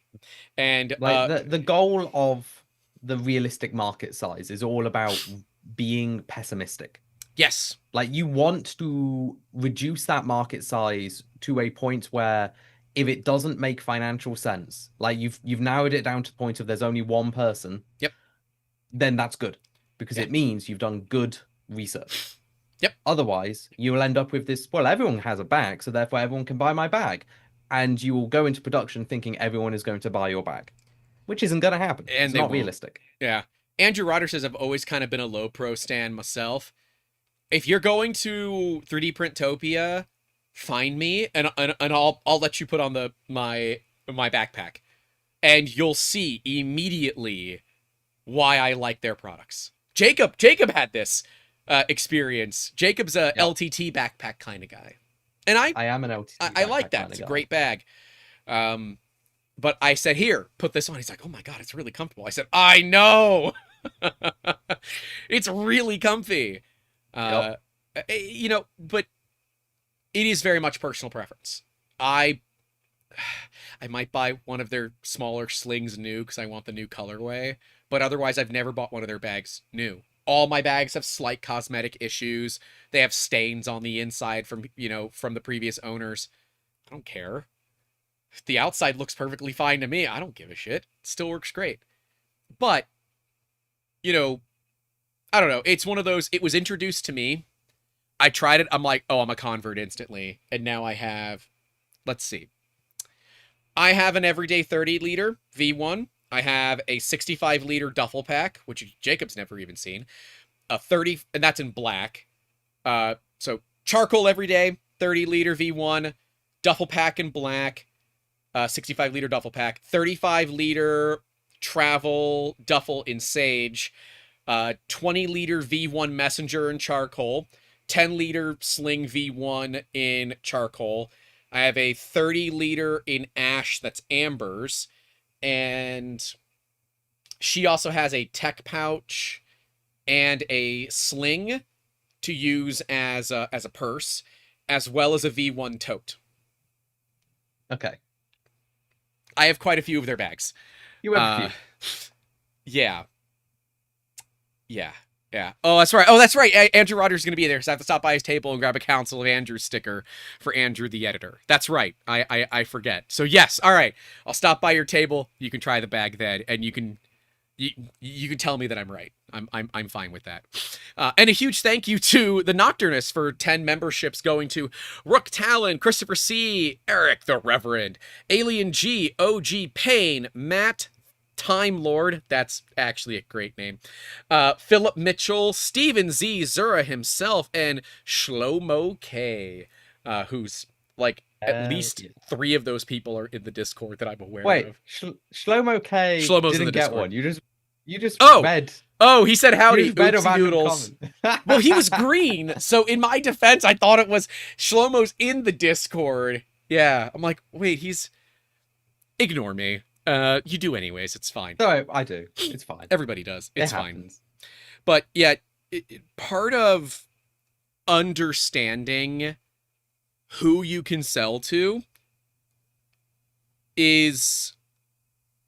And like the goal of the realistic market size is all about being pessimistic. Yes. Like, you want to reduce that market size to a point where if it doesn't make financial sense, like you've narrowed it down to the point of there's only one person. Yep. Then that's good, because it means you've done good research. Yep. Otherwise, you will end up with this, well, everyone has a bag, so therefore everyone can buy my bag. And you will go into production thinking everyone is going to buy your bag, which isn't going to happen. And it's not realistic. Yeah. Andrew Ryder says, I've always kind of been a low pro stan myself. If you're going to 3D Printopia, find me, and I'll let you put on my backpack, and you'll see immediately why I like their products. Jacob had this experience. Jacob's a LTT backpack kind of guy, and I am an LTT. I like that. It's a great bag. But I said, here, put this on. He's like, oh my god, it's really comfortable. I said, I know. It's really comfy. You know, but it is very much personal preference. I might buy one of their smaller slings new because I want the new colorway, but otherwise I've never bought one of their bags new. All my bags have slight cosmetic issues. They have stains on the inside from the previous owners. I don't care. The outside looks perfectly fine to me. I don't give a shit. It still works great. But, I don't know. It's one of those, it was introduced to me. I tried it. I'm like, oh, I'm a convert instantly. And now I have, let's see. I have an everyday 30-liter V1. I have a 65-liter duffel pack, which Jacob's never even seen. A 30, and that's in black. So charcoal everyday, 30-liter V1, duffel pack in black. 65-liter duffel pack, 35-liter travel duffel in sage, 20-liter V1 messenger in charcoal, 10-liter sling V1 in charcoal. I have a 30-liter in ash that's ambers, and she also has a tech pouch and a sling to use as a purse, as well as a V1 tote. Okay. I have quite a few of their bags. You have a few. Yeah. Yeah. Yeah. Oh, that's right. Oh, that's right. Andrew Rogers is going to be there, so I have to stop by his table and grab a Council of Andrew sticker for Andrew the editor. That's right. I forget. So yes. All right. I'll stop by your table. You can try the bag then, and you can tell me that I'm right. I'm fine with that. And a huge thank you to the Nocturnus for 10 memberships, going to Rook Talon, Christopher C, Eric the Reverend, Alien G, OG Payne, Matt Time Lord, that's actually a great name, Philip Mitchell, Steven Z, Zura himself, and Shlomo K, who's like at least Yes. 3 of those people are in the Discord that I'm aware Wait, of. Shlomo K Shlomo's in didn't the get Discord. one. You just Oh! read. Oh, he said howdy, You just read a oopsie random doodles. comment. Well, he was green, so in my defense, I thought it was Shlomo's in the Discord. Yeah, I'm like, wait, he's... Ignore me. You do anyways, it's fine. No, I do. It's fine. Everybody does. It's It fine. happens. But yeah, part of understanding who you can sell to is...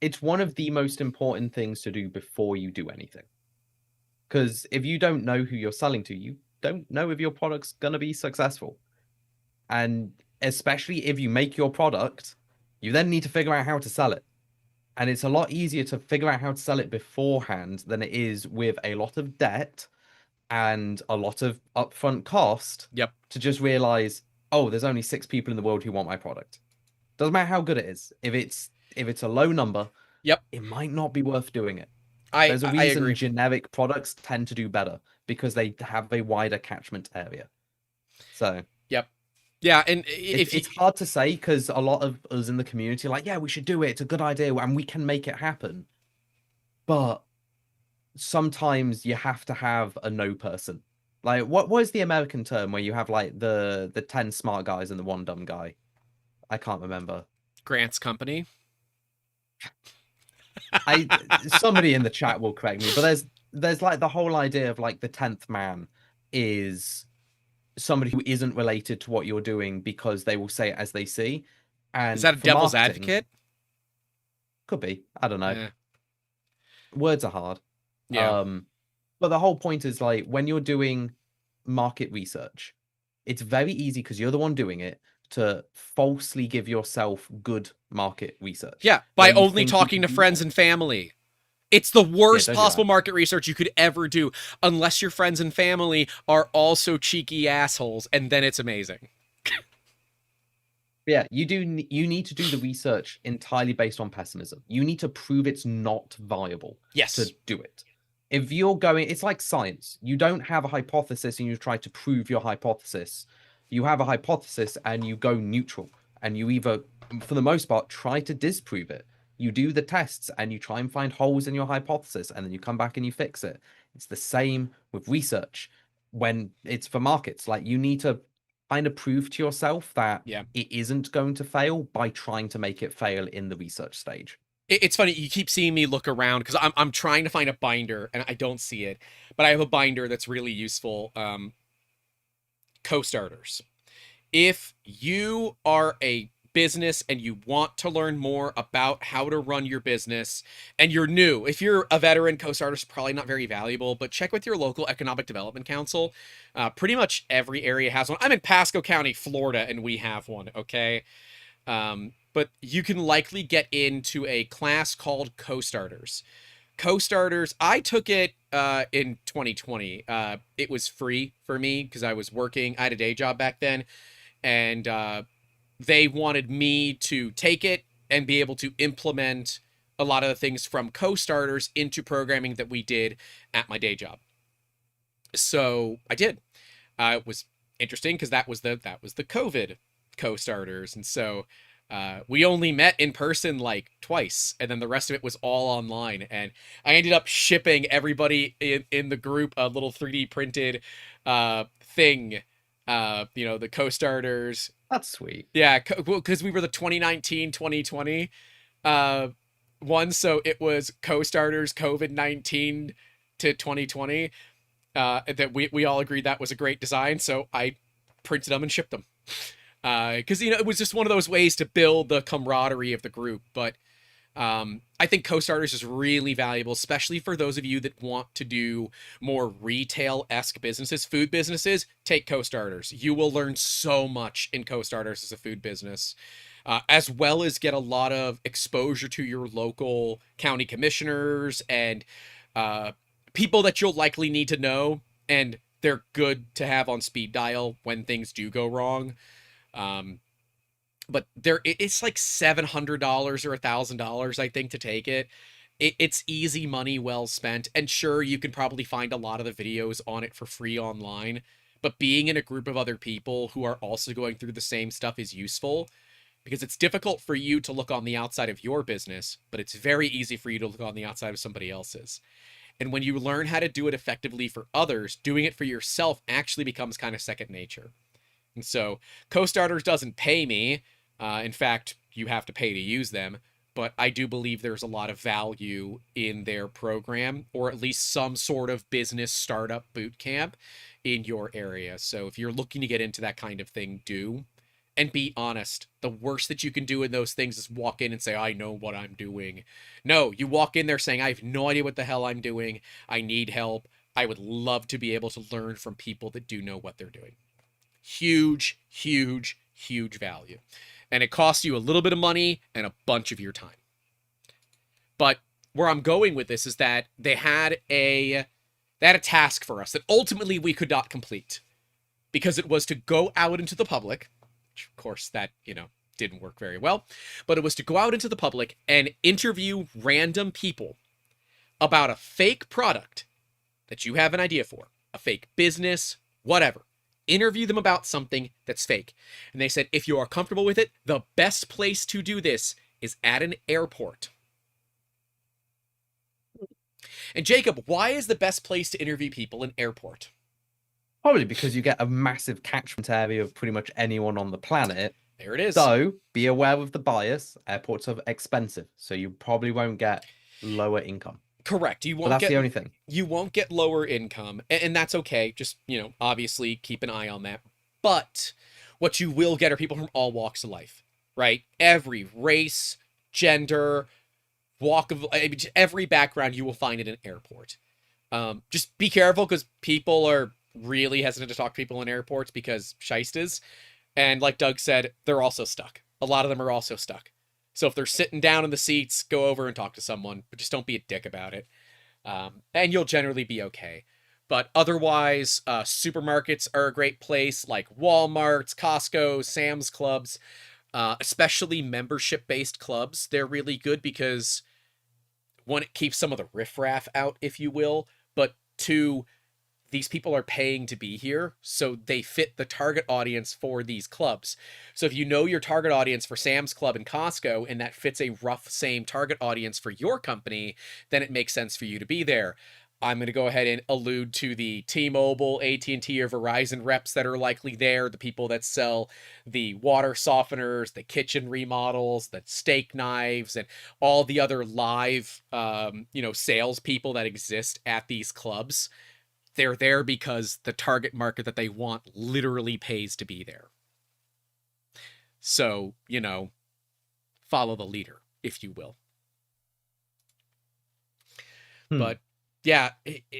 It's one of the most important things to do before you do anything. Because if you don't know who you're selling to, you don't know if your product's going to be successful. And especially if you make your product, you then need to figure out how to sell it. And it's a lot easier to figure out how to sell it beforehand than it is with a lot of debt and a lot of upfront cost. Yep. To just realize, oh, there's only 6 people in the world who want my product. Doesn't matter how good it is. If it's a low number, Yep, it might not be worth doing it. I There's a agree. reason generic products tend to do better, because they have a wider catchment area. So Yep. Yeah, and if it's hard to say, because a lot of us in the community are like, yeah, we should do it. It's a good idea and we can make it happen. But sometimes you have to have a no person. Like, what was the American term where you have like the 10 smart guys and the 1 dumb guy? I can't remember. Grant's company. Somebody in the chat will correct me, but there's like the whole idea of like the 10th man is somebody who isn't related to what you're doing, because they will say it as they see. And Is that a for devil's marketing, advocate? could be, I don't know. Eh, Words are hard. yeah. But the whole point is, like, when you're doing market research, it's very easy, because you're the one doing it, to falsely give yourself good market research. Yeah, by When you only think you talking to can do friends that. and family. It's the worst don't do possible that. market research you could ever do, unless your friends and family are also cheeky assholes, and then it's amazing. Yeah, you need to do the research entirely based on pessimism. You need to prove it's not viable Yes. to do it. If you're going, it's like science. You don't have a hypothesis and you try to prove your hypothesis. You have a hypothesis and you go neutral, and you either, for the most part, try to disprove it. You do the tests and you try and find holes in your hypothesis, and then you come back and you fix it. It's the same with research when it's for markets. Like, you need to kind of prove to yourself that it isn't going to fail by trying to make it fail in the research stage. It's funny, you keep seeing me look around, because I'm trying to find a binder, and I don't see it. But I have a binder that's really useful. Co-starters. If you are a business and you want to learn more about how to run your business, and you're new, if you're a veteran, co-starters probably not very valuable, but check with your local economic development council. Pretty much every area has one. I'm in Pasco County, Florida, and we have one, okay? But you can likely get into a class called Co-starters. Co-starters, I took it in 2020. It was free for me because I was working. I had a day job back then, and they wanted me to take it and be able to implement a lot of the things from Co-starters into programming that we did at my day job. So I did. It was interesting because that was the COVID Co-starters, and so We only met in person like twice, and then the rest of it was all online. And I ended up shipping everybody in the group a little 3D printed thing. The co-starters. That's sweet. Yeah, because we were the 2019 2020 uh, one, so it was co-starters COVID-19 to 2020. That we all agreed that was a great design, so I printed them and shipped them. Because it was just one of those ways to build the camaraderie of the group. But I think co-starters is really valuable, especially for those of you that want to do more retail-esque businesses, food businesses. Take co-starters. You will learn so much in co-starters as a food business, as well as get a lot of exposure to your local county commissioners and people that you'll likely need to know, and they're good to have on speed dial when things do go wrong. But it's like $700 or $1,000, I think, to take it. It's easy money well spent. And sure, you can probably find a lot of the videos on it for free online, but being in a group of other people who are also going through the same stuff is useful, because it's difficult for you to look on the outside of your business, but it's very easy for you to look on the outside of somebody else's. And when you learn how to do it effectively for others, doing it for yourself actually becomes kind of second nature. And so co-starters doesn't pay me. In fact, you have to pay to use them. But I do believe there's a lot of value in their program, or at least some sort of business startup boot camp in your area. So if you're looking to get into that kind of thing, do. And be honest. The worst that you can do in those things is walk in and say, I know what I'm doing. No, you walk in there saying, I have no idea what the hell I'm doing. I need help. I would love to be able to learn from people that do know what they're doing. Huge, huge, huge value. And it costs you a little bit of money and a bunch of your time. But where I'm going with this is that they had a task for us that ultimately we could not complete, because it was to go out into the public. Of course, that, didn't work very well. But it was to go out into the public and interview random people about a fake product that you have an idea for, a fake business, whatever. Interview them about something that's fake. And they said, if you are comfortable with it, the best place to do this is at an airport. And Jacob, why is the best place to interview people an airport? Probably because you get a massive catchment area of pretty much anyone on the planet. There it is. So be aware of the bias. Airports are expensive, so you probably won't get lower income. Correct. But that's the only thing. You won't get lower income, and that's okay. Just, obviously keep an eye on that. But what you will get are people from all walks of life, right? Every race, gender, walk of, every background you will find at an airport. Just be careful, because people are really hesitant to talk to people in airports because shystas. And like Doug said, they're also stuck. A lot of them are also stuck. So if they're sitting down in the seats, go over and talk to someone, but just don't be a dick about it. And you'll generally be okay. But otherwise, supermarkets are a great place, like Walmart's, Costco, Sam's Clubs, especially membership-based clubs. They're really good because, one, it keeps some of the riffraff out, if you will, but two, these people are paying to be here, so they fit the target audience for these clubs. So if you know your target audience for Sam's Club and Costco, and that fits a rough same target audience for your company, then it makes sense for you to be there. I'm going to go ahead and allude to the T-Mobile, AT&T, or Verizon reps that are likely there, the people that sell the water softeners, the kitchen remodels, the steak knives, and all the other live, sales people that exist at these clubs. They're there because the target market that they want literally pays to be there. So, follow the leader, if you will. But yeah,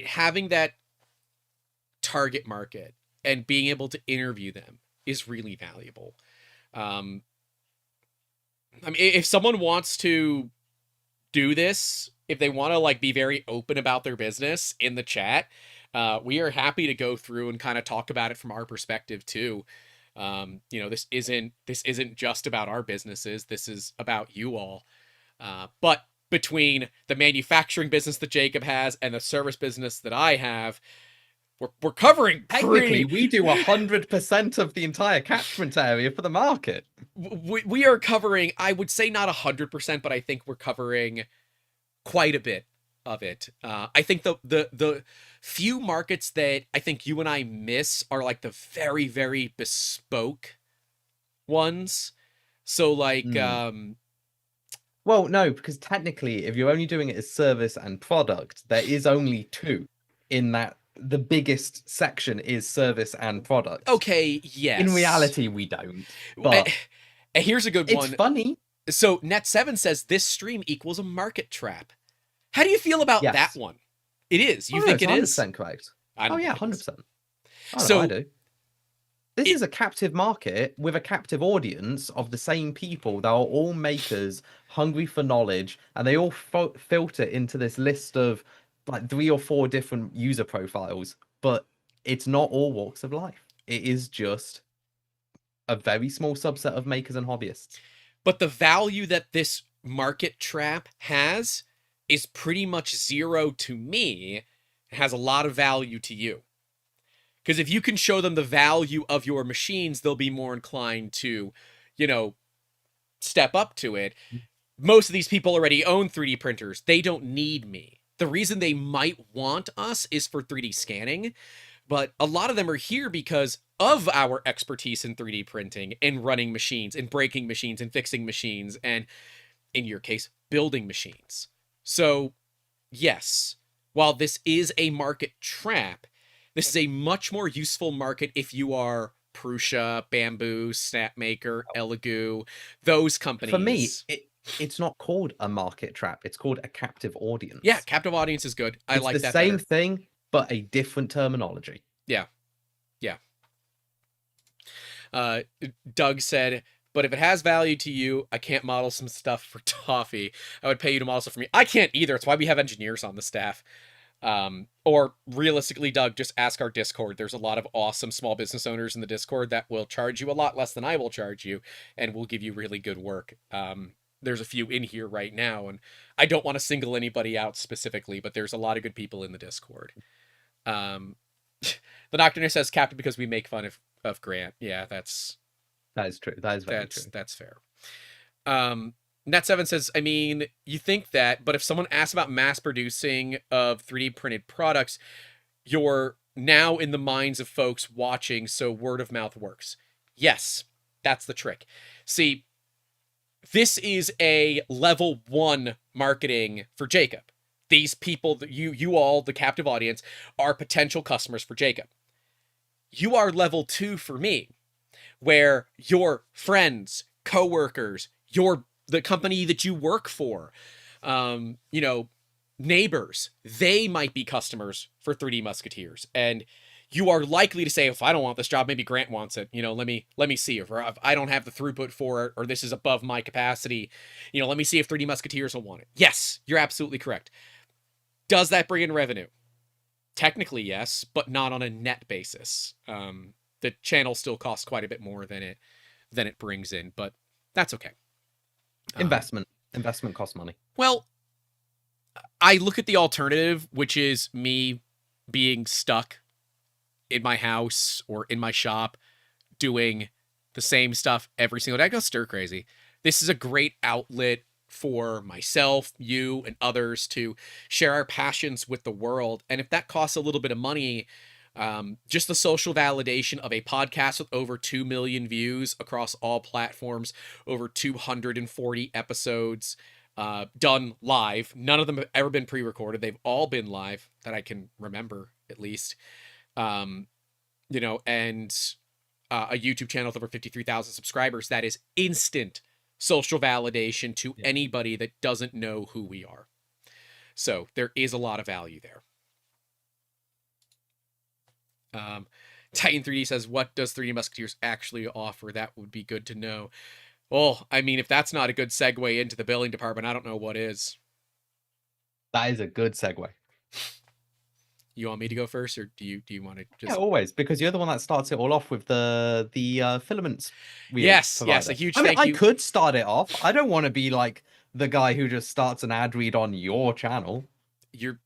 having that target market and being able to interview them is really valuable. If someone wants to do this, if they want to be very open about their business in the chat, we are happy to go through and kind of talk about it from our perspective too. This isn't just about our businesses. This is about you all. But between the manufacturing business that Jacob has and the service business that I have, we're covering Technically, we do 100% of the entire catchment area for the market. We are covering, I would say not 100%, but I think we're covering quite a bit of it. I think the few markets that I think you and I miss are like the very, very bespoke ones. So like, well, no, because technically, if you're only doing it as service and product, there is only two in that. The biggest section is service and product. Okay, yes. In reality, we don't. But here's a good one. It's funny. So Net7 says this stream equals a market trap. How do you feel about that one? It is. You think it is? 100% correct. Oh yeah, 100%. So I do. This is a captive market with a captive audience of the same people that are all makers, hungry for knowledge, and they all filter into this list of like 3 or 4 different user profiles. But it's not all walks of life. It is just a very small subset of makers and hobbyists. But the value that this market trap has is pretty much zero to me. It has a lot of value to you. Because if you can show them the value of your machines, they'll be more inclined to, you know, step up to it. Most of these people already own 3D printers. They don't need me. The reason they might want us is for 3D scanning, but a lot of them are here because of our expertise in 3D printing and running machines and breaking machines and fixing machines and, in your case, building machines. So, yes, while this is a market trap, this is a much more useful market if you are Prusa, Bamboo, Snapmaker, Elegoo, those companies. For me, it's not called a market trap. It's called a captive audience. Yeah, captive audience is good. I like that. It's the same thing, but a different terminology. Yeah. Yeah. Doug said, but if it has value to you, I can't model some stuff for Toffee. I would pay you to model stuff for me. I can't either. It's why we have engineers on the staff. Or realistically, Doug, just ask our Discord. There's a lot of awesome small business owners in the Discord that will charge you a lot less than I will charge you and will give you really good work. There's a few in here right now, and I don't want to single anybody out specifically, but there's a lot of good people in the Discord. The Nocturne says captive because we make fun of Grant. Yeah, that is true. That is very true. That's fair. Net7 says, I mean, you think that, but if someone asks about mass producing of 3D printed products, you're now in the minds of folks watching, so word of mouth works. Yes, that's the trick. See, this is a level 1 marketing for Jacob. These people, that you all, the captive audience, are potential customers for Jacob. You are level 2 for me, where your friends, coworkers, the company that you work for, you know, neighbors, they might be customers for 3D Musketeers. And you are likely to say, if I don't want this job, maybe Grant wants it. You know, let me see if I don't have the throughput for it, or this is above my capacity. You know, let me see if 3D Musketeers will want it. Yes, you're absolutely correct. Does that bring in revenue? Technically, yes, but not on a net basis. The channel still costs quite a bit more than it brings in, but that's okay. Investment costs money. Well, I look at the alternative, which is me being stuck in my house or in my shop doing the same stuff every single day. I go stir crazy. This is a great outlet for myself, you, and others to share our passions with the world. And if that costs a little bit of money, just the social validation of a podcast with over 2 million views across all platforms, over 240 episodes done live. None of them have ever been pre-recorded. They've all been live that I can remember, at least. You know, and a YouTube channel with over 53,000 subscribers. That is instant social validation to anybody that doesn't know who we are. So there is a lot of value there. Titan 3D says, what does 3D Musketeers actually offer? That would be good to know. Well, I mean, if that's not a good segue into the billing department, I don't know what is. That is a good segue. You want me to go first, or do you want to just... Yeah, always, because you're the one that starts it all off with the filaments. Yes, a huge thank you. I could start it off. I don't want to be like the guy who just starts an ad read on your channel.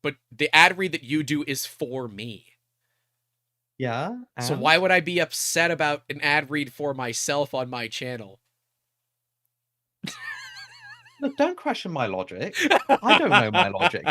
But the ad read that you do is for me. Yeah, So why and would I be upset about an ad read for myself on my channel? look, don't question my logic. I don't know my logic.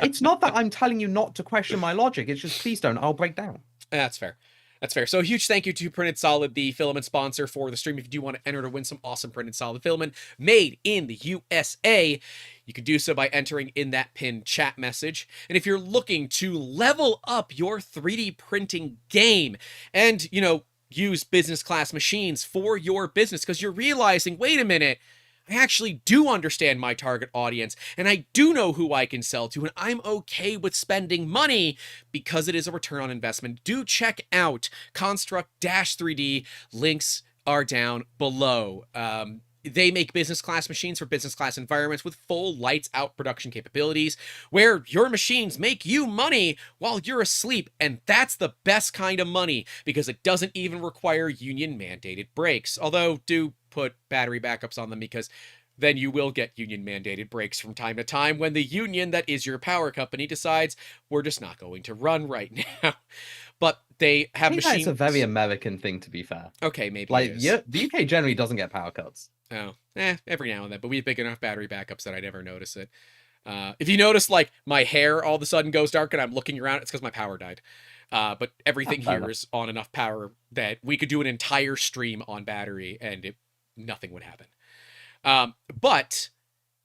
It's not that I'm telling you not to question my logic. It's just please don't. I'll break down. That's fair. That's fair. So a huge thank you to Printed Solid, the filament sponsor for the stream. If you do want to enter to win some awesome Printed Solid filament made in the USA, you can do so by entering in that pinned chat message. And if you're looking to level up your 3D printing game and, use business class machines for your business because you're realizing, wait a minute, I actually do understand my target audience and I do know who I can sell to, and I'm okay with spending money because it is a return on investment. Do check out Construct-3D. Links are down below. They make business class machines for business class environments with full lights out production capabilities where your machines make you money while you're asleep. And that's the best kind of money because it doesn't even require union mandated breaks. Although do put battery backups on them because then you will get union mandated breaks from time to time when the union that is your power company decides we're just not going to run right now. But they I have think machines. that's a very American thing, to be fair. Okay, maybe Like, it is. yeah, the UK generally doesn't get power cuts. Oh, every now and then, but we have big enough battery backups that I never notice it. If you notice, like, my hair all of a sudden goes dark and I'm looking around, it's because my power died. But everything Fair here enough. is on enough power that we could do an entire stream on battery and nothing would happen. But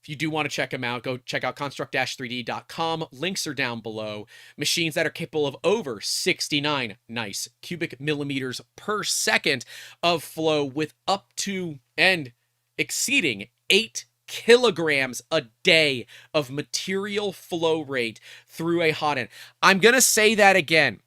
if you do want to check them out, go check out construct-3d.com. Links are down below. Machines that are capable of over 69 nice cubic millimeters per second of flow with up to and exceeding 8 kilograms a day of material flow rate through a hot end. I'm going to say that again.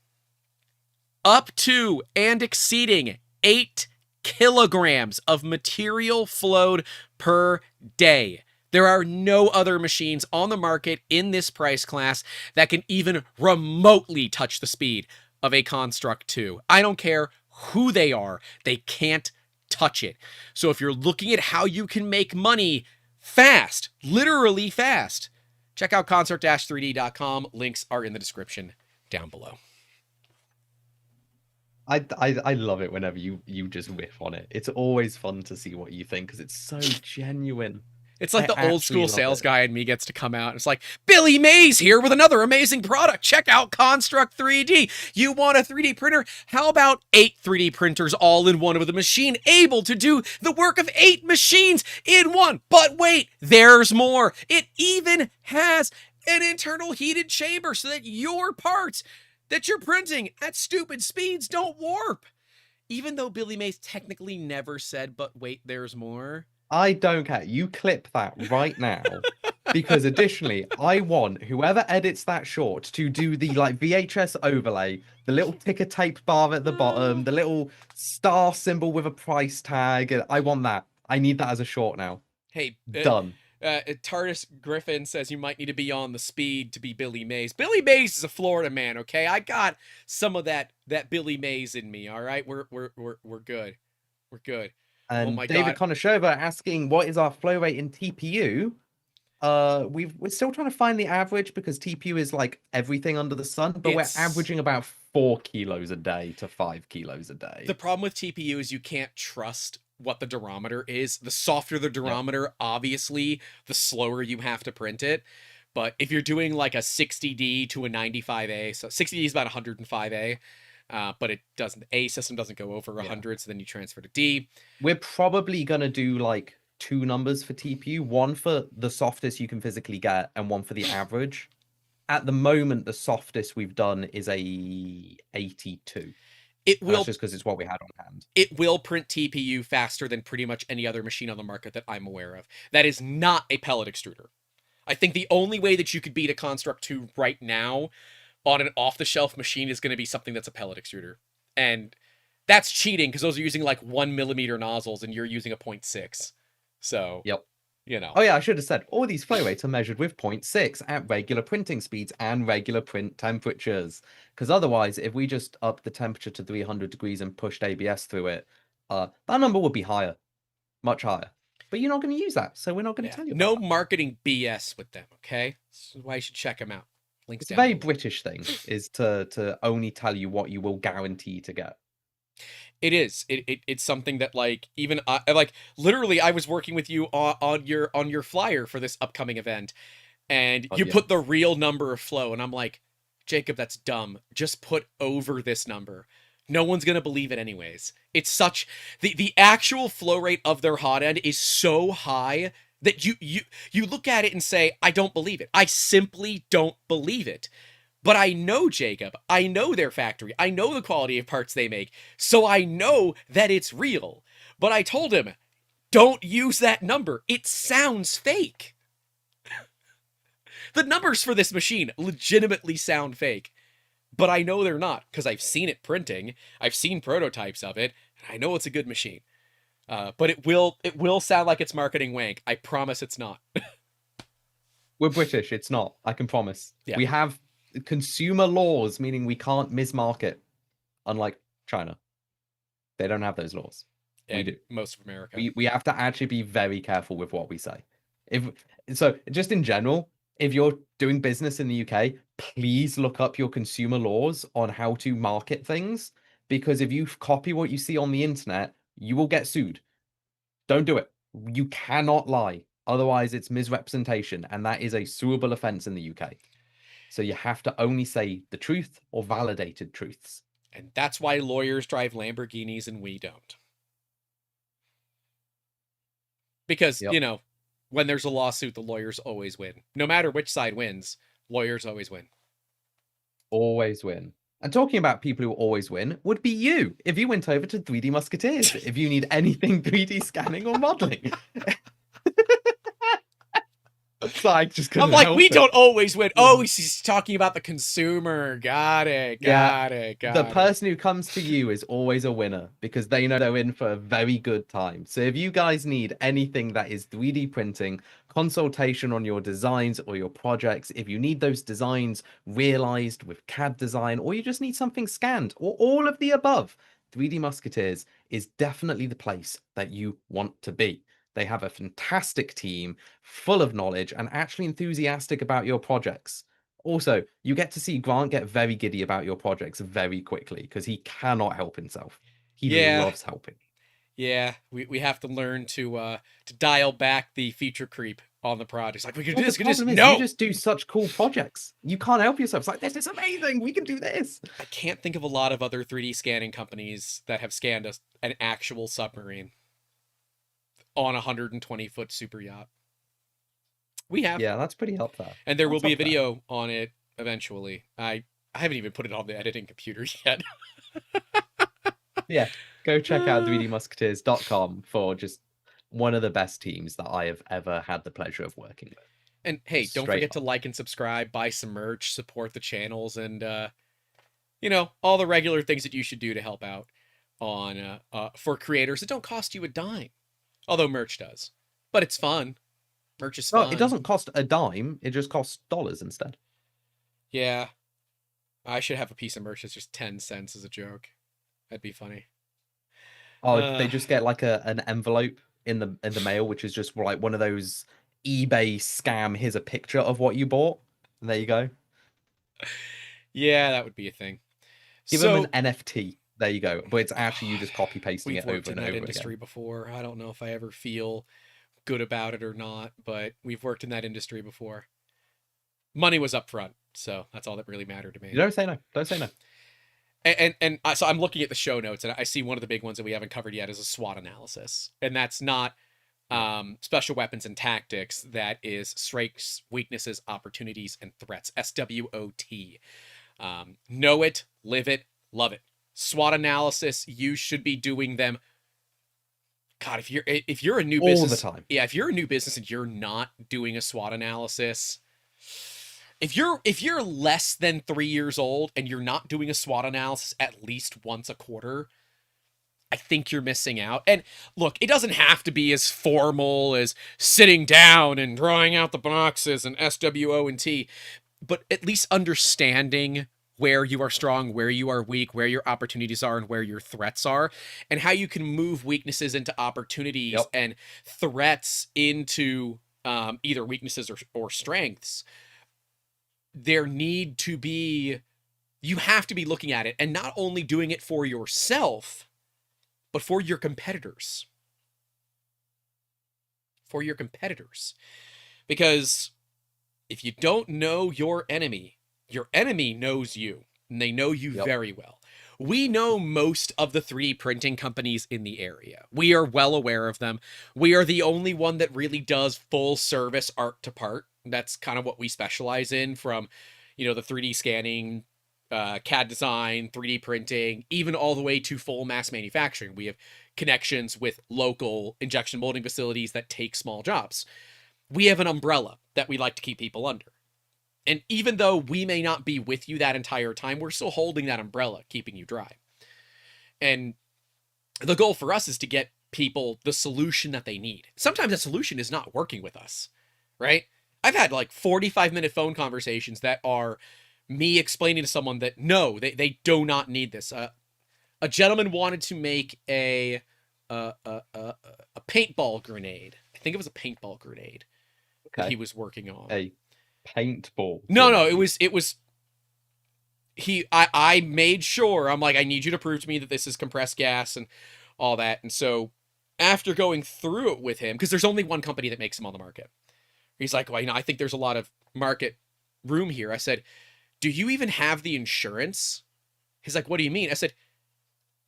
Up to and exceeding 8 kilograms of material flowed per day. There are no other machines on the market in this price class that can even remotely touch the speed of a Construct 2. I don't care who they are, they can't touch it. So if you're looking at how you can make money fast, literally fast, check out construct-3d.com. Links are in the description down below. I love it whenever you just whiff on it. It's always fun to see what you think because it's so genuine. It's like I the old actually school love sales it. guy in me gets to come out. And it's like, Billy Mays here with another amazing product. Check out Construct 3D. You want a 3D printer? How about 8 3D printers all in one with a machine able to do the work of 8 machines in one? But wait, there's more. It even has an internal heated chamber so that your parts that you're printing at stupid speeds don't warp. Even though Billy Mays technically never said, but wait, there's more. I don't care. You clip that right now. Because additionally, I want whoever edits that short to do the like VHS overlay, the little ticker tape bar at the bottom, the little star symbol with a price tag. I want that. I need that as a short now. Hey, Done. TARDIS Griffin says you might need to be on the speed to be Billy Mays. Billy Mays is a Florida man, okay? I got some of that Billy Mays in me, all right? We're good. We're good. Oh And my David god. Konashova asking what is our flow rate in TPU? We're still trying to find the average because TPU is like everything under the sun, but we're averaging about 4 kilos a day to 5 kilos a day. The problem with TPU is you can't trust what the durometer is. The softer the durometer, obviously, the slower you have to print it. But if you're doing like a 60D to a 95A, so 60D is about 105A, but it doesn't, A system doesn't go over 100, so then you transfer to D. We're probably going to do like 2 numbers for TPU, one for the softest you can physically get and one for the average. At the moment, the softest we've done is a 82. It will, that's just because it's what we had on hand. It will print TPU faster than pretty much any other machine on the market that I'm aware of. That is not a pellet extruder. I think the only way that you could beat a Construct 2 right now on an off-the-shelf machine is going to be something that's a pellet extruder. And that's cheating because those are using like 1 millimeter nozzles and you're using a 0.6. So, yep. Oh yeah, I should have said all these flow rates are measured with 0.6 at regular printing speeds and regular print temperatures. Because otherwise, if we just up the temperature to 300 degrees and pushed ABS through it, that number would be higher, much higher. But you're not going to use that, so we're not going to tell you about no that. marketing BS with them, okay? This is why you should check them out. Links It's a down very below. British thing, is to only tell you what you will guarantee to get. It is. It's something that like even like literally I was working with you on your flyer for this upcoming event, and Oh you yeah. put the real number of flow, and I'm like, Jacob, that's dumb. Just put over this number. No one's gonna believe it anyways. It's such the actual flow rate of their hot end is so high that you look at it and say, I don't believe it. I simply don't believe it. But I know Jacob. I know their factory. I know the quality of parts they make. So I know that it's real. But I told him, don't use that number. It sounds fake. The numbers for this machine legitimately sound fake. But I know they're not because I've seen it printing. I've seen prototypes of it. And I know it's a good machine. But it will sound like it's marketing wank. I promise it's not. We're British. It's not. I can promise. Yeah. We have consumer laws, meaning we can't mismarket. Unlike China, they don't have those laws. We And do. most of America. We have to actually be very careful with what we say. If so, just in general, if you're doing business in the UK, please look up your consumer laws on how to market things, because if you copy what you see on the internet, you will get sued. Don't do it. You cannot lie. Otherwise, it's misrepresentation, and that is a suable offense in the UK. So you have to only say the truth or validated truths. And that's why lawyers drive Lamborghinis and we don't. Because, Yep. you know, when there's a lawsuit, the lawyers always win. No matter which side wins, lawyers always win. Always win. And talking about people who always win would be you if you went over to 3D Musketeers, if you need anything 3D scanning or modeling. So I just couldn't I'm like, help we it. don't always win. Oh, he's talking about the consumer. Got it. Yeah, Got the it. person who comes to you is always a winner because they know they're in for a very good time. So if you guys need anything that is 3D printing, consultation on your designs or your projects, if you need those designs realized with CAD design, or you just need something scanned, or all of the above, 3D Musketeers is definitely the place that you want to be. They have a fantastic team, full of knowledge, and actually enthusiastic about your projects. Also, you get to see Grant get very giddy about your projects very quickly because he cannot help himself. He Yeah. loves helping. Yeah. We have to learn to dial back the feature creep on the projects. Like, we could do Well, the this, we could do this. problem is you No! just do such cool projects. You can't help yourself. It's like, this is amazing. We can do this. I can't think of a lot of other 3D scanning companies that have scanned an actual submarine on a 120-foot super yacht. We have. Yeah, that's pretty up there. And there will That's be a up there. video on it eventually. I haven't even put it on the editing computer yet. Yeah, go check out 3dmusketeers.com for just one of the best teams that I have ever had the pleasure of working with. And hey, don't Straight forget to up. like and subscribe, buy some merch, support the channels, and you know, all the regular things that you should do to help out on for creators. It don't cost you a dime. Although merch does. But it's fun. Merch is Well, fun. it doesn't cost a dime. It just costs dollars instead. Yeah. I should have a piece of merch that's just 10 cents as a joke. That'd be funny. Oh, they just get like an envelope in the mail, which is just like one of those eBay scam. Here's a picture of what you bought. And there you go. Yeah, that would be a thing. Give So them an NFT. There you go. But it's actually you just copy pasting we've it over worked in and that over industry again. before. I don't know if I ever feel good about it or not, but we've worked in that industry before. Money was up front, so that's all that really mattered to me. You don't say no. Don't say no. So I'm looking at the show notes, and I see one of the big ones that we haven't covered yet is a SWOT analysis, and that's not special weapons and tactics. That is strengths, weaknesses, opportunities, and threats. SWOT. Know it, live it, love it. SWOT analysis. You should be doing them. God, if you're a new All business, the time. yeah, if you're a new business and you're not doing a SWOT analysis, if you're less than 3 years old and you're not doing a SWOT analysis at least once a quarter, I think you're missing out. And look, it doesn't have to be as formal as sitting down and drawing out the boxes and SWOT, but at least understanding where you are strong, where you are weak, where your opportunities are, and where your threats are, and how you can move weaknesses into opportunities and threats into either weaknesses or strengths. there need to be, you have to be looking at it and not only doing it for yourself, but for your competitors. For your competitors. Because if you don't know your enemy knows you, and they know you very well. We know most of the 3D printing companies in the area. We are well aware of them. We are the only one that really does full service art to part. That's kind of what we specialize in, from, you know, the 3D scanning, CAD design, 3D printing, even all the way to full mass manufacturing. We have connections with local injection molding facilities that take small jobs. We have an umbrella that we like to keep people under. And even though we may not be with you that entire time, we're still holding that umbrella, keeping you dry. And the goal for us is to get people the solution that they need. Sometimes that solution is not working with us, right? I've had like 45-minute phone conversations that are me explaining to someone that, no, they do not need this. A gentleman wanted to make a paintball grenade. I think it was a paintball grenade that he was working on. A paintball. No, it was I made sure, I'm like, I need you to prove to me that this is compressed gas and all that. And so after going through it with him, because there's only one company that makes them on the market, he's like, well, you know, I think there's a lot of market room here. I said, do you even have the insurance? He's like, what do you mean? I said,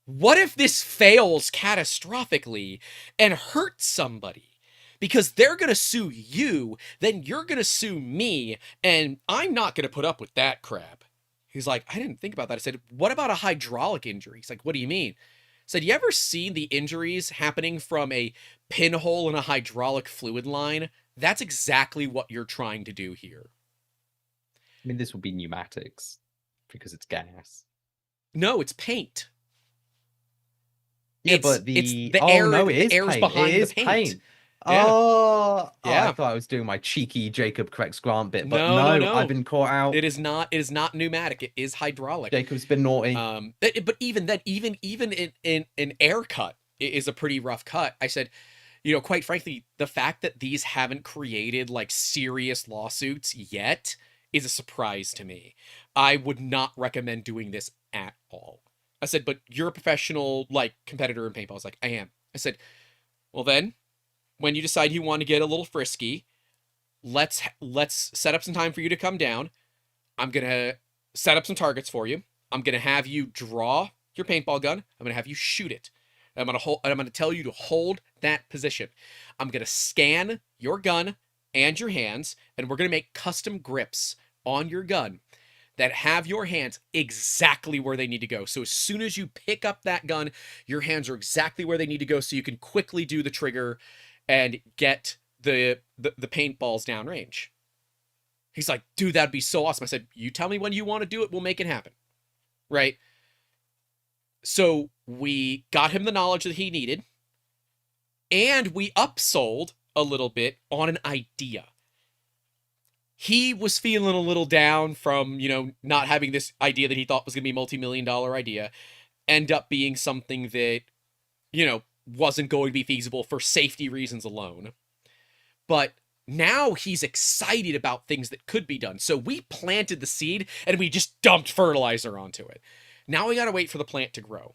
what if this fails catastrophically and hurts somebody? Because they're going to sue you, then you're going to sue me, and I'm not going to put up with that crap. He's like, I didn't think about that. I said, what about a hydraulic injury? He's like, what do you mean? I said, you ever seen the injuries happening from a pinhole in a hydraulic fluid line? That's exactly what you're trying to do here. I mean, this would be pneumatics because it's gas. No, it's paint. Yeah, but the air's behind the paint. Yeah. Oh, I thought I was doing my cheeky Jacob corrects Grant bit, but no, I've been caught out. It is not pneumatic. It is hydraulic. Jacob's been naughty. But even then, even in an air cut, it is a pretty rough cut. I said, you know, quite frankly, the fact that these haven't created like serious lawsuits yet is a surprise to me. I would not recommend doing this at all. I said, but you're a professional like competitor in paintball. I was like, I am. I said, well then, when you decide you want to get a little frisky, let's set up some time for you to come down. I'm going to set up some targets for you. I'm going to have you draw your paintball gun. I'm going to have you shoot it. I'm going to tell you to hold that position. I'm going to scan your gun and your hands, and we're going to make custom grips on your gun that have your hands exactly where they need to go. So as soon as you pick up that gun, your hands are exactly where they need to go, so you can quickly do the trigger and get the paintballs downrange. He's like, dude, that'd be so awesome. I said, you tell me when you want to do it, we'll make it happen. Right? So we got him the knowledge that he needed, and we upsold a little bit on an idea. He was feeling a little down from, you know, not having this idea that he thought was going to be a multi-million-dollar idea end up being something that, you know, wasn't going to be feasible for safety reasons alone. But now he's excited about things that could be done. So we planted the seed and we just dumped fertilizer onto it. Now we got to wait for the plant to grow.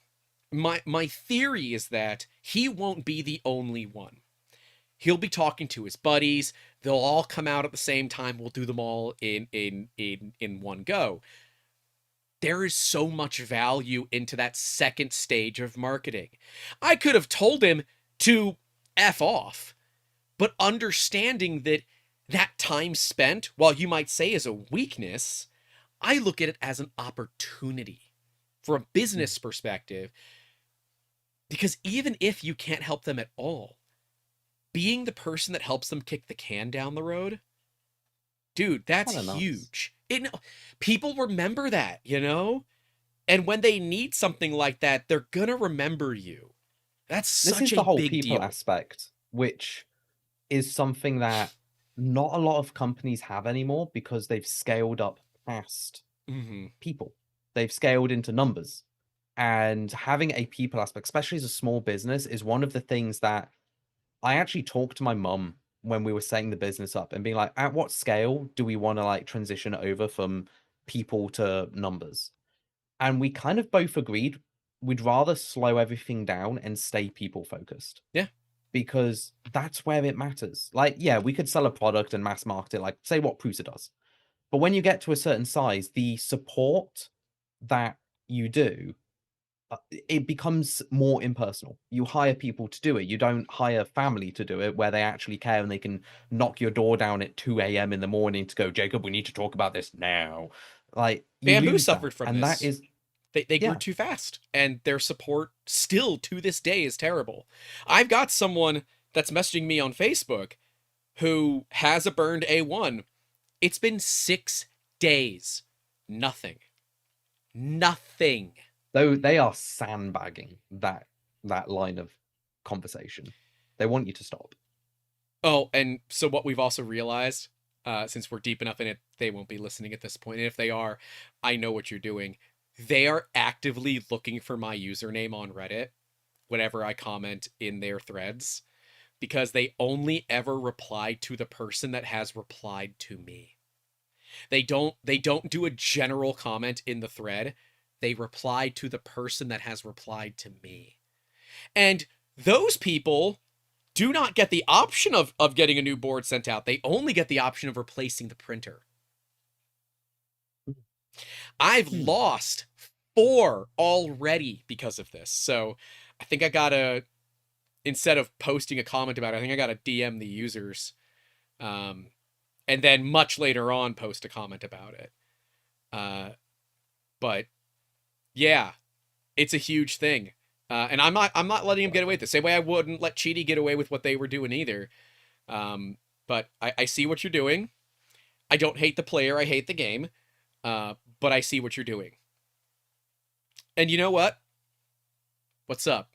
My theory is that he won't be the only one. He'll be talking to his buddies. They'll all come out at the same time. We'll do them all in one go. There is so much value into that second stage of marketing. I could have told him to F off, but understanding that that time spent, while you might say is a weakness, I look at it as an opportunity from a business perspective, because even if you can't help them at all, being the person that helps them kick the can down the road, dude, that's huge. People remember that, you know? And when they need something like that, they're gonna remember you. That's such a big deal. This is the whole people aspect, which is something that not a lot of companies have anymore because they've scaled up past people. They've scaled into numbers. And having a people aspect, especially as a small business, is one of the things that I actually talked to my mum when we were setting the business up and being like, at what scale do we want to like transition over from people to numbers? And we kind of both agreed we'd rather slow everything down and stay people focused. Yeah. Because that's where it matters. Like, yeah, we could sell a product and mass market it, like say what Prusa does. But when you get to a certain size, the support that you do, it becomes more impersonal. You hire people to do it. You don't hire family to do it where they actually care and they can knock your door down at 2 a.m. in the morning to go, Jacob, we need to talk about this now. Like, you Bamboo lose suffered that. from And that this. is, They grew yeah. too fast, and their support still to this day is terrible. I've got someone that's messaging me on Facebook who has a burned A1. It's been 6 days. Nothing. Nothing. Though they are sandbagging that line of conversation. They want you to stop. Oh, and so what we've also realized, since we're deep enough in it, they won't be listening at this point. And if they are, I know what you're doing. They are actively looking for my username on Reddit whenever I comment in their threads, because they only ever reply to the person that has replied to me. They don't do a general comment in the thread. They reply to the person that has replied to me. And those people do not get the option of getting a new board sent out. They only get the option of replacing the printer. I've lost 4 already because of this. So I think I gotta, instead of posting a comment about it, I think I gotta DM the users. And then much later on post a comment about it. But yeah, it's a huge thing. And I'm not letting him get away with it. Same way I wouldn't let Cheaty get away with what they were doing either. But I see what you're doing. I don't hate the player, I hate the game. But I see what you're doing. And you know what? What's up?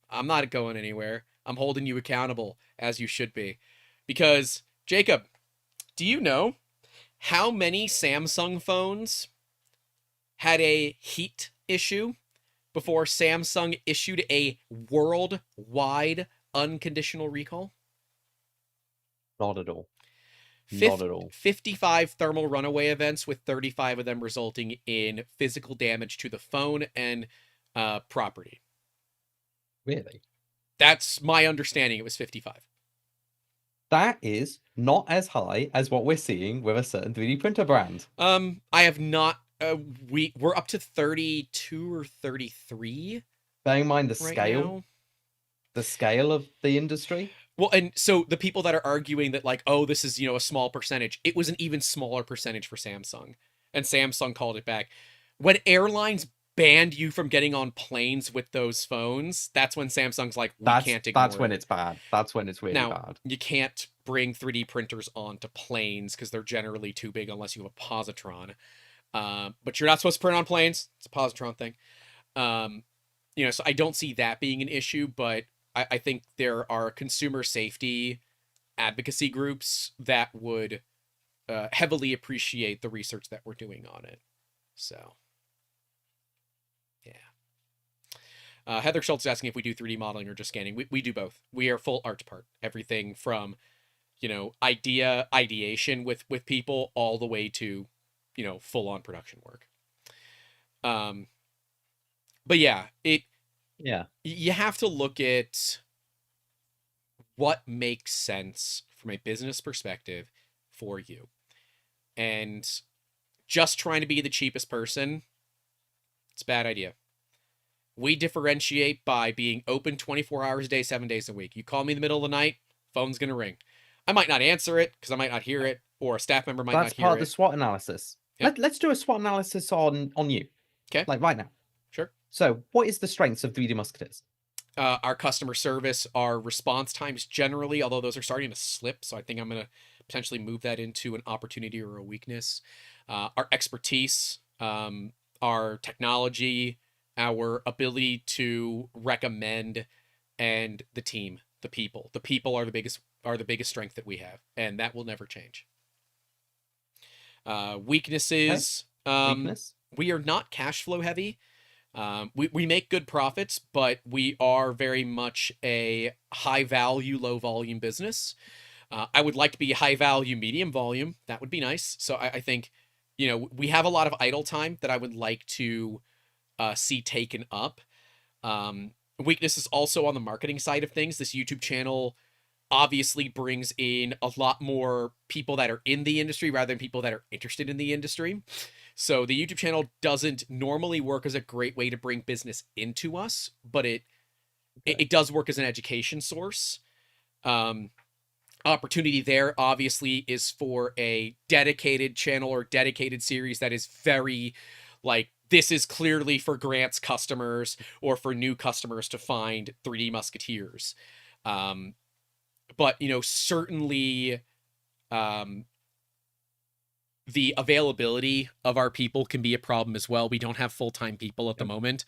I'm not going anywhere. I'm holding you accountable, as you should be. Because, Jacob, do you know how many Samsung phones had a heat issue before Samsung issued a worldwide unconditional recall? Not at all. Not at all. 55 thermal runaway events, with 35 of them resulting in physical damage to the phone and property. Really? That's my understanding. It was 55. That is not as high as what we're seeing with a certain 3D printer brand. I have not. We're up to 32 or 33. Bearing in mind the right scale, now. the scale of the industry. Well, and so the people that are arguing that, like, oh, this is, a small percentage, it was an even smaller percentage for Samsung. And Samsung called it back. When airlines banned you from getting on planes with those phones, that's when Samsung's like, can't ignore That's when it's bad. That's when it's really bad. You can't bring 3D printers onto planes because they're generally too big unless you have a positron. But you're not supposed to print on planes. It's a positron thing. So I don't see that being an issue, but I think there are consumer safety advocacy groups that would heavily appreciate the research that we're doing on it. So, yeah. Heather Schultz is asking if we do 3D modeling or just scanning. We do both. We are full art to part. Everything from, ideation with people all the way to, full on production work. But yeah, you have to look at what makes sense from a business perspective for you. And just trying to be the cheapest person, it's a bad idea. We differentiate by being open 24 hours a day, 7 days a week. You call me in the middle of the night, phone's going to ring. I might not answer it because I might not hear it, or a staff member might not hear it. That's part of the SWOT analysis. Yep. Let's do a SWOT analysis on you. Okay. Like right now. Sure. So what is the strengths of 3D Musketeers? Our customer service, our response times generally, although those are starting to slip, so I think I'm going to potentially move that into an opportunity or a weakness. Our expertise, our technology, our ability to recommend, and the team, the people. The people are the biggest strength that we have, and that will never change. Weaknesses. Weakness? We are not cash flow heavy. We make good profits, but we are very much a high value, low volume business. I would like to be high value, medium volume. That would be nice. So I think, we have a lot of idle time that I would like to see taken up. Weakness is also on the marketing side of things. This YouTube channel obviously brings in a lot more people that are in the industry rather than people that are interested in the industry. So the YouTube channel doesn't normally work as a great way to bring business into us, but it does work as an education source. Opportunity there obviously is for a dedicated channel or dedicated series that is very like, this is clearly for Grant's customers or for new customers to find 3D Musketeers. But certainly the availability of our people can be a problem as well. We don't have full-time people at the moment.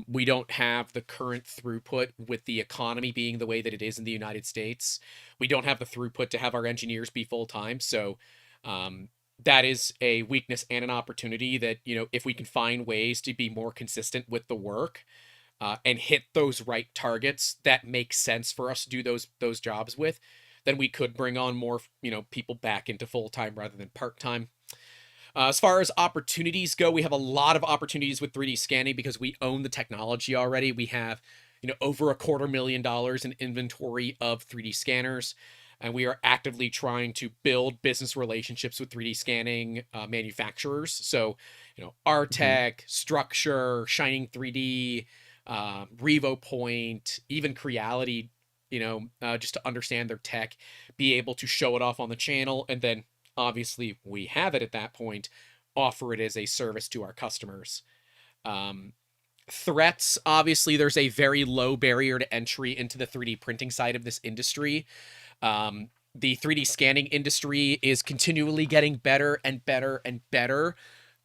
We don't have the current throughput with the economy being the way that it is in the United States. We don't have the throughput to have our engineers be full-time. So that is a weakness and an opportunity that, if we can find ways to be more consistent with the work and hit those right targets that make sense for us to do those jobs with, then we could bring on more, people back into full-time rather than part-time. As far as opportunities go, we have a lot of opportunities with 3D scanning because we own the technology already. We have, over $250,000 in inventory of 3D scanners, and we are actively trying to build business relationships with 3D scanning manufacturers. So, Artec, Structure, Shining 3D, RevoPoint, even Creality, just to understand their tech, be able to show it off on the channel, and then obviously we have it at that point, offer it as a service to our customers. Threats, obviously there's a very low barrier to entry into the 3D printing side of this industry. The 3D scanning industry is continually getting better and better and better.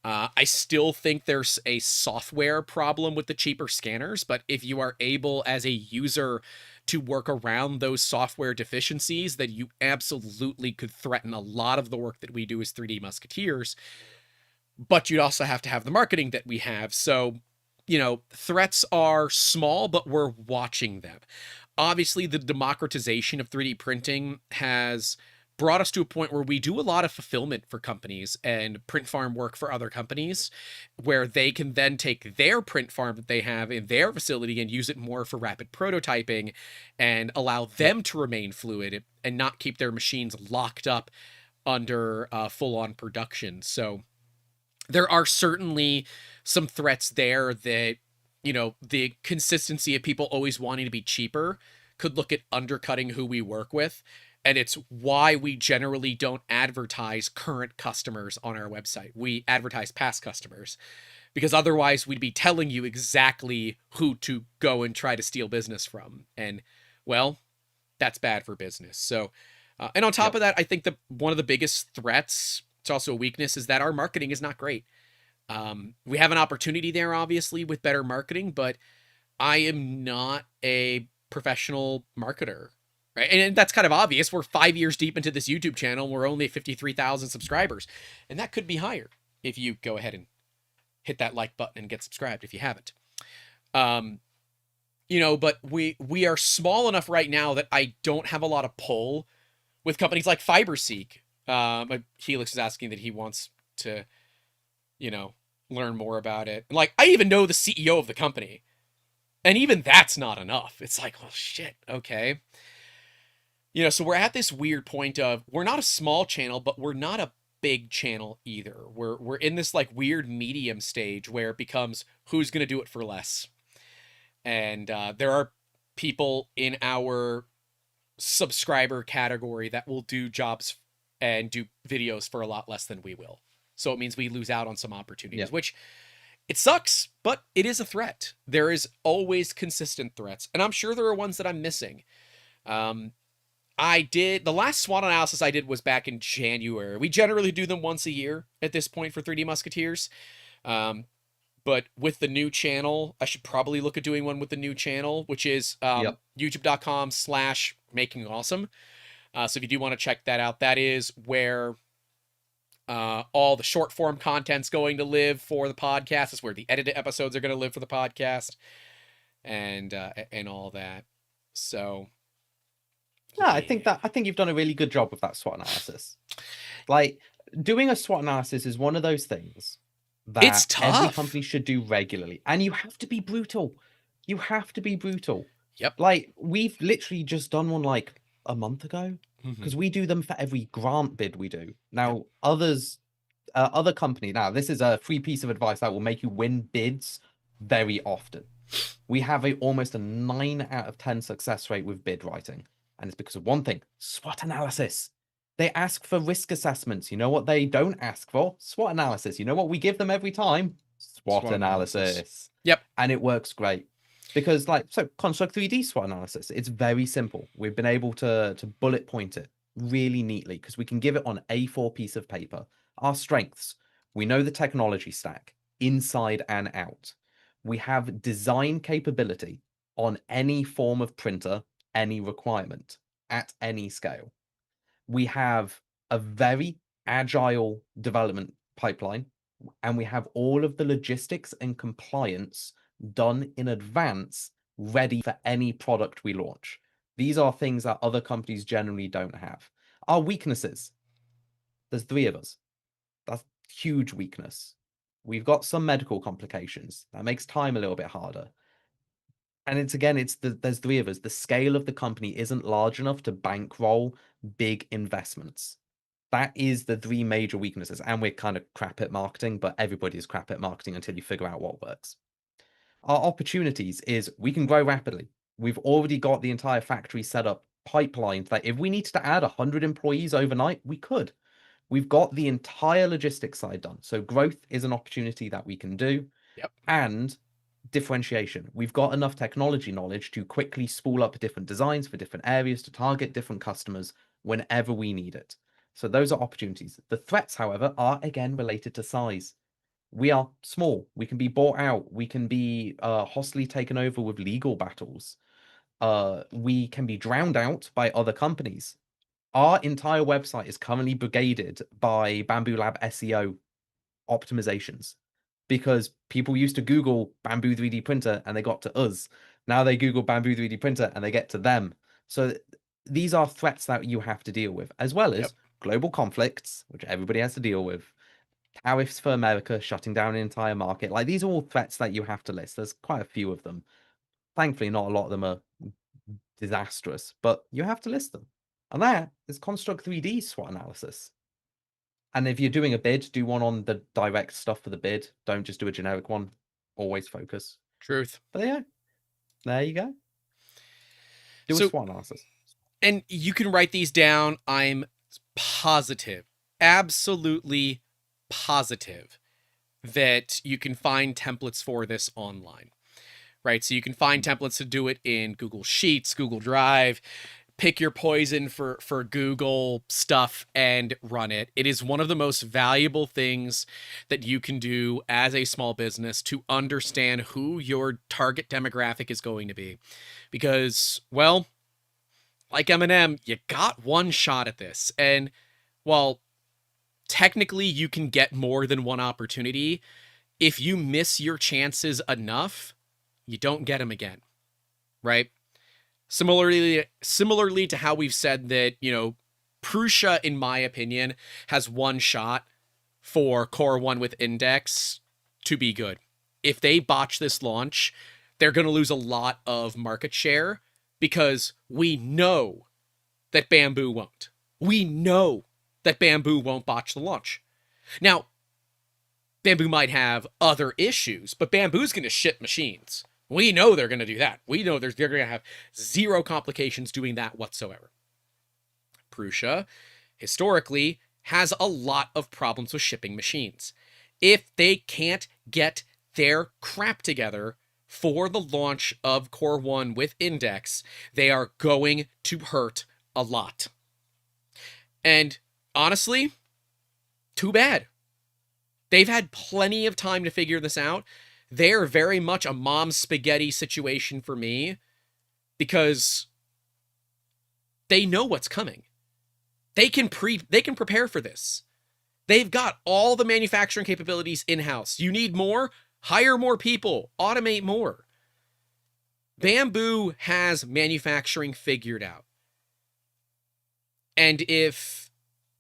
I still think there's a software problem with the cheaper scanners, but if you are able as a user to work around those software deficiencies, then you absolutely could threaten a lot of the work that we do as 3D Musketeers. But you'd also have to have the marketing that we have. So, threats are small, but we're watching them. Obviously, the democratization of 3D printing has brought us to a point where we do a lot of fulfillment for companies and print farm work for other companies, where they can then take their print farm that they have in their facility and use it more for rapid prototyping and allow them to remain fluid and not keep their machines locked up under full-on production. So there are certainly some threats there that, the consistency of people always wanting to be cheaper could look at undercutting who we work with. And it's why we generally don't advertise current customers on our website. We advertise past customers because otherwise we'd be telling you exactly who to go and try to steal business from. And, well, that's bad for business. So, and on top of that, I think one of the biggest threats, it's also a weakness, is that our marketing is not great. We have an opportunity there, obviously, with better marketing, but I am not a professional marketer. Right? And that's kind of obvious. We're 5 years deep into this YouTube channel. We're only 53,000 subscribers. And that could be higher if you go ahead and hit that like button and get subscribed if you haven't. But we are small enough right now that I don't have a lot of pull with companies like FiberSeek. Helix is asking that he wants to, learn more about it. Like, I even know the CEO of the company. And even that's not enough. It's like, well, shit, okay. So we're at this weird point of, we're not a small channel, but we're not a big channel either. We're in this like weird medium stage where it becomes, who's going to do it for less? And there are people in our subscriber category that will do jobs and do videos for a lot less than we will. So it means we lose out on some opportunities, which it sucks, but it is a threat. There is always consistent threats. And I'm sure there are ones that I'm missing. The last SWOT analysis I did was back in January. We generally do them once a year at this point for 3D Musketeers. But with the new channel, I should probably look at doing one with the new channel, which is youtube.com/makingawesome. So if you do want to check that out, that is where all the short form content's going to live for the podcast. It's where the edited episodes are going to live for the podcast and all that. So Yeah, I think you've done a really good job with that SWOT analysis. Like, doing a SWOT analysis is one of those things It's that every tough. company should do regularly, and you have to be brutal. You have to be brutal. Yep. Like, we've literally just done one like a month ago Mhm. because we do them for every grant bid we do. Yep. Now, other company. Now, this is a free piece of advice that will make you win bids very often. We have almost a 9 out of 10 success rate with bid writing. And it's because of one thing: SWOT analysis. They ask for risk assessments. You know what they don't ask for? SWOT analysis. You know what we give them every time? SWOT SWOT analysis. analysis. Yep. And it works great. Because, like, so Construct 3D SWOT analysis, it's very simple. We've been able to bullet point it really neatly because we can give it on A4 piece of paper. Our strengths: we know the technology stack inside and out. We have design capability on any form of printer, any requirement, at any scale. We have a very agile development pipeline, and we have all of the logistics and compliance done in advance, ready for any product we launch. These are things that other companies generally don't have. Our weaknesses: there's three of us. That's huge weakness. We've got some medical complications. That makes time a little bit harder. And there's three of us. The scale of the company isn't large enough to bankroll big investments. That is the three major weaknesses. And we're kind of crap at marketing, but everybody is crap at marketing until you figure out what works. Our opportunities is we can grow rapidly. We've already got the entire factory set up, pipelined, that if we needed to add 100 employees overnight, we could. We've got the entire logistics side done. So growth is an opportunity that we can do. Yep. And differentiation. We've got enough technology knowledge to quickly spool up different designs for different areas to target different customers whenever we need it. So those are opportunities. The threats, however, are again related to size. We are small. We can be bought out. We can be hostily taken over with legal battles. We can be drowned out by other companies. Our entire website is currently brigaded by Bamboo Lab SEO optimizations because people used to Google Bamboo 3D printer and they got to us. Now they Google Bamboo 3D printer and they get to them. So these are threats that you have to deal with, as well Yep. as global conflicts, which everybody has to deal with, tariffs for America, shutting down an entire market. Like, these are all threats that you have to list. There's quite a few of them. Thankfully, not a lot of them are disastrous, but you have to list them. And that is Construct 3D SWOT analysis. And if you're doing a bid, do one on the direct stuff for the bid. Don't just do a generic one. Always focus. Truth. But yeah, there you go. Do a So, SWOT analysis. and you can write these down. I'm positive, absolutely positive, that you can find templates for this online, right? So you can find templates to do it in Google Sheets, Google Drive. Pick your poison for Google stuff and run it. It is one of the most valuable things that you can do as a small business to understand who your target demographic is going to be. Because, well, like Eminem, you got one shot at this. And while technically you can get more than one opportunity, if you miss your chances enough, you don't get them again, right? Similarly to how we've said that, Prusa, in my opinion, has one shot for Core 1 with Index to be good. If they botch this launch, they're going to lose a lot of market share because we know that Bamboo won't. We know that Bamboo won't botch the launch. Now, Bamboo might have other issues, but Bamboo's going to ship machines. We know they're going to do that. We know they're going to have zero complications doing that whatsoever. Prusa, historically, has a lot of problems with shipping machines. If they can't get their crap together for the launch of Core 1 with Index, they are going to hurt a lot. And honestly, too bad. They've had plenty of time to figure this out. They're very much a mom's spaghetti situation for me because they know what's coming. They can prepare for this. They've got all the manufacturing capabilities in-house. You need more? Hire more people. Automate more. Bamboo has manufacturing figured out. And if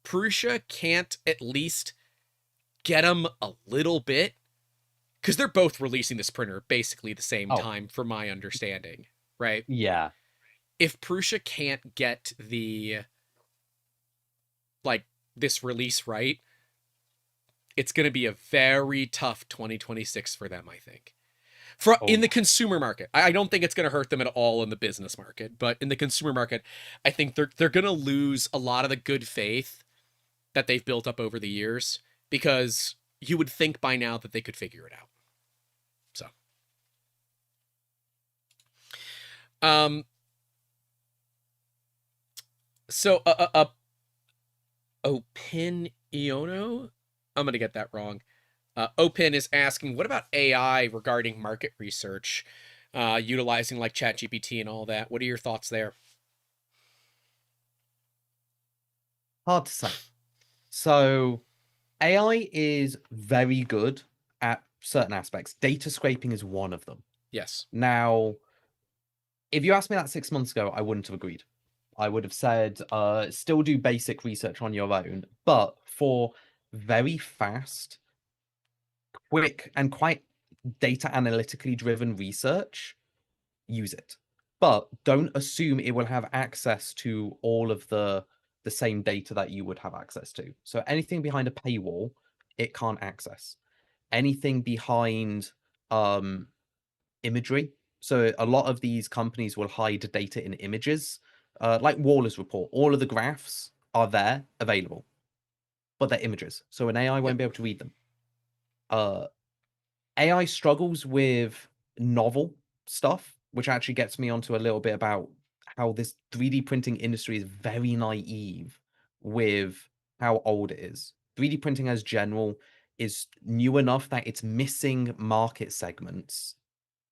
Prusa can't at least get them a little bit, because they're both releasing this printer basically the same Oh, time, from my understanding, right? yeah. If Prusa can't get like this release right, it's going to be a very tough 2026 for them, I think. In the Oh, consumer market, I don't think it's going to hurt them at all in the business market, but in the consumer market, I think they're going to lose a lot of the good faith that they've built up over the years, because you would think by now that they could figure it out. So, um, so Opin Iono, I'm gonna get that wrong. Opin is asking, what about AI regarding market research, utilizing like ChatGPT and all that? What are your thoughts there? hard to say. So AI is very good at certain aspects. Data scraping is one of them. Yes. Now, if you asked me that 6 months ago, I wouldn't have agreed. I would have said, still do basic research on your own, but for very fast, quick, and quite data analytically driven research, use it. But don't assume it will have access to all of the same data that you would have access to. So anything behind a paywall, it can't access. Anything behind imagery. So a lot of these companies will hide data in images, like Waller's report. All of the graphs are there available, but they're images, so an AI Yep. won't be able to read them. AI struggles with novel stuff, which actually gets me onto a little bit about how this 3D printing industry is very naive with how old it is. 3D printing as general is new enough that it's missing market segments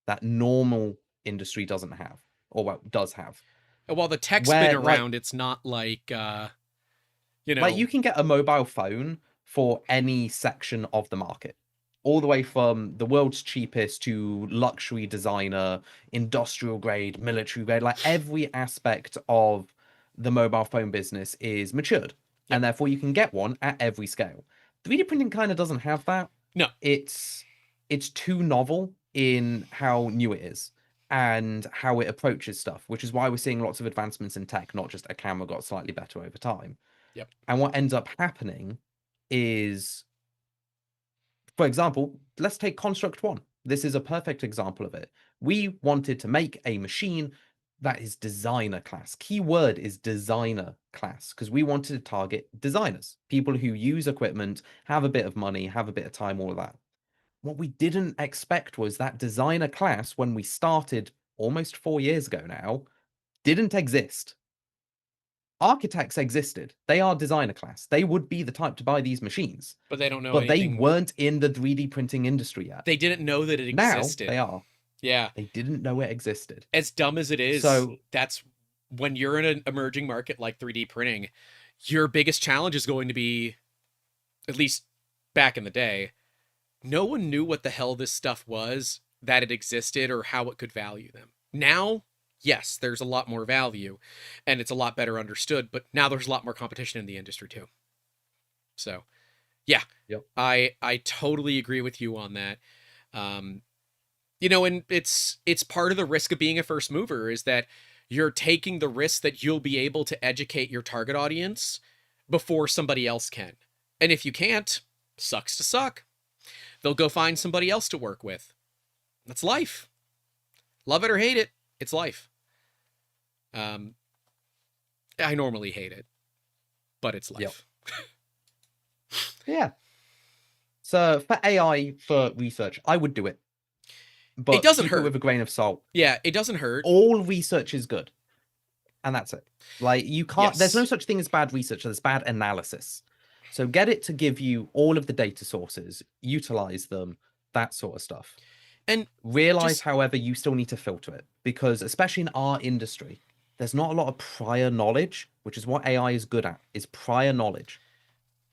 that normal industry doesn't have, or well, does have. While the tech's been Where like around, it's not like you like know. you can get a mobile phone for any section of the market, all the way from the world's cheapest to luxury designer, industrial grade, military grade. Like every aspect of the mobile phone business is matured, Yep. and therefore you can get one at every scale. 3D printing kind of doesn't have that. No. It's too novel in how new it is and how it approaches stuff, which is why we're seeing lots of advancements in tech, not just a camera got slightly better over time. Yep. And what ends up happening is, for example, let's take Construct One. This is a perfect example of it. We wanted to make a machine that is designer class. Keyword is designer class because we wanted to target designers, people who use equipment, have a bit of money, have a bit of time, all of that. What we didn't expect was that designer class, when we started almost 4 years ago now, didn't exist. Architects existed. They are designer class. They would be the type to buy these machines, But they don't know but they anything. weren't in the 3D printing industry yet. They didn't know that it Now existed. they are. Yeah. They didn't know it existed. As dumb as it is, So, that's when you're in an emerging market like 3D printing, your biggest challenge is going to be, at least back in the day, no one knew what the hell this stuff was, that it existed, or how it could value them. Now, yes, there's a lot more value and it's a lot better understood, but now there's a lot more competition in the industry too. So, yeah, yep. I totally agree with you on that. Um, and it's part of the risk of being a first mover is that you're taking the risk that you'll be able to educate your target audience before somebody else can. And if you can't, sucks to suck. They'll go find somebody else to work with. That's life. Love it or hate it, it's life. I normally hate it, but it's life. Yeah. So for AI for research, I would do it, It but doesn't keep it hurt. with a grain of salt. Yeah, it doesn't hurt. All research is good, and that's it. Like you can't. There's no Yes. such thing as bad research. There's bad analysis. So get it to give you all of the data sources, utilize them, that sort of stuff. And Realize, just however, you still need to filter it because, especially in our industry, there's not a lot of prior knowledge, which is what AI is good at, is prior knowledge.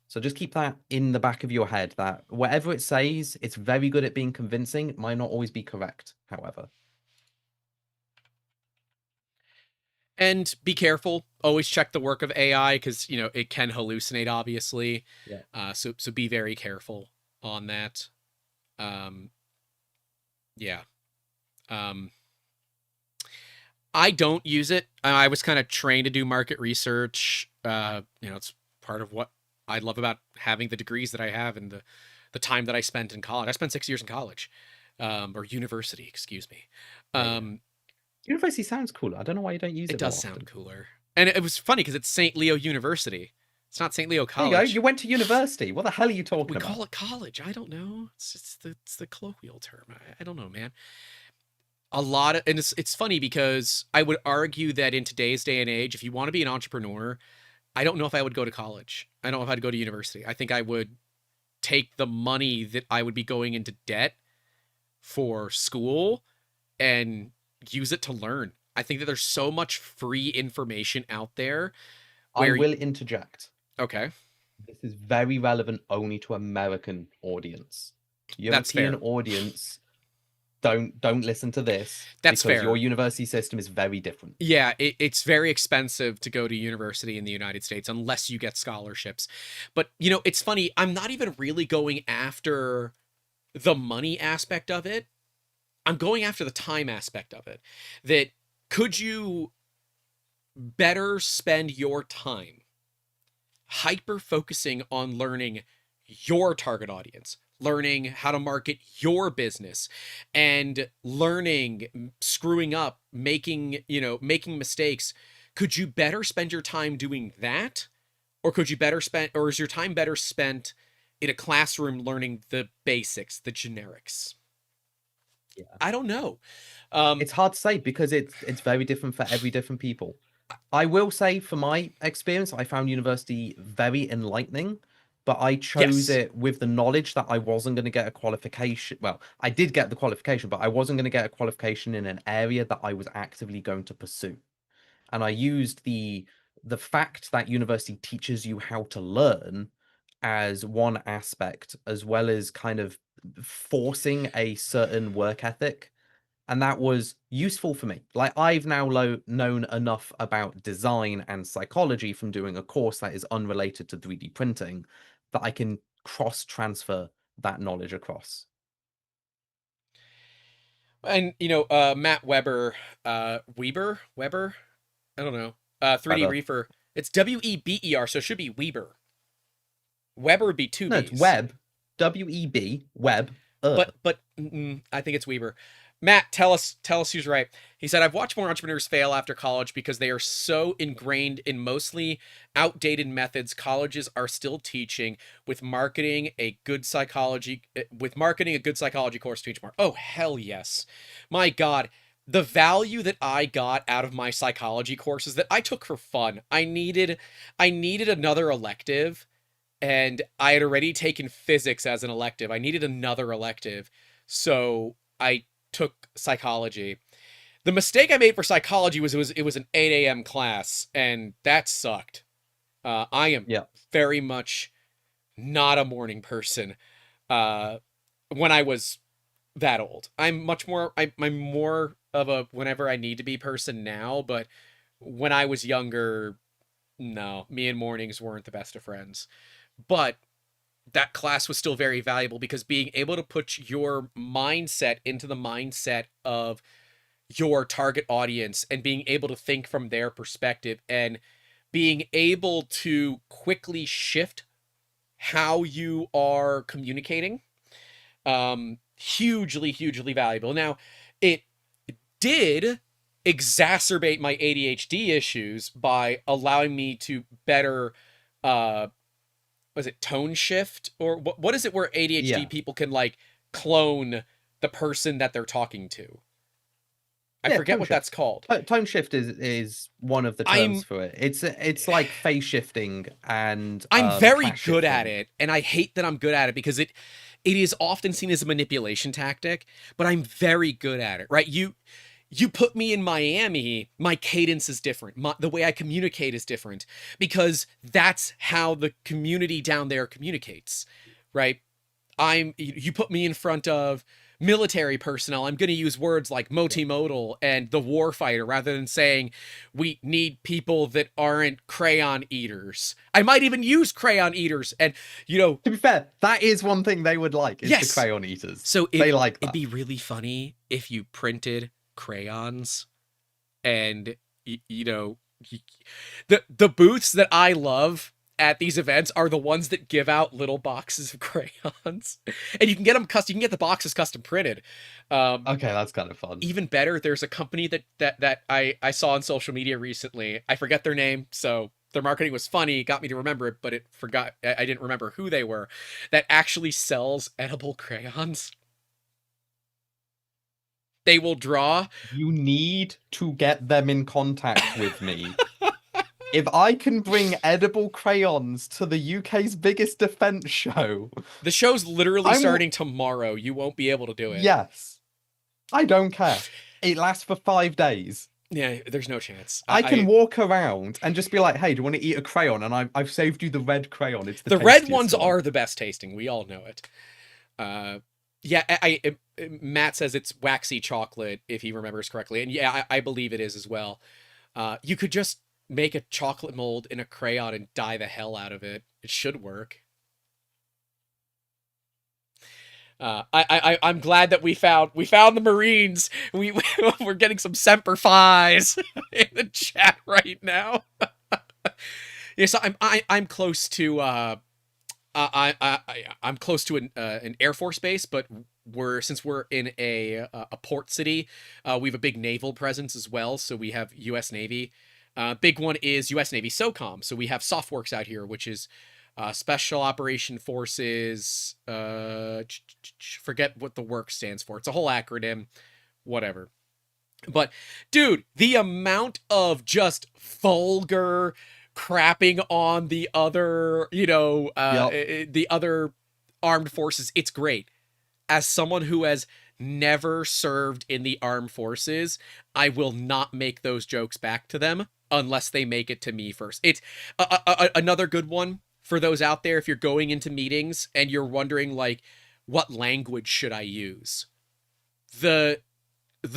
So just keep that in the back of your head that whatever it says, it's very good at being convincing. It might not always be correct, however. And be careful. Always check the work of AI because it can hallucinate, obviously. Yeah. So be very careful on that. Um, yeah. Um, I don't use it. I was kind of trained to do market research. It's part of what I love about having the degrees that I have and the time that I spent in college. I spent 6 years in college, or university, excuse me. Yeah, yeah. Um, University sounds cool. I don't know why you don't use it it does more sound often. cooler, and it was funny because it's St. Leo University. It's not St. Leo There you go. College. You went to university. What the hell are you We talking call about? it college. I don't know. It's the colloquial term. I don't know, man. And it's funny because I would argue that in today's day and age, if you want to be an entrepreneur, I don't know if I would go to college. I don't know if I'd go to university. I think I would take the money that I would be going into debt for school and use it to learn. I think that there's so much free information out there I where will interject. okay, This is very relevant only to American audience. that's European fair. audience, don't listen to this That's because your fair. university system is very different. Yeah, it's very expensive to go to university in the United States unless you get scholarships. But, it's funny. I'm not even really going after the money aspect of it. I'm going after the time aspect of it. That could you better spend your time hyper focusing on learning your target audience, learning how to market your business, and learning screwing up, making mistakes? Could you better spend your time doing that, or is your time better spent in a classroom learning the basics, the generics? Yeah. I don't know. It's hard to say because it's very different for every different people. I will say, for my experience, I found university very enlightening, but I chose Yes. it with the knowledge that I wasn't going to get a qualification. Well, I did get the qualification, but I wasn't going to get a qualification in an area that I was actively going to pursue. And I used the fact that university teaches you how to learn as one aspect, as well as kind of forcing a certain work ethic, and that was useful for me. Like, I've now known enough about design and psychology from doing a course that is unrelated to 3D printing that I can cross transfer that knowledge across. And Matt Weber, Weber, I don't know. 3D Whatever. Reefer. It's Weber, so it should be Weber. Weber would be two No, it's B's. Web, WEB, Web. But I think it's Weber. Matt, tell us who's right. He said, I've watched more entrepreneurs fail after college because they are so ingrained in mostly outdated methods colleges are still teaching with marketing a good psychology course to teach more. Oh, hell yes. My God. The value that I got out of my psychology courses that I took for fun. I needed another elective, and I had already taken physics as an elective. I needed another elective. So I took psychology. The mistake I made for psychology was it was an 8 a.m. class, and that sucked. I am Yeah. very much not a morning person. When I was that old, I'm much more. I'm more of a whenever I need to be person now. But when I was younger, no, me and mornings weren't the best of friends. But that class was still very valuable because being able to put your mindset into the mindset of your target audience and being able to think from their perspective and being able to quickly shift how you are communicating, hugely valuable. Now, it did exacerbate my ADHD issues by allowing me to better was it tone shift, or what is it where ADHD Yeah. people can like clone the person that they're talking to? I Yeah, forget tone what that's shift. called. Tone shift is one of the terms I'm for it. It's like phase shifting and I'm very class good at shifting. it, and I hate that I'm good at it because it is often seen as a manipulation tactic, but I'm very good at it, right? You put me in Miami, my cadence is different. The way I communicate is different because that's how the community down there communicates, right? You put me in front of military personnel, I'm going to use words like multimodal and the warfighter rather than saying we need people that aren't crayon eaters. I might even use crayon eaters, and To be fair, that is one thing they would like, is the yes. crayon eaters. So they like that. It'd be really funny if you printed crayons, and the booths that I love at these events are the ones that give out little boxes of crayons, and you can get them custom. You can get the boxes custom printed. Okay, that's kind of fun. Even better, there's a company that I saw on social media recently. I forget their name, so their marketing was funny, got me to remember it, but I didn't remember who they were. That actually sells edible crayons. They will draw. You need to get them in contact with me. If I can bring edible crayons to the UK's biggest defense show... The show's literally starting tomorrow. You won't be able to do it. Yes. I don't care. It lasts for 5 days. Yeah, there's no chance. I can walk around and just be like, hey, do you want to eat a crayon? And I've saved you the red crayon. It's the red ones one. are the best tasting. We all know it. Yeah, Matt says it's waxy chocolate, if he remembers correctly. And yeah, I believe it is as well. You could just make a chocolate mold in a crayon and dye the hell out of it. It should work. I'm glad that we found the Marines. We're getting some Semper Fi's in the chat right now. Yeah, so I'm close to I'm close to an Air Force base, but since we're in a port city, we have a big naval presence as well. So we have U.S. Navy. Big one is U.S. Navy SOCOM. So we have SOFWorks out here, which is Special Operation Forces. Forget what the work stands for. It's a whole acronym, whatever. But dude, the amount of just vulgar crapping on the other, the other armed forces, it's great. As someone who has never served in the armed forces, I will not make those jokes back to them unless they make it to me first. It's another good one for those out there. If you're going into meetings and you're wondering, like, what language should I use? The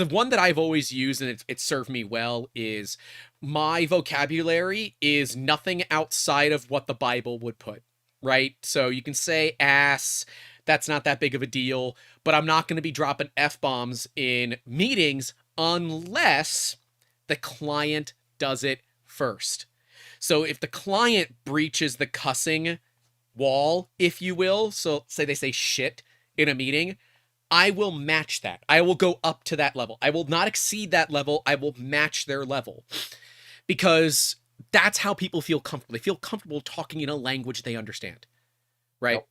one that I've always used, and it's served me well, is my vocabulary is nothing outside of what the Bible would put, right? So you can say ass, that's not that big of a deal, but I'm not going to be dropping F-bombs in meetings unless the client does it first. So if the client breaches the cussing wall, if you will, so say they say shit in a meeting, I will match that. I will go up to that level. I will not exceed that level. I will match their level. Because that's how people feel comfortable. They feel comfortable talking in a language they understand. Right? Yep.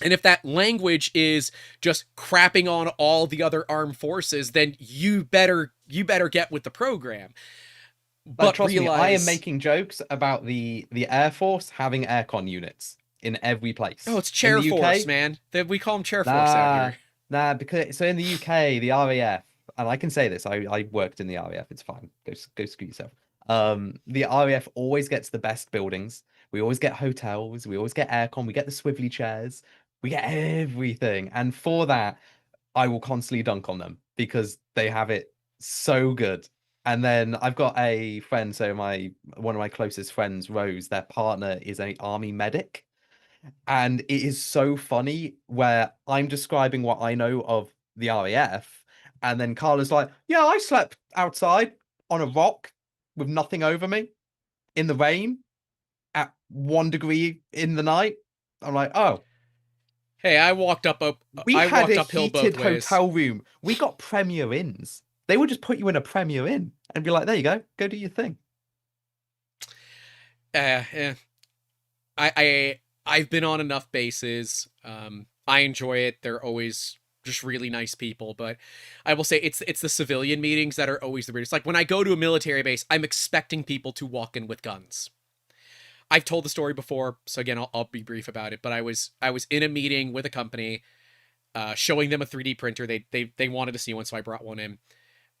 And if that language is just crapping on all the other armed forces, then you better get with the program. But trust me, I am making jokes about the Air Force having aircon units in every place. Oh, it's Chair Force, man. We call them Chair Force out here. Nah, because so in the UK, the RAF, and I can say this, I worked in the RAF. It's fine. Go screw yourself. The RAF always gets the best buildings. We always get hotels. We always get aircon. We get the swivelly chairs. We get everything. And for that, I will constantly dunk on them because they have it so good. And then I've got a friend, so one of my closest friends, Rose, their partner is an army medic. And it is so funny where I'm describing what I know of the RAF, and then Carla's like, yeah, I slept outside on a rock with nothing over me in the rain at 1 degree in the night. I'm like, oh. Hey, I walked uphill both ways. We had a heated hotel room. We got Premier Inns. They would just put you in a Premier Inn and be like, there you go do your thing. I've been on enough bases. I enjoy it. They're always just really nice people. But I will say it's the civilian meetings that are always the weirdest. Like when I go to a military base, I'm expecting people to walk in with guns. I've told the story before, so again, I'll be brief about it. But I was in a meeting with a company, showing them a 3D printer. They wanted to see one, so I brought one in.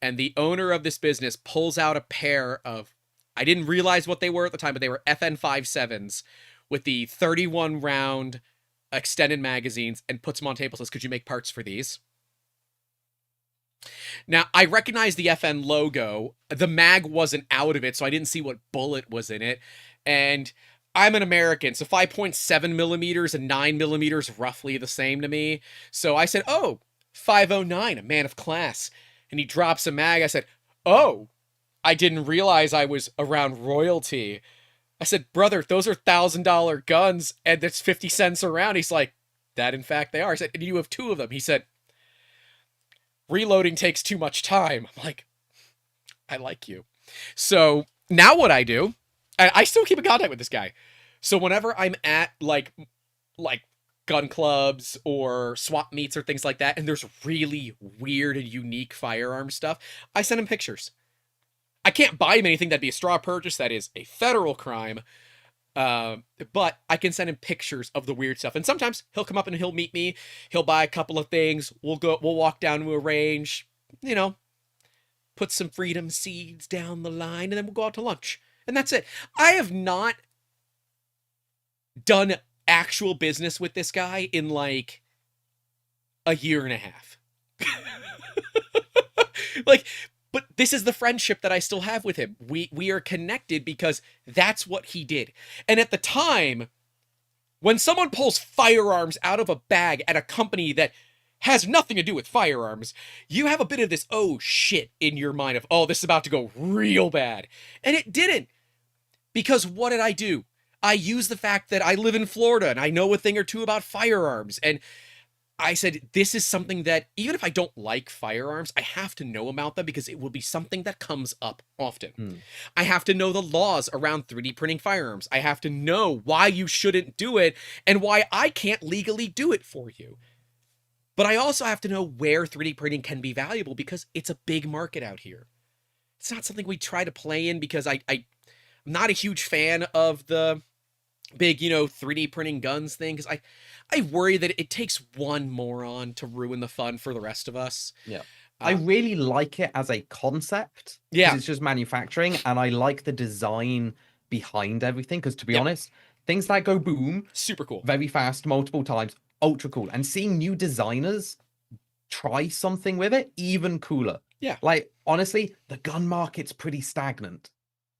And the owner of this business pulls out a pair of, I didn't realize what they were at the time, but they were FN57s with the 31 round extended magazines, and puts them on table, says, could you make parts for these? Now, I recognize the FN logo. The mag wasn't out of it, so I didn't see what bullet was in it. And I'm an American, so 5.7 millimeters and 9 millimeters roughly the same to me. So I said, oh, 509, a man of class. And he drops a mag. I said, oh, I didn't realize I was around royalty. I said, brother, those are $1,000 guns, and it's 50 cents a round. He's like, that in fact they are. I said, and you have 2 of them. He said, reloading takes too much time. I'm like, I like you. So now what I do, and I still keep in contact with this guy. So whenever I'm at like gun clubs or swap meets or things like that, and there's really weird and unique firearm stuff, I send him pictures. I can't buy him anything. That'd be a straw purchase. That is a federal crime. But I can send him pictures of the weird stuff. And sometimes he'll come up and he'll meet me. He'll buy a couple of things. We'll walk down to a range, you know, put some freedom seeds down the line, and then we'll go out to lunch. And that's it. I have not done actual business with this guy in like a year and a half. Like, but this is the friendship that I still have with him. We are connected because that's what he did. And at the time, when someone pulls firearms out of a bag at a company that has nothing to do with firearms, you have a bit of this, oh shit, in your mind of, oh, this is about to go real bad. And it didn't. Because what did I do? I used the fact that I live in Florida and I know a thing or two about firearms. And I said, this is something that, even if I don't like firearms, I have to know about them because it will be something that comes up often. I have to know the laws around 3D printing firearms. I have to know why you shouldn't do it and why I can't legally do it for you. But I also have to know where 3D printing can be valuable because it's a big market out here. It's not something we try to play in because I'm not a huge fan of the big, 3D printing guns thing because I worry that it takes one moron to ruin the fun for the rest of us. Yeah. I really like it as a concept. Yeah. It's just manufacturing, and I like the design behind everything. Because to be honest, things that go boom, super cool, very fast, multiple times, ultra cool. And seeing new designers try something with it, even cooler. Yeah. Like, honestly, the gun market's pretty stagnant.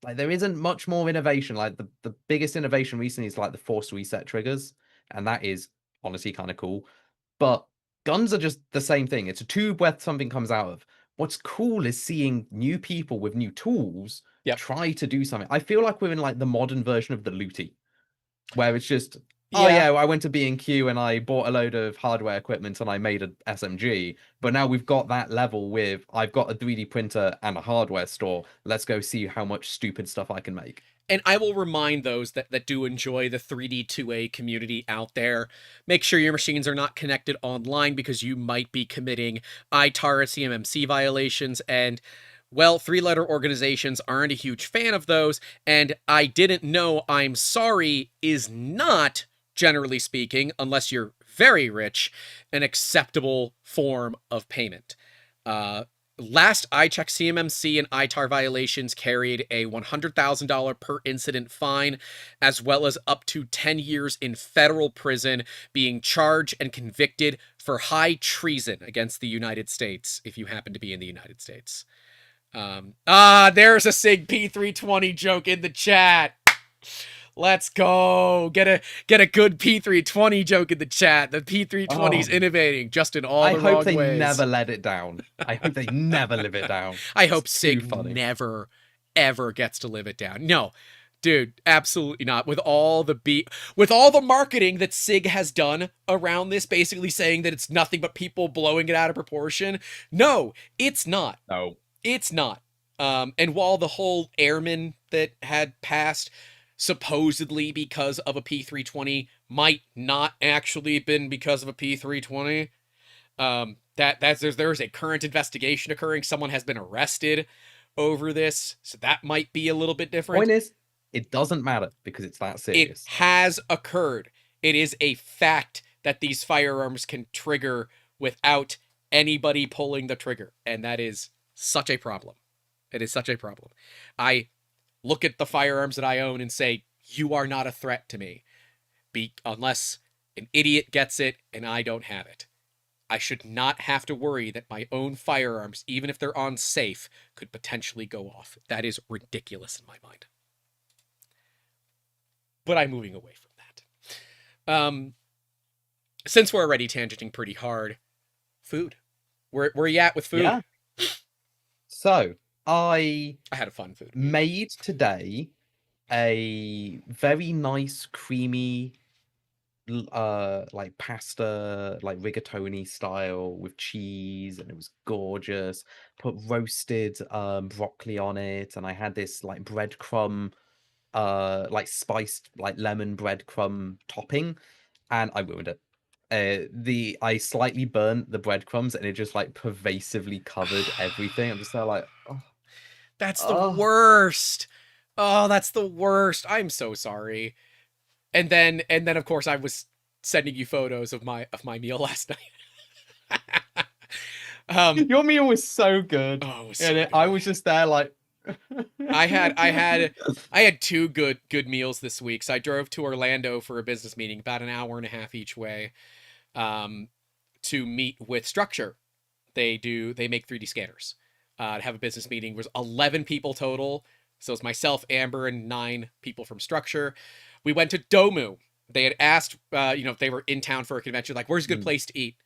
Like, there isn't much more innovation. Like, the biggest innovation recently is like the forced reset triggers. And that is honestly kind of cool. But guns are just the same thing. It's a tube where something comes out of. What's cool is seeing new people with new tools try to do something. I feel like we're in like the modern version of the looty, where it's just, oh yeah, I went to B&Q and I bought a load of hardware equipment and I made an SMG. But now we've got that level with, I've got a 3D printer and a hardware store. Let's go see how much stupid stuff I can make. And I will remind those that do enjoy the 3D 2A community out there, make sure your machines are not connected online because you might be committing ITAR CMMC violations. And, well, 3-letter organizations aren't a huge fan of those. And I didn't know I'm sorry is not, generally speaking, unless you're very rich, an acceptable form of payment. Last I checked, CMMC and ITAR violations carried a $100,000 per incident fine, as well as up to 10 years in federal prison, being charged and convicted for high treason against the United States, if you happen to be in the United States. There's a SIG P320 joke in the chat. Let's go. Get a good P320 joke in the chat. The P320's innovating just in all the wrong ways. I hope they never let it down. I hope they never live it down. I hope SIG never, ever gets to live it down. No, dude, absolutely not. With all the marketing that SIG has done around this, basically saying that it's nothing but people blowing it out of proportion. No, it's not. No. It's not. And while the whole airman that had passed supposedly because of a P320 might not actually have been because of a P320. There's a current investigation occurring. Someone has been arrested over this, so that might be a little bit different. Point is, it doesn't matter because it's that serious. It has occurred. It is a fact that these firearms can trigger without anybody pulling the trigger, and that is such a problem. It is such a problem. I look at the firearms that I own and say, you are not a threat to me. Unless an idiot gets it and I don't have it. I should not have to worry that my own firearms, even if they're on safe, could potentially go off. That is ridiculous in my mind. But I'm moving away from that. Since we're already tangenting pretty hard, food. Where you at with food? Yeah. So I had a fun food. made today a very nice creamy like pasta, like rigatoni style with cheese, and it was gorgeous. Put roasted broccoli on it, and I had this like breadcrumb like spiced like lemon breadcrumb topping, and I ruined it. I slightly burnt the breadcrumbs, and it just like pervasively covered everything. I'm just there like, oh, That's the oh. worst. Oh, that's the worst. I'm so sorry. And then of course I was sending you photos of my meal last night. Your meal was so good. Oh, it was so And good. I was just there like I had two good meals this week. So I drove to Orlando for a business meeting, about an hour and a half each way, to meet with Structure. They make 3D scanners. To have a business meeting. There was 11 people total. So it was myself, Amber, and 9 people from Structure. We went to Domu. They had asked, if they were in town for a convention, like, where's a good place to eat?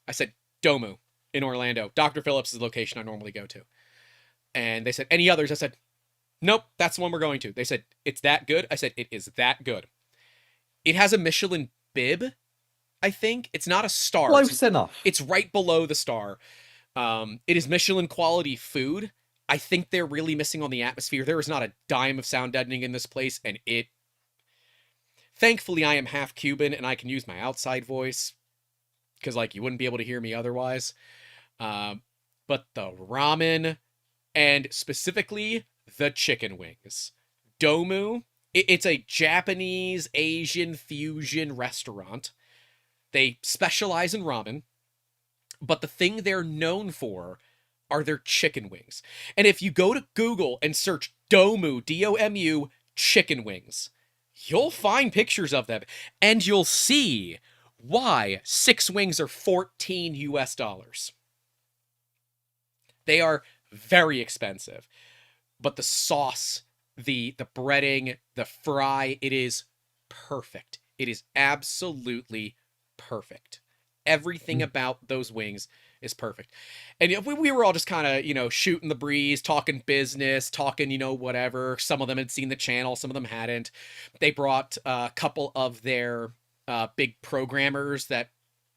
I said, Domu in Orlando. Dr. Phillips is the location I normally go to. And they said, any others? I said, nope, that's the one we're going to. They said, it's that good? I said, it is that good. It has a Michelin bib, I think. It's not a star. Close enough. It's right below the star. It is Michelin quality food. I think they're really missing on the atmosphere. There is not a dime of sound deadening in this place, and thankfully I am half Cuban and I can use my outside voice, because like you wouldn't be able to hear me otherwise. But the ramen, and specifically the chicken wings. Domu, it's a Japanese Asian fusion restaurant. They specialize in ramen, but the thing they're known for are their chicken wings. And if you go to Google and search Domu, D-O-M-U, chicken wings, you'll find pictures of them, and you'll see why 6 wings are $14 US. They are very expensive, but the sauce, the breading, the fry, it is perfect. It is absolutely perfect. Everything about those wings is perfect. And we were all just kind of, shooting the breeze, talking business, talking, whatever. Some of them had seen the channel, some of them hadn't. They brought a couple of their big programmers that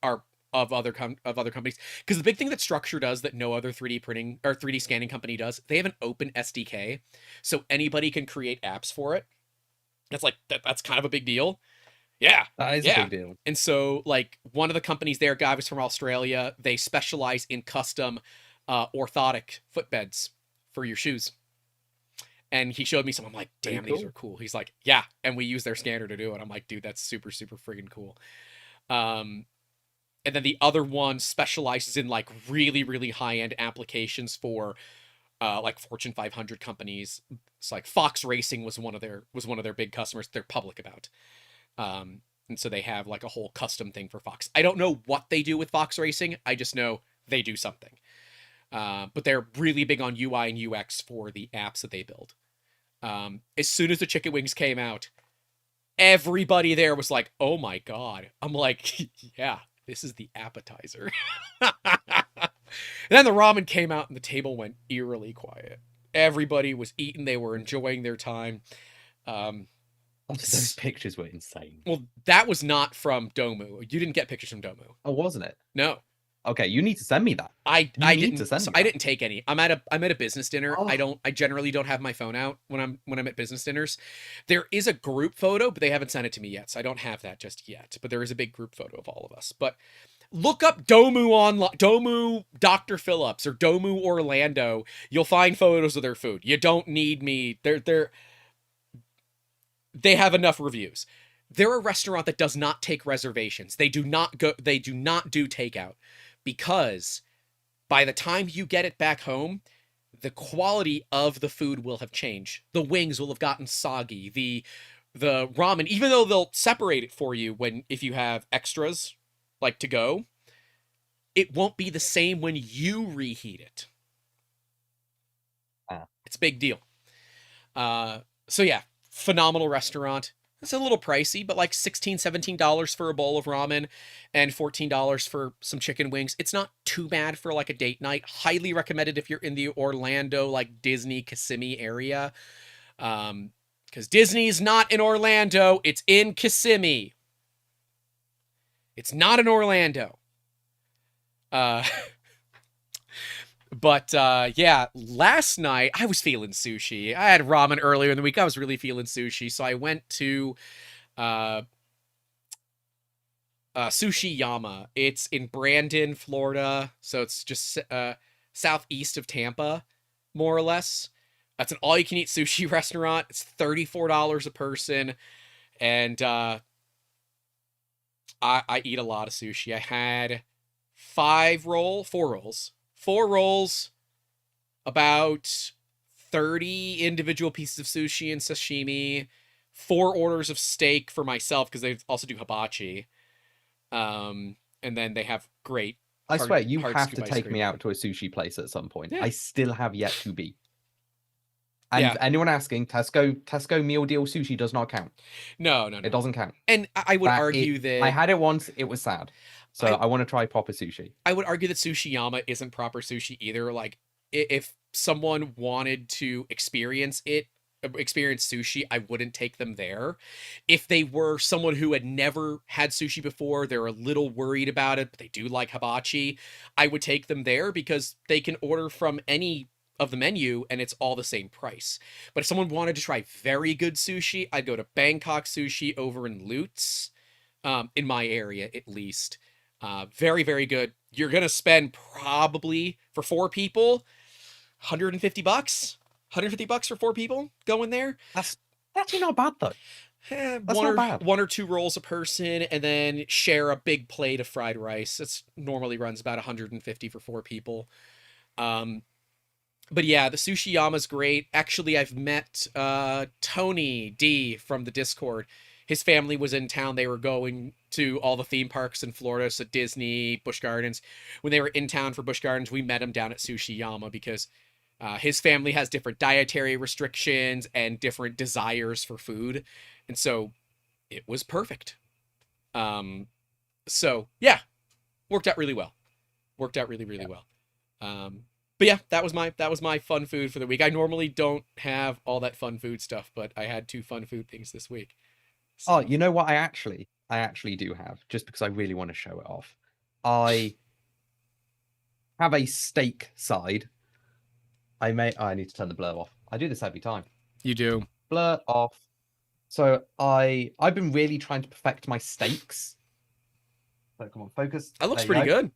are of other companies. Because the big thing that Structure does that no other 3D printing or 3D scanning company does, they have an open SDK, so anybody can create apps for it. That's like that's kind of a big deal. Yeah, that is a big deal. And so, like, one of the companies there, guy was from Australia. They specialize in custom orthotic footbeds for your shoes. And he showed me some. I'm like, damn, these are cool. He's like, yeah, and we use their scanner to do it. I'm like, dude, that's super, super friggin' cool. And then the other one specializes in like really, really high-end applications for like Fortune 500 companies. It's like Fox Racing was one of their big customers. They're public about. And so they have like a whole custom thing for Fox. I don't know what they do with Fox Racing. I just know they do something. But they're really big on UI and UX for the apps that they build. As soon as the chicken wings came out, everybody there was like, oh my God. I'm like, yeah, this is the appetizer. And then the ramen came out and the table went eerily quiet. Everybody was eating. They were enjoying their time. Those pictures were insane. Well, that was not from Domu. You didn't get pictures from Domu. Oh, wasn't it? No. Okay, you need to send me that. I didn't take any. I'm at a business dinner. Oh. I generally don't have my phone out when I'm at business dinners. There is a group photo, but they haven't sent it to me yet, so I don't have that just yet. But there is a big group photo of all of us. But look up Domu Domu Dr. Phillips or Domu Orlando. You'll find photos of their food. You don't need me. They have enough reviews. They're a restaurant that does not take reservations. They do not do takeout, because by the time you get it back home, the quality of the food will have changed. The wings will have gotten soggy. The ramen, even though they'll separate it for you if you have extras like to go, it won't be the same when you reheat it. It's a big deal. So yeah, phenomenal restaurant. It's a little pricey, but like $16-17 for a bowl of ramen and $14 for some chicken wings. It's not too bad for like a date night. Highly recommended if you're in the Orlando, like Disney, Kissimmee area. Because Disney's not in Orlando, it's in Kissimmee. It's not in Orlando. But yeah, last night I was feeling sushi. I had ramen earlier in the week. I was really feeling sushi, so I went to Sushi Yama. It's in Brandon, Florida, so it's just southeast of Tampa, more or less. That's an all-you-can-eat sushi restaurant. It's $34 a person, and I eat a lot of sushi. I had 4 rolls, about 30 individual pieces of sushi and sashimi, 4 orders of steak for myself because they also do hibachi. And then they have great. I swear, you hard have scoop to ice take cream. me out to a sushi place at some point. Yeah. I still have yet to be. And Yeah. anyone asking, Tesco meal deal sushi does not count. No. It doesn't count. And I would argue that I had it once. It was sad. So I want to try proper sushi. I would argue that Sushi Yama isn't proper sushi either. Like, if someone wanted to experience sushi, I wouldn't take them there. If they were someone who had never had sushi before, they're a little worried about it, but they do like hibachi, I would take them there because they can order from any of the menu and it's all the same price. But if someone wanted to try very good sushi, I'd go to Bangkok Sushi over in Lutz, in my area at least. Very, very good. You're going to spend probably, for 4 people, $150? $150 for 4 people going there? That's actually not bad, though. That's not bad. 1 or 2 rolls a person, and then share a big plate of fried rice. It's normally runs about $150 for 4 people. But yeah, the Sushi Yama's great. Actually, I've met Tony D from the Discord. His family was in town. They were going to all the theme parks in Florida, so Disney, Busch Gardens. When they were in town for Busch Gardens, we met him down at Sushi Yama because his family has different dietary restrictions and different desires for food. And so it was perfect. So yeah, worked out really well. Worked out really, really well. But yeah, that was my fun food for the week. I normally don't have all that fun food stuff, but I had 2 fun food things this week. So. Oh, you know what? I actually do have, just because I really want to show it off. I have a steak side. I need to turn the blur off. I do this every time. You do. Blur off. So I've been really trying to perfect my steaks. So come on, focus. That looks pretty good.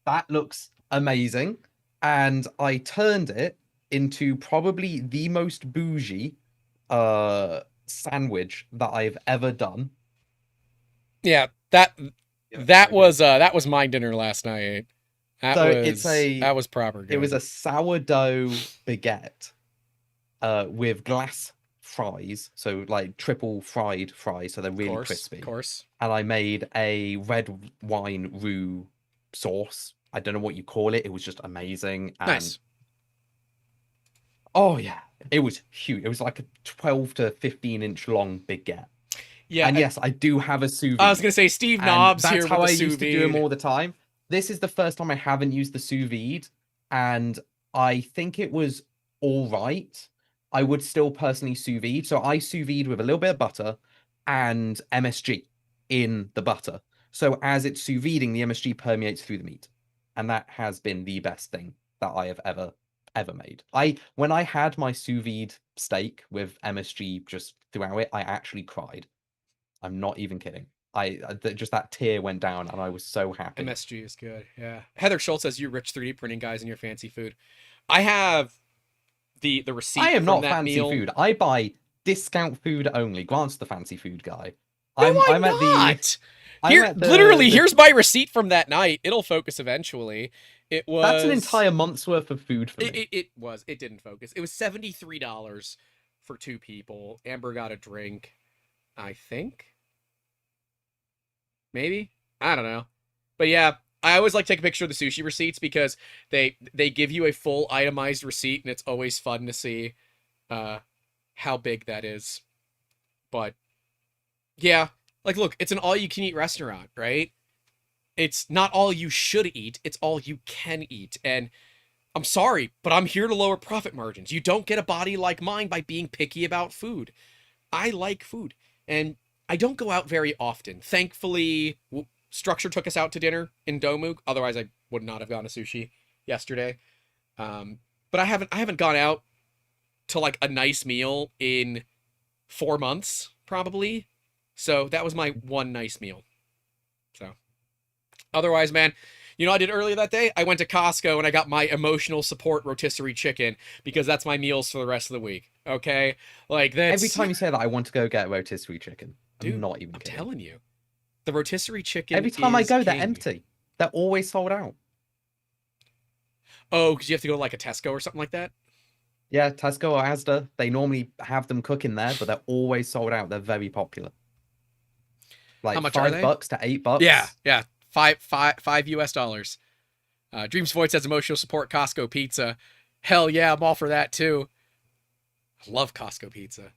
That looks amazing. And I turned it into probably the most bougie sandwich that I've ever done. Yeah, that was my dinner last night. That was proper good. It was a sourdough baguette with glass fries, so like triple fried fries, so they're really crispy. Of course. And I made a red wine roux sauce. I don't know what you call it. It was just amazing. And nice. Oh yeah, it was huge. It was like a 12 to 15-inch long baguette. Yeah, and yes, I do have a sous vide. I was gonna say Steve Knobs here with the sous vide. That's how I used to do them all the time. This is the first time I haven't used the sous vide, and I think it was all right. I would still personally sous vide. So I sous vide with a little bit of butter and MSG in the butter. So as it's sous viding, the MSG permeates through the meat. And that has been the best thing that I have ever made. When I had my sous vide steak with MSG just throughout it, I actually cried. I'm not even kidding. Just that tear went down and I was so happy. MSG is good. Yeah. Heather Schultz says, you rich 3D printing guys and your fancy food. I have the receipt. I am from not that fancy meal. food. I buy discount food only. Grant's the fancy food guy. No, I'm not. Here's my receipt from that night. It'll focus eventually. That's an entire month's worth of food for me. It didn't focus. It was $73 for 2 people. Amber got a drink, I think. Maybe? I don't know. But yeah, I always like to take a picture of the sushi receipts because they give you a full itemized receipt, and it's always fun to see uh how big that is. But yeah, like look, it's an all you can eat restaurant, right? It's not all you should eat, it's all you can eat. And I'm sorry, but I'm here to lower profit margins. You don't get a body like mine by being picky about food. I like food, and I don't go out very often. Thankfully, Structure took us out to dinner in Domuk. Otherwise, I would not have gone to sushi yesterday. But I haven't gone out to like a nice meal in 4 months, probably. So that was my one nice meal. So otherwise, man, you know what I did earlier that day? I went to Costco and I got my emotional support rotisserie chicken because that's my meals for the rest of the week. Okay? Like that's Every time you say that, I want to go get a rotisserie chicken. I'm dude, not even I'm kidding. telling you. The rotisserie chicken Every time I is go, they're king. empty. They're always sold out. Oh, because you have to go to like a Tesco or something like that? Yeah, Tesco or Asda, they normally have them cooking there, but they're always sold out. They're very popular. How Like much are they? $5 to Yeah, $8. yeah. Five US dollars. Dreams Void says emotional support Costco pizza. Hell yeah, I'm all for that too. I love Costco pizza.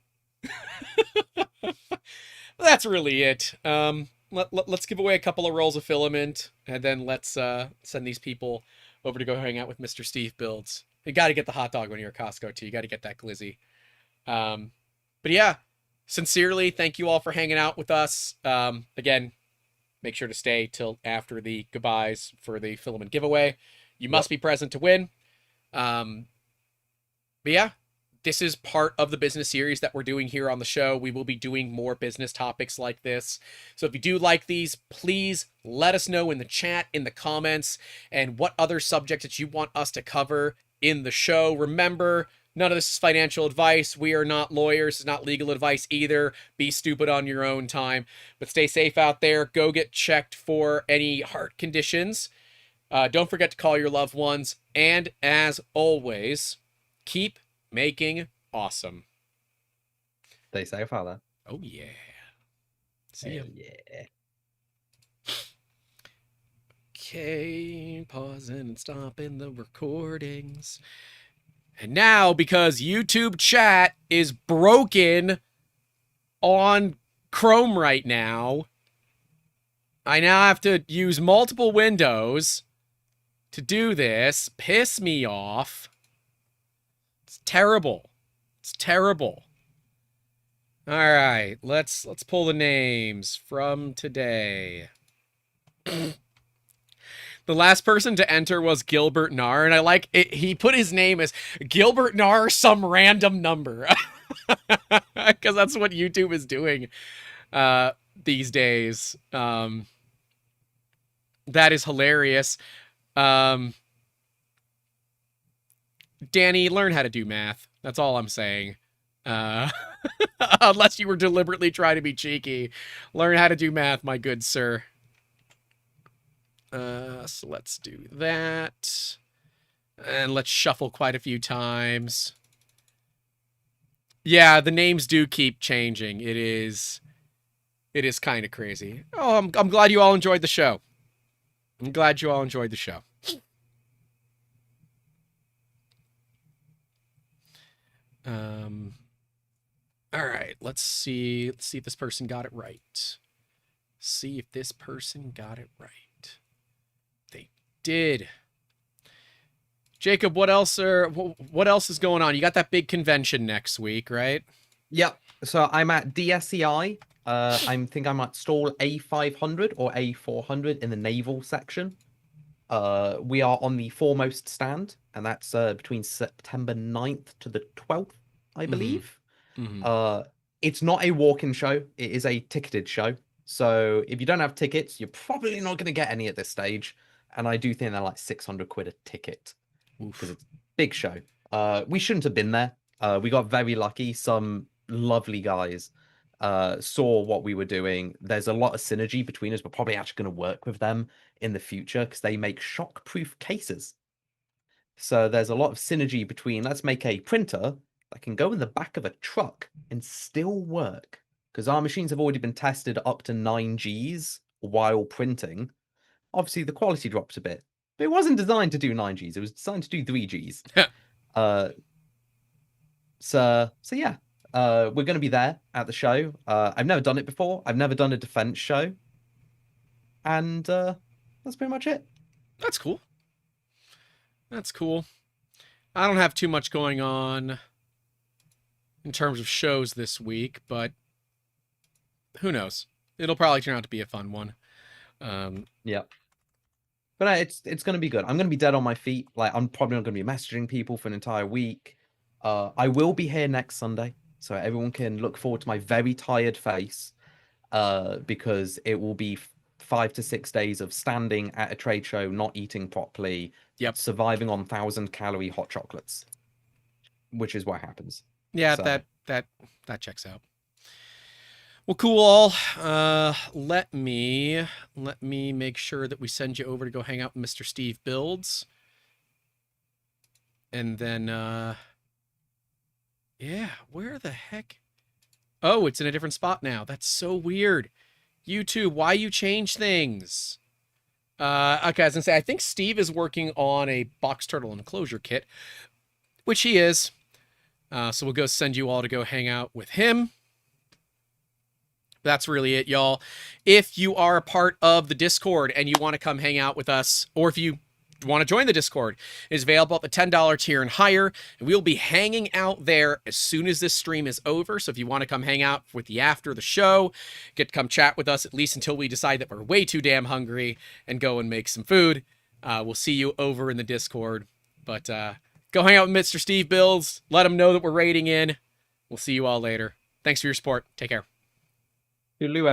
That's really it. Let's give away a couple of rolls of filament, and then let's send these people over to go hang out with Mr. Steve Builds. You got to get the hot dog when you're at Costco too. You got to get that glizzy. But yeah, sincerely, thank you all for hanging out with us. Again, make sure to stay till after the goodbyes for the filament giveaway. You must be present to win. But yeah, this is part of the business series that we're doing here on the show. We will be doing more business topics like this. So if you do like these, please let us know in the chat, in the comments, and what other subjects that you want us to cover in the show. Remember, none of this is financial advice. We are not lawyers. It's not legal advice either. Be stupid on your own time. But stay safe out there. Go get checked for any heart conditions. Don't forget to call your loved ones. And as always, keep making awesome. Stay safe out there. Oh, yeah. See ya. Yeah. Okay, pausing and stopping the recordings. And now, because YouTube chat is broken on Chrome right now, I now have to use multiple windows to do this. Piss me off. It's terrible. It's terrible. All right, let's pull the names from today. The last person to enter was Gilbert Nar, and I like it. He put his name as Gilbert Nar, some random number, because that's what YouTube is doing these days. That is hilarious. Danny, learn how to do math. That's all I'm saying. Unless you were deliberately trying to be cheeky, learn how to do math, my good sir. So let's do that. And let's shuffle quite a few times. Yeah, the names do keep changing. It is kind of crazy. Oh, I'm glad you all enjoyed the show. I'm glad you all enjoyed the show. All right, let's see if this person got it right. See if this person got it right. They did. Jacob, what else is going on? You got that big convention next week, right? Yep. So I'm at DSEI. I think I'm at stall A500 or A400 in the naval section. We are on the foremost stand, and that's between September 9th to the 12th, I believe. It's not a walk-in show. It is a ticketed show. So if you don't have tickets, you're probably not going to get any at this stage. And I do think they're like 600 quid a ticket because it's a big show. We shouldn't have been there. We got very lucky. Some lovely guys saw what we were doing. There's a lot of synergy between us. We're probably actually going to work with them in the future because they make shock-proof cases. So there's a lot of synergy between let's make a printer that can go in the back of a truck and still work. Because our machines have already been tested up to 9 Gs while printing obviously the quality drops a bit. But it wasn't designed to do 9Gs. It was designed to do 3Gs. uh, so yeah, we're going to be there at the show. I've never done it before. I've never done a defense show, and that's pretty much it. That's cool. That's cool. I don't have too much going on in terms of shows this week, but who knows? It'll probably turn out to be a fun one. Yeah. But it's going to be good. I'm going to be dead on my feet. Like, I'm probably not going to be messaging people for an entire week. I will be here next Sunday, so everyone can look forward to my very tired face, because it will be 5 to 6 days of standing at a trade show, not eating properly, Yep. surviving on 1,000-calorie hot chocolates, which is what happens. Yeah, So. that checks out. Well, cool. All. Let me make sure that we send you over to go hang out with Mr. Steve Builds, and then yeah, where the heck? Oh, it's in a different spot now. That's so weird. YouTube, why you change things? Okay, I was gonna say I think Steve is working on a box turtle enclosure kit, which he is. So we'll go send you all to go hang out with him. That's really it, y'all. If you are a part of the Discord and you want to come hang out with us, or if you want to join the Discord, it is available at the $10 tier and higher. And we'll be hanging out there as soon as this stream is over. So if you want to come hang out with the after the show, get to come chat with us at least until we decide that we're way too damn hungry and go and make some food. We'll see you over in the Discord. But go hang out with Mr. Steve Builds. Let him know that we're raiding in. We'll see you all later. Thanks for your support. Take care. Toodaloo,